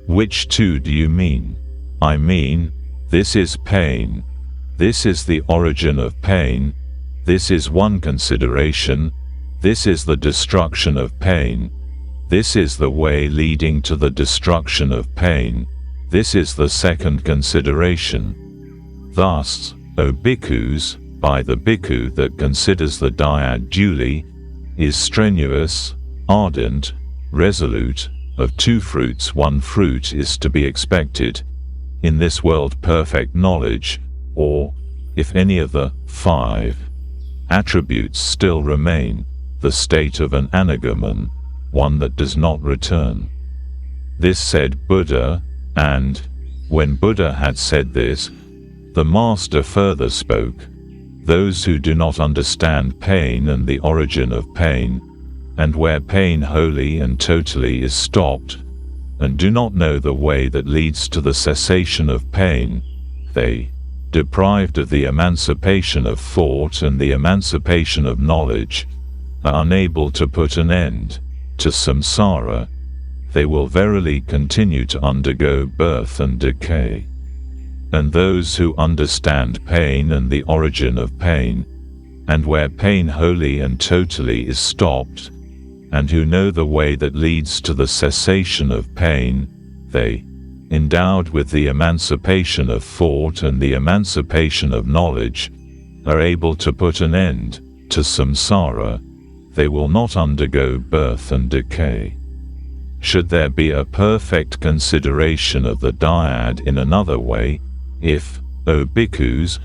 Which two do you mean? I mean, this is pain. This is the origin of pain. This is one consideration. This is the destruction of pain. This is the way leading to the destruction of pain. This is the second consideration. Thus, O bhikkhus, by the bhikkhu that considers the dyad duly, is strenuous, ardent, resolute, of two fruits one fruit is to be expected, in this world perfect knowledge, or, if any of the 5 attributes still remain, the state of an anagamon, one that does not return. This said Buddha, and, when Buddha had said this, the Master further spoke: those who do not understand pain and the origin of pain, and where pain wholly and totally is stopped, and do not know the way that leads to the cessation of pain, they, deprived of the emancipation of thought and the emancipation of knowledge, are unable to put an end to samsara. They will verily continue to undergo birth and decay. And those who understand pain and the origin of pain, and where pain wholly and totally is stopped, and who know the way that leads to the cessation of pain, they, endowed with the emancipation of thought and the emancipation of knowledge, are able to put an end to samsara. They will not undergo birth and decay. Should there be a perfect consideration of the dyad in another way, if, O bhikkhus,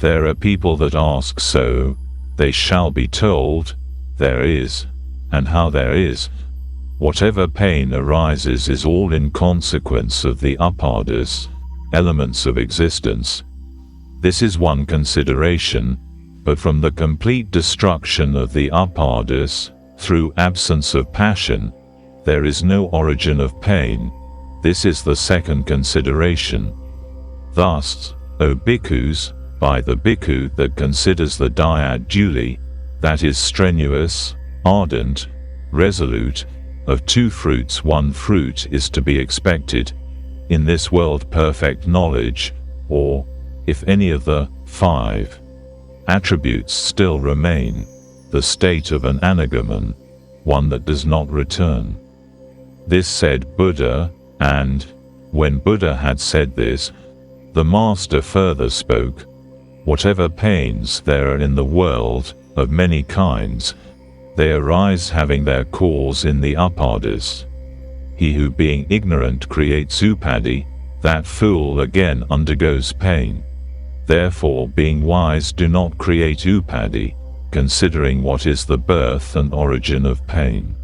there are people that ask so, they shall be told, there is, and how there is. Whatever pain arises is all in consequence of the upadhis, elements of existence. This is one consideration, but from the complete destruction of the upadhis, through absence of passion, there is no origin of pain. This is the second consideration. Thus, O bhikkhus, by the bhikkhu that considers the dyad duly, that is strenuous, ardent, resolute, of two fruits one fruit is to be expected, in this world perfect knowledge, or, if any of the 5 attributes still remain, the state of an anagamon, one that does not return. This said Buddha, And, when Buddha had said this, the Master further spoke, whatever pains there are in the world, of many kinds, they arise having their cause in the upadis. He who being ignorant creates upadi, that fool again undergoes pain. Therefore being wise do not create upadi, considering what is the birth and origin of pain.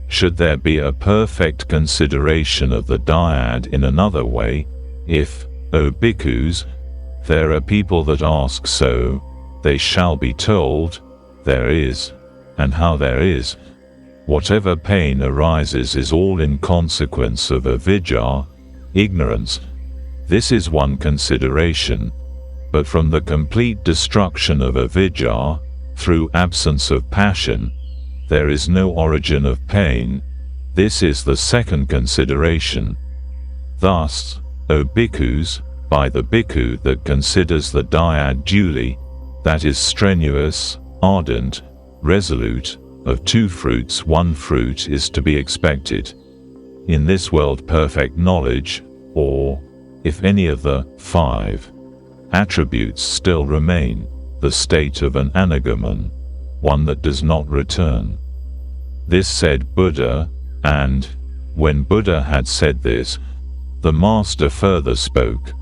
Should there be a perfect consideration of the dyad in another way, if, O bhikkhus, there are people that ask so, they shall be told, there is, and how there is. Whatever pain arises is all in consequence of avidya, ignorance. This is one consideration. But from the complete destruction of avidya, through absence of passion, there is no origin of pain. This is the second consideration. Thus, O bhikkhus, by the bhikkhu that considers the dyad duly, that is strenuous, ardent, resolute, of two fruits one fruit is to be expected. In this world perfect knowledge, or, if any of the 5 attributes still remain, the state of an anagamon, one that does not return. This said Buddha, and, when Buddha had said this, the Master further spoke,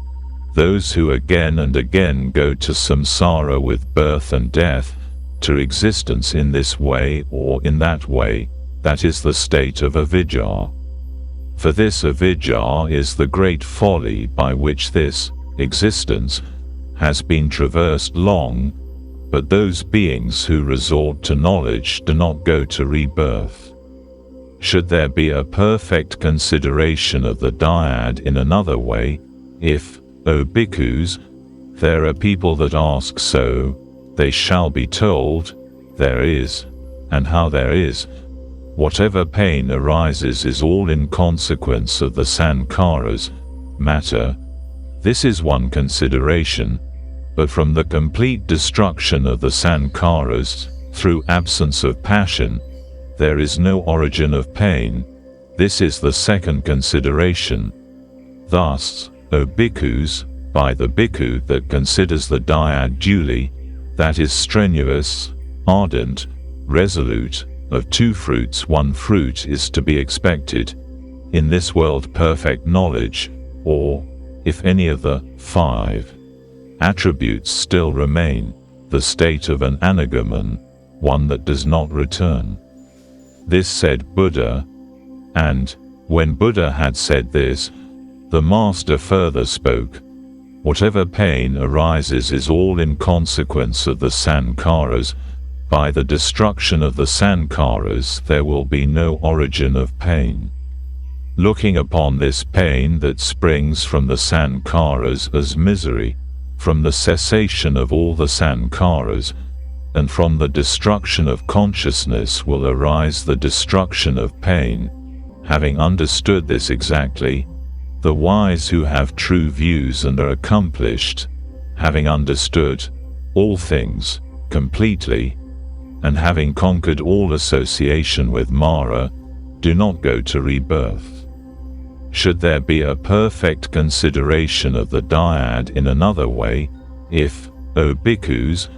those who again and again go to samsara with birth and death, to existence in this way or in that way, that is the state of avidya. For this avidya is the great folly by which this existence has been traversed long, but those beings who resort to knowledge do not go to rebirth. Should there be a perfect consideration of the dyad in another way, if, O bhikkhus, there are people that ask so, they shall be told, there is, and how there is. Whatever pain arises is all in consequence of the sankharas, matter. This is one consideration. But from the complete destruction of the sankharas, through absence of passion, there is no origin of pain. This is the second consideration. Thus, O bhikkhus, by the bhikkhu that considers the dyad duly, that is strenuous, ardent, resolute, of two fruits one fruit is to be expected. In this world perfect knowledge, or, if any of the 5 attributes still remain, the state of an anagamon, one that does not return. This said Buddha, and, when Buddha had said this, the Master further spoke, whatever pain arises is all in consequence of the sankharas. By the destruction of the sankharas there will be no origin of pain. Looking upon this pain that springs from the sankharas as misery, from the cessation of all the sankharas, and from the destruction of consciousness will arise the destruction of pain. Having understood this exactly, the wise who have true views and are accomplished, having understood all things completely, and having conquered all association with Mara, do not go to rebirth. Should there be a perfect consideration of the dyad in another way, if, O bhikkhus,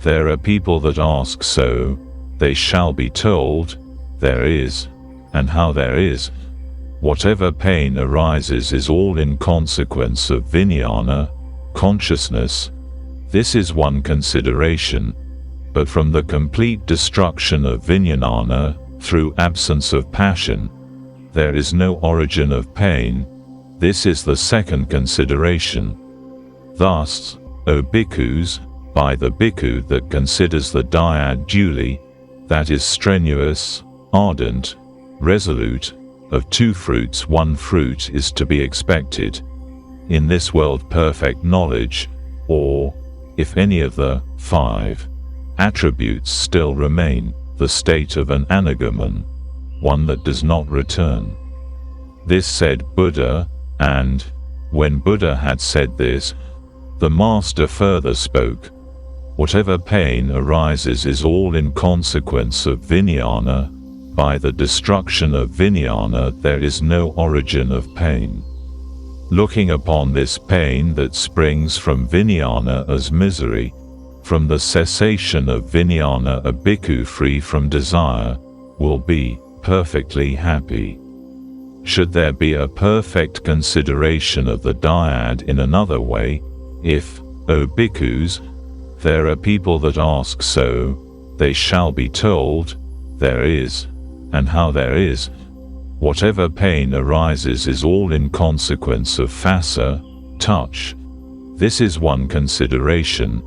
there are people that ask so, they shall be told, there is, and how there is. Whatever pain arises is all in consequence of vijnana, consciousness. This is one consideration. But from the complete destruction of vijnana, through absence of passion, there is no origin of pain. This is the second consideration. Thus, O bhikkhus, by the bhikkhu that considers the dyad duly, that is strenuous, ardent, resolute, of two fruits one fruit is to be expected. In this world perfect knowledge, or, if any of the 5 attributes still remain, the state of an anagamon, one that does not return. This said Buddha, and, when Buddha had said this, the Master further spoke, whatever pain arises is all in consequence of vijnana. by the destruction of Vijnana there is no origin of pain. Looking upon this pain that springs from Vijnana as misery, from the cessation of Vijnana a bhikkhu free from desire will be perfectly happy. Should there be a perfect consideration of the dyad in another way, if, O bhikkhus, there are people that ask so, they shall be told, there is, and how there is, whatever pain arises is all in consequence of phassa, touch. This is one consideration,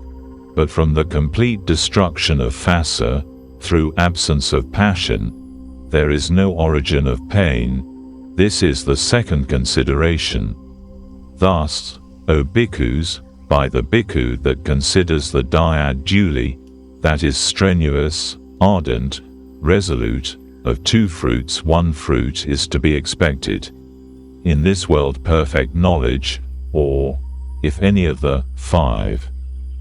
but from the complete destruction of phassa, through absence of passion, there is no origin of pain. This is the second consideration. Thus, O bhikkhus, by the bhikkhu that considers the dyad duly, that is strenuous, ardent, resolute, of two fruits one fruit is to be expected. In this world perfect knowledge, or, if any of the 5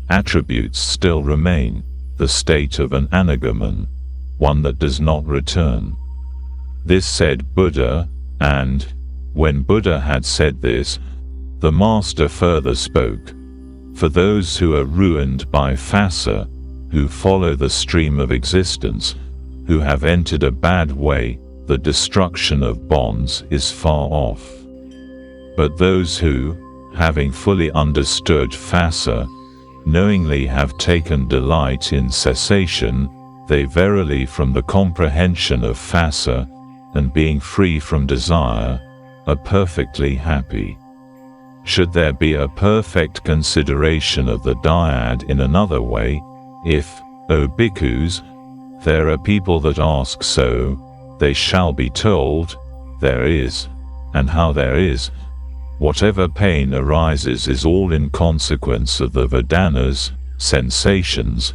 attributes still remain, the state of an anagamon, one that does not return. This said Buddha, and, when Buddha had said this, the Master further spoke, for those who are ruined by phassa, who follow the stream of existence, who have entered a bad way, the destruction of bonds is far off. But those who, having fully understood phassa, knowingly have taken delight in cessation, they verily from the comprehension of phassa, and being free from desire, are perfectly happy. Should there be a perfect consideration of the dyad in another way, if, O bhikkhus, there are people that ask so, they shall be told, there is, and how there is, whatever pain arises is all in consequence of the Vedanas, sensations.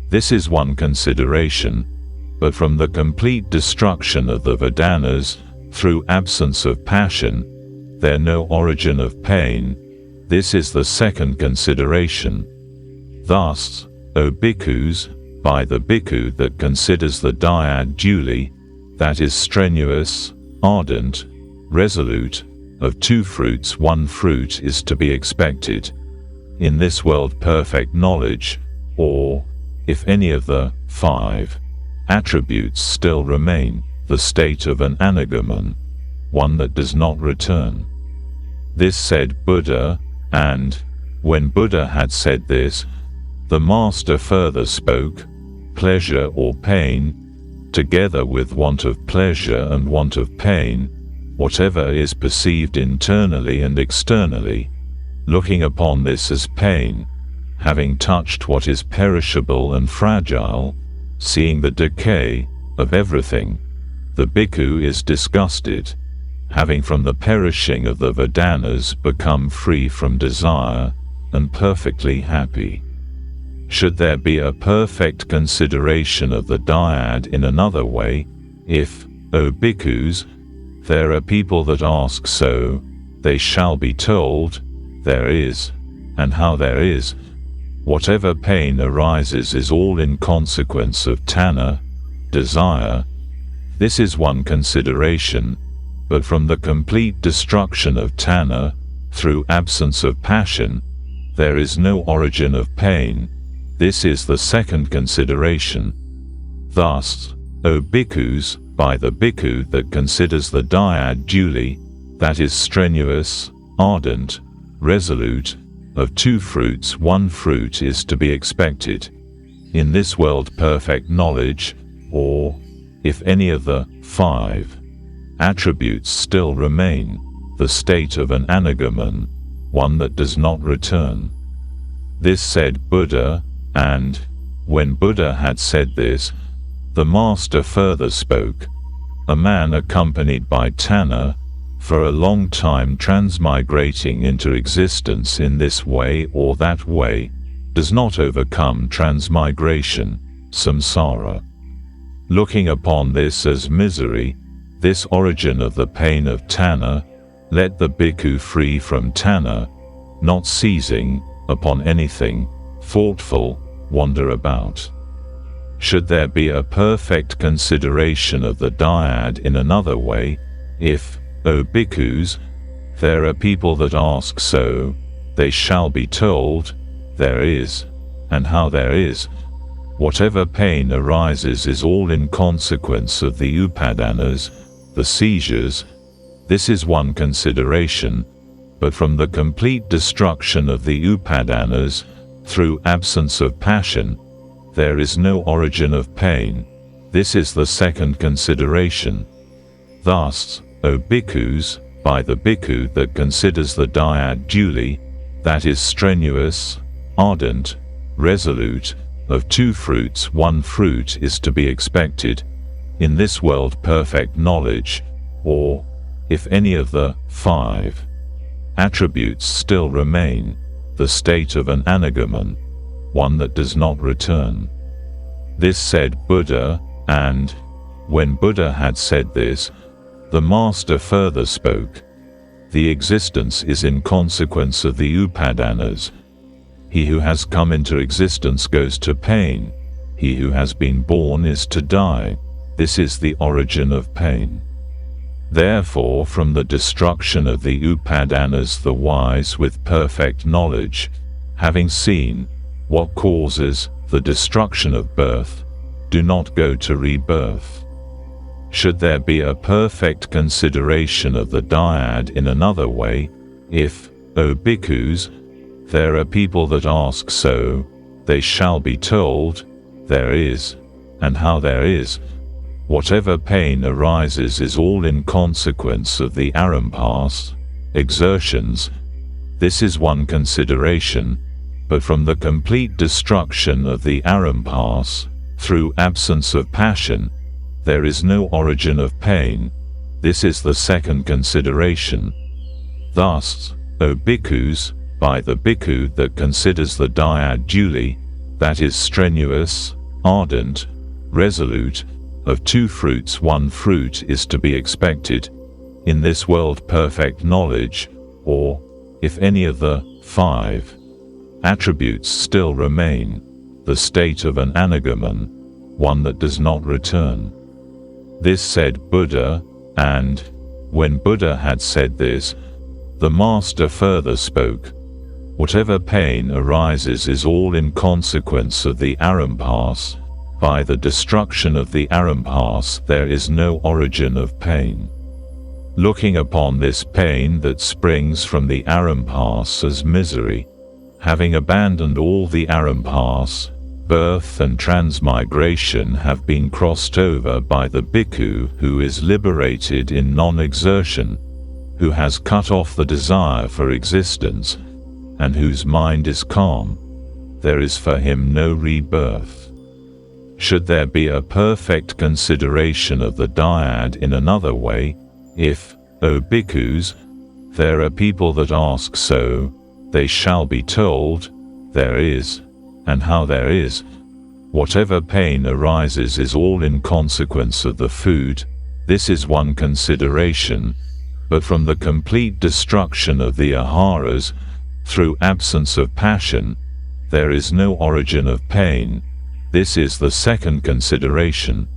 This is one consideration, but from the complete destruction of the Vedanas, through absence of passion, there no origin of pain. This is the second consideration. Thus, O bhikkhus, by the bhikkhu that considers the dyad duly, that is strenuous, ardent, resolute, of two fruits one fruit is to be expected. In this world perfect knowledge, or, if any of the 5 attributes still remain, the state of an anagamon, one that does not return. This said Buddha, and, when Buddha had said this, the Master further spoke, pleasure or pain, together with want of pleasure and want of pain, whatever is perceived internally and externally, looking upon this as pain, having touched what is perishable and fragile, seeing the decay of everything, the bhikkhu is disgusted, having from the perishing of the Vedanas become free from desire, and perfectly happy. Should there be a perfect consideration of the dyad in another way, if, O bhikkhus, there are people that ask so, they shall be told, there is, and how there is, whatever pain arises is all in consequence of tanha, desire. This is one consideration, but from the complete destruction of tanha, through absence of passion, there is no origin of pain. This is the second consideration. Thus, O bhikkhus, by the bhikkhu that considers the dyad duly, that is strenuous, ardent, resolute, of two fruits one fruit is to be expected. In this world perfect knowledge, or, if any of the 5 attributes still remain, the state of an anagamon, one that does not return. This said Buddha, and, when Buddha had said this, the Master further spoke, a man accompanied by tanha, for a long time transmigrating into existence in this way or that way, does not overcome transmigration, samsara. Looking upon this as misery, this origin of the pain of tanha, let the bhikkhu free from tanha, not seizing upon anything, thoughtful, wander about. Should there be a perfect consideration of the dyad in another way, if, O bhikkhus, there are people that ask so, they shall be told, there is, and how there is. Whatever pain arises is all in consequence of the upadanas, the seizures. This is one consideration, but from the complete destruction of the upadanas, through absence of passion, there is no origin of pain. This is the second consideration. Thus, O bhikkhus, by the bhikkhu that considers the dyad duly, that is strenuous, ardent, resolute, of two fruits one fruit is to be expected, in this world perfect knowledge, or, if any of the 5 attributes still remain, the state of an anagamon, one that does not return. This said Buddha, and, when Buddha had said this, the Master further spoke, the existence is in consequence of the upadanas. He who has come into existence goes to pain, he who has been born is to die, this is the origin of pain. Therefore from the destruction of the upadanas the wise with perfect knowledge, having seen what causes the destruction of birth, do not go to rebirth. Should there be a perfect consideration of the dyad in another way, if, O bhikkhus, there are people that ask so, they shall be told, there is, and how there is. Whatever pain arises is all in consequence of the arampas, exertions. This is one consideration, but from the complete destruction of the arampas, through absence of passion, there is no origin of pain. This is the second consideration. Thus, O bhikkhus, by the bhikkhu that considers the dyad duly, that is strenuous, ardent, resolute, of two fruits one fruit is to be expected, in this world perfect knowledge, or, if any of the 5 attributes still remain, the state of an anagamon, one that does not return. This said Buddha, and, when Buddha had said this, the Master further spoke, whatever pain arises is all in consequence of the arampas. By the destruction of the arampas there is no origin of pain. Looking upon this pain that springs from the arampas as misery, having abandoned all the arampas, birth and transmigration have been crossed over by the bhikkhu who is liberated in non-exertion, who has cut off the desire for existence, and whose mind is calm, there is for him no rebirth. Should there be a perfect consideration of the dyad in another way, if, O bhikkhus, there are people that ask so, they shall be told, there is, and how there is. Whatever pain arises is all in consequence of the food, this is one consideration, but from the complete destruction of the aharas, through absence of passion, there is no origin of pain, this is the second consideration.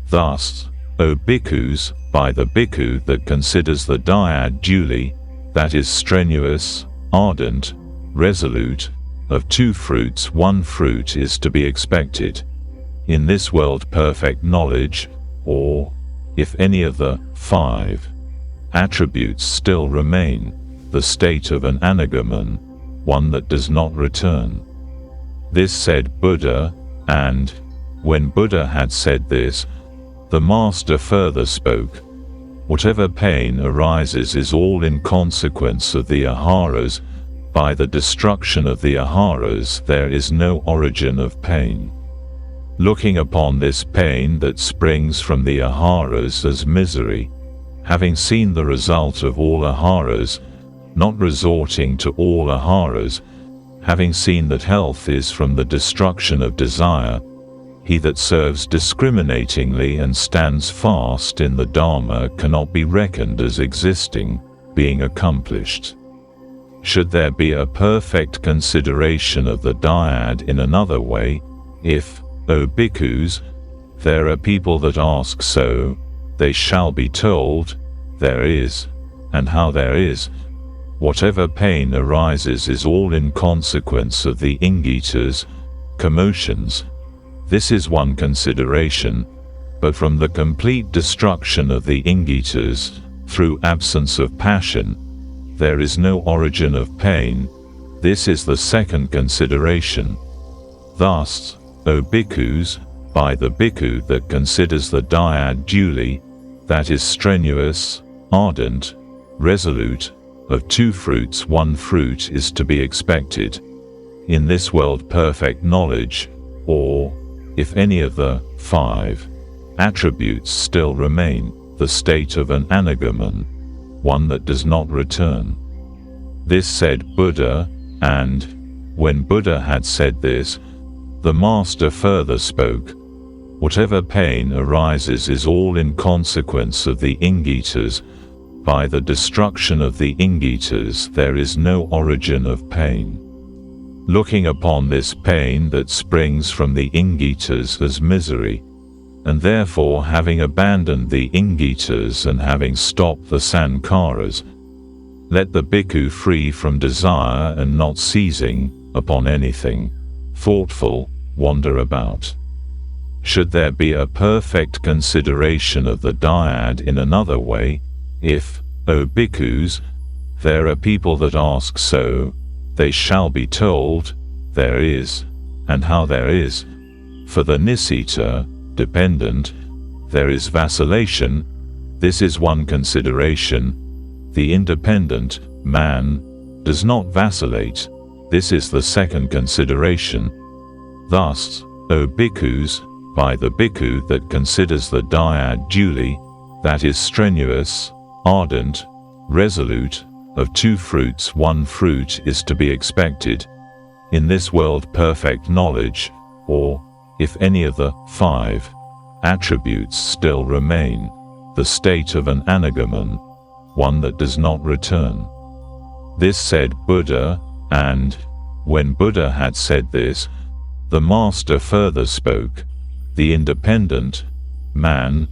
Thus, O bhikkhus, by the bhikkhu that considers the dyad duly, that is strenuous, ardent, resolute, of two fruits one fruit is to be expected, in this world perfect knowledge, or, if any of the 5 attributes still remain, the state of an anagamon, one that does not return. This said Buddha, and, when Buddha had said this, the Master further spoke, whatever pain arises is all in consequence of the aharas. By the destruction of the aharas there is no origin of pain. Looking upon this pain that springs from the aharas as misery, having seen the result of all aharas, not resorting to all aharas, having seen that health is from the destruction of desire, he that serves discriminatingly and stands fast in the Dharma cannot be reckoned as existing, being accomplished. Should there be a perfect consideration of the dyad in another way, if, O bhikkhus, there are people that ask so, they shall be told, there is, and how there is. Whatever pain arises is all in consequence of the ingitas, commotions. This is one consideration, but from the complete destruction of the ingitas, through absence of passion, there is no origin of pain. This is the second consideration. Thus, O bhikkhus, by the bhikkhu that considers the dyad duly, that is strenuous, ardent, resolute, of two fruits one fruit is to be expected. In this world perfect knowledge, or, if any of the 5 attributes still remain, the state of an anagamon, one that does not return. This said Buddha, and, when Buddha had said this, the Master further spoke, whatever pain arises is all in consequence of the ingitas. By the destruction of the ingitas there is no origin of pain. Looking upon this pain that springs from the ingitas as misery, and therefore having abandoned the ingitas and having stopped the sankharas, let the bhikkhu free from desire and not seizing upon anything, thoughtful, wander about. Should there be a perfect consideration of the dyad in another way, if, O bhikkhus, there are people that ask so, they shall be told, there is, and how there is. For the nisita, dependent, there is vacillation. This is one consideration. The independent, man, does not vacillate. This is the second consideration. Thus, O bhikkhus, by the bhikkhu that considers the dyad duly, that is strenuous, ardent, resolute, of two fruits one fruit is to be expected. In this world perfect knowledge, or, if any of the 5 attributes still remain, the state of an anagamon, one that does not return. This said Buddha, and, when Buddha had said this, the Master further spoke, the independent, man,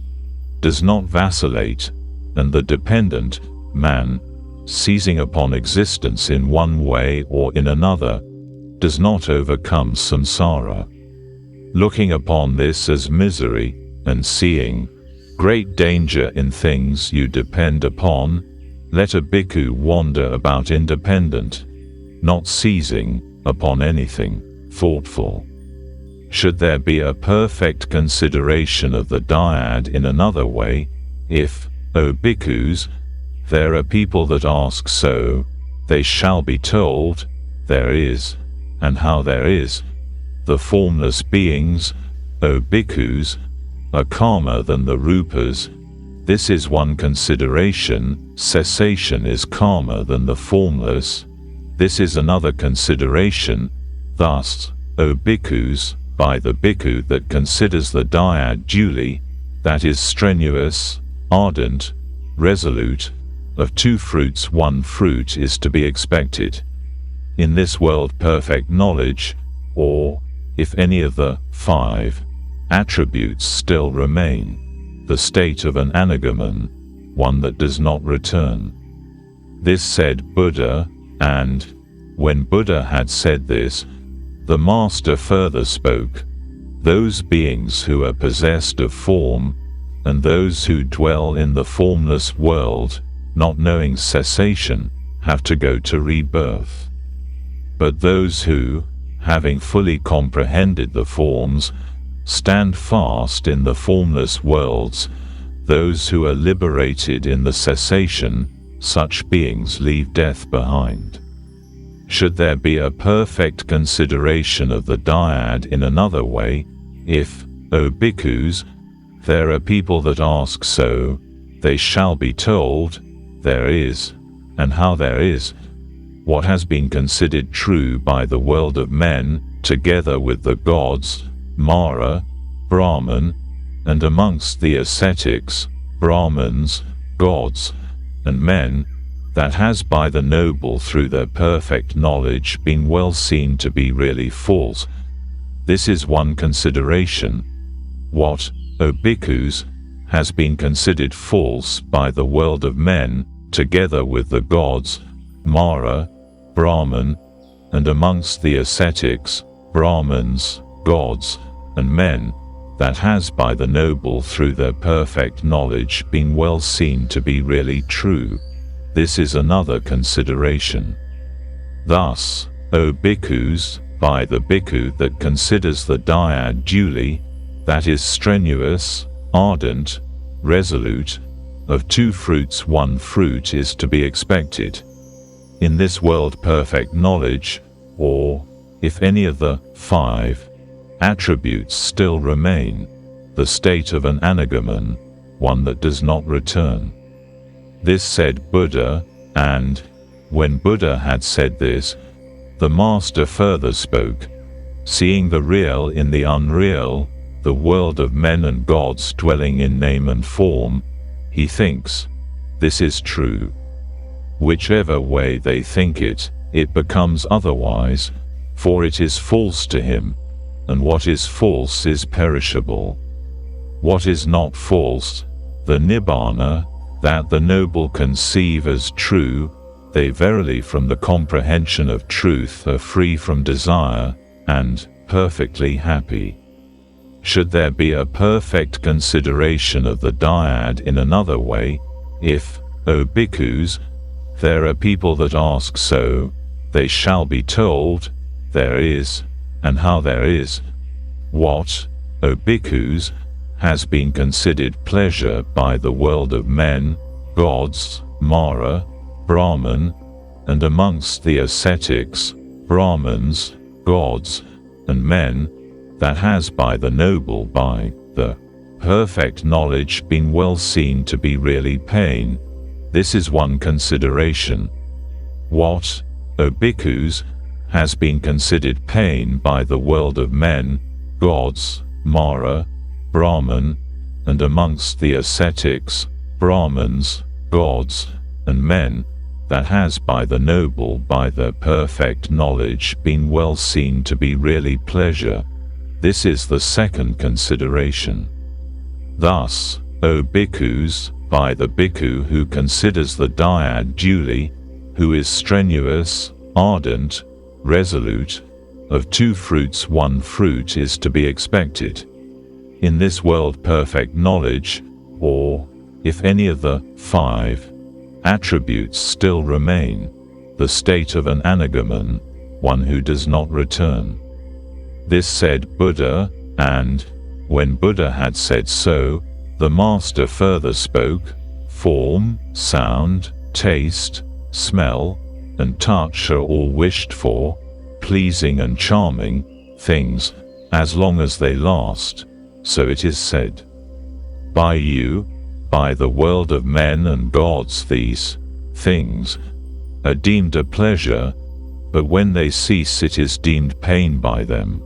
does not vacillate, and the dependent, man, seizing upon existence in one way or in another, does not overcome samsara. Looking upon this as misery, and seeing great danger in things you depend upon, let a bhikkhu wander about independent, not seizing upon anything, thoughtful. Should there be a perfect consideration of the dyad in another way, if, O bhikkhus, there are people that ask so, they shall be told, there is, and how there is. The formless beings, O bhikkhus, are calmer than the rupas. This is one consideration. Cessation is calmer than the formless. This is another consideration. Thus, O bhikkhus, by the bhikkhu that considers the dyad duly, that is strenuous, ardent, resolute, of two fruits one fruit is to be expected. In this world perfect knowledge, or, if any of the 5 attributes still remain, the state of an anagamon, one that does not return. This said Buddha, and, when Buddha had said this, the Master further spoke, those beings who are possessed of form, and those who dwell in the formless world, not knowing cessation, have to go to rebirth. But those who, having fully comprehended the forms, stand fast in the formless worlds, those who are liberated in the cessation, such beings leave death behind. Should there be a perfect consideration of the dyad in another way, if, O bhikkhus, there are people that ask so, they shall be told, there is, and how there is. What has been considered true by the world of men, together with the gods, Mara, Brahman, and amongst the ascetics, Brahmins, gods, and men, that has by the noble through their perfect knowledge been well seen to be really false. This is one consideration. What, O bhikkhus, has been considered false by the world of men, together with the gods, Mara, Brahman, and amongst the ascetics, Brahmins, gods, and men, that has by the noble through their perfect knowledge been well seen to be really true. This is another consideration. Thus, O bhikkhus, by the bhikkhu that considers the dyad duly, that is strenuous, ardent, resolute, of two fruits one fruit is to be expected. In this world perfect knowledge, or, if any of the 5 attributes still remain, the state of an anagamon, one that does not return. This said Buddha, and, when Buddha had said this, the Master further spoke, seeing the real in the unreal, the world of men and gods dwelling in name and form, he thinks, this is true. Whichever way they think it, it becomes otherwise, for it is false to him, and what is false is perishable. What is not false, the Nibbana, that the noble conceive as true, they verily from the comprehension of truth are free from desire, and perfectly happy. Should there be a perfect consideration of the dyad in another way, if, O bhikkhus, there are people that ask so, they shall be told, there is, and how there is. What, O bhikkhus, has been considered pleasure by the world of men, gods, Mara, Brahman, and amongst the ascetics, Brahmins, gods, and men, that has by the noble by the perfect knowledge been well seen to be really pain, this is one consideration. What, O bhikkhus, has been considered pain by the world of men, gods, Mara, Brahman, and amongst the ascetics, Brahmins, gods, and men, that has by the noble by their perfect knowledge been well seen to be really pleasure, this is the second consideration. Thus, O bhikkhus, by the bhikkhu who considers the dyad duly, who is strenuous, ardent, resolute, of two fruits one fruit is to be expected. In this world perfect knowledge, or, if any of the 5 attributes still remain, the state of an anagamon, one who does not return. This said Buddha, and, when Buddha had said so, the Master further spoke, form, sound, taste, smell, and touch are all wished for, pleasing and charming, things, as long as they last, so it is said. By you, by the world of men and gods these things are deemed a pleasure, but when they cease it is deemed pain by them.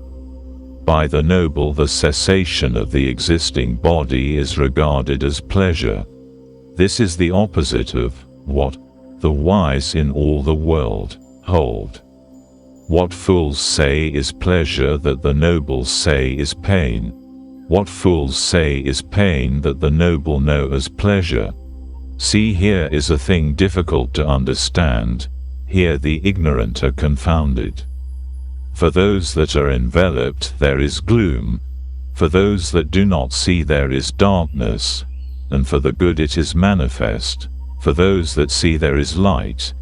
By the noble the cessation of the existing body is regarded as pleasure. This is the opposite of what the wise in all the world hold. What fools say is pleasure that the noble say is pain. What fools say is pain that the noble know as pleasure. See, here is a thing difficult to understand, here the ignorant are confounded. For those that are enveloped there is gloom, for those that do not see there is darkness, and for the good it is manifest, for those that see there is light.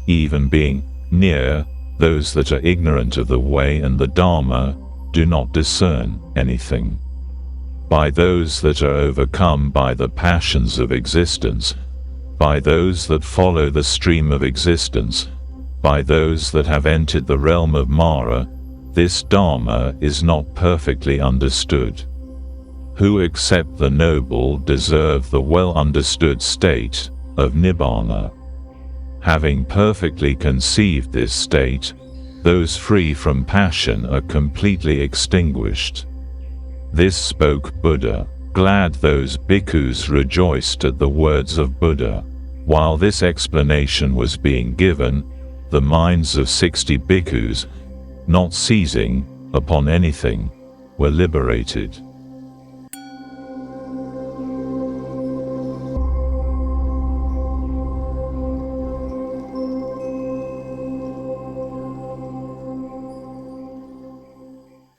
Even being near, those that are ignorant of the way and the Dharma do not discern anything. By those that are overcome by the passions of existence, by those that follow the stream of existence, by those that have entered the realm of Mara, this Dharma is not perfectly understood. Who accept the noble deserve the well understood state of Nibbana. Having perfectly conceived this state, those free from passion are completely extinguished. This spoke Buddha. Glad those bhikkhus rejoiced at the words of Buddha. While this explanation was being given, the minds of 60 bhikkhus, not ceasing, upon anything, were liberated.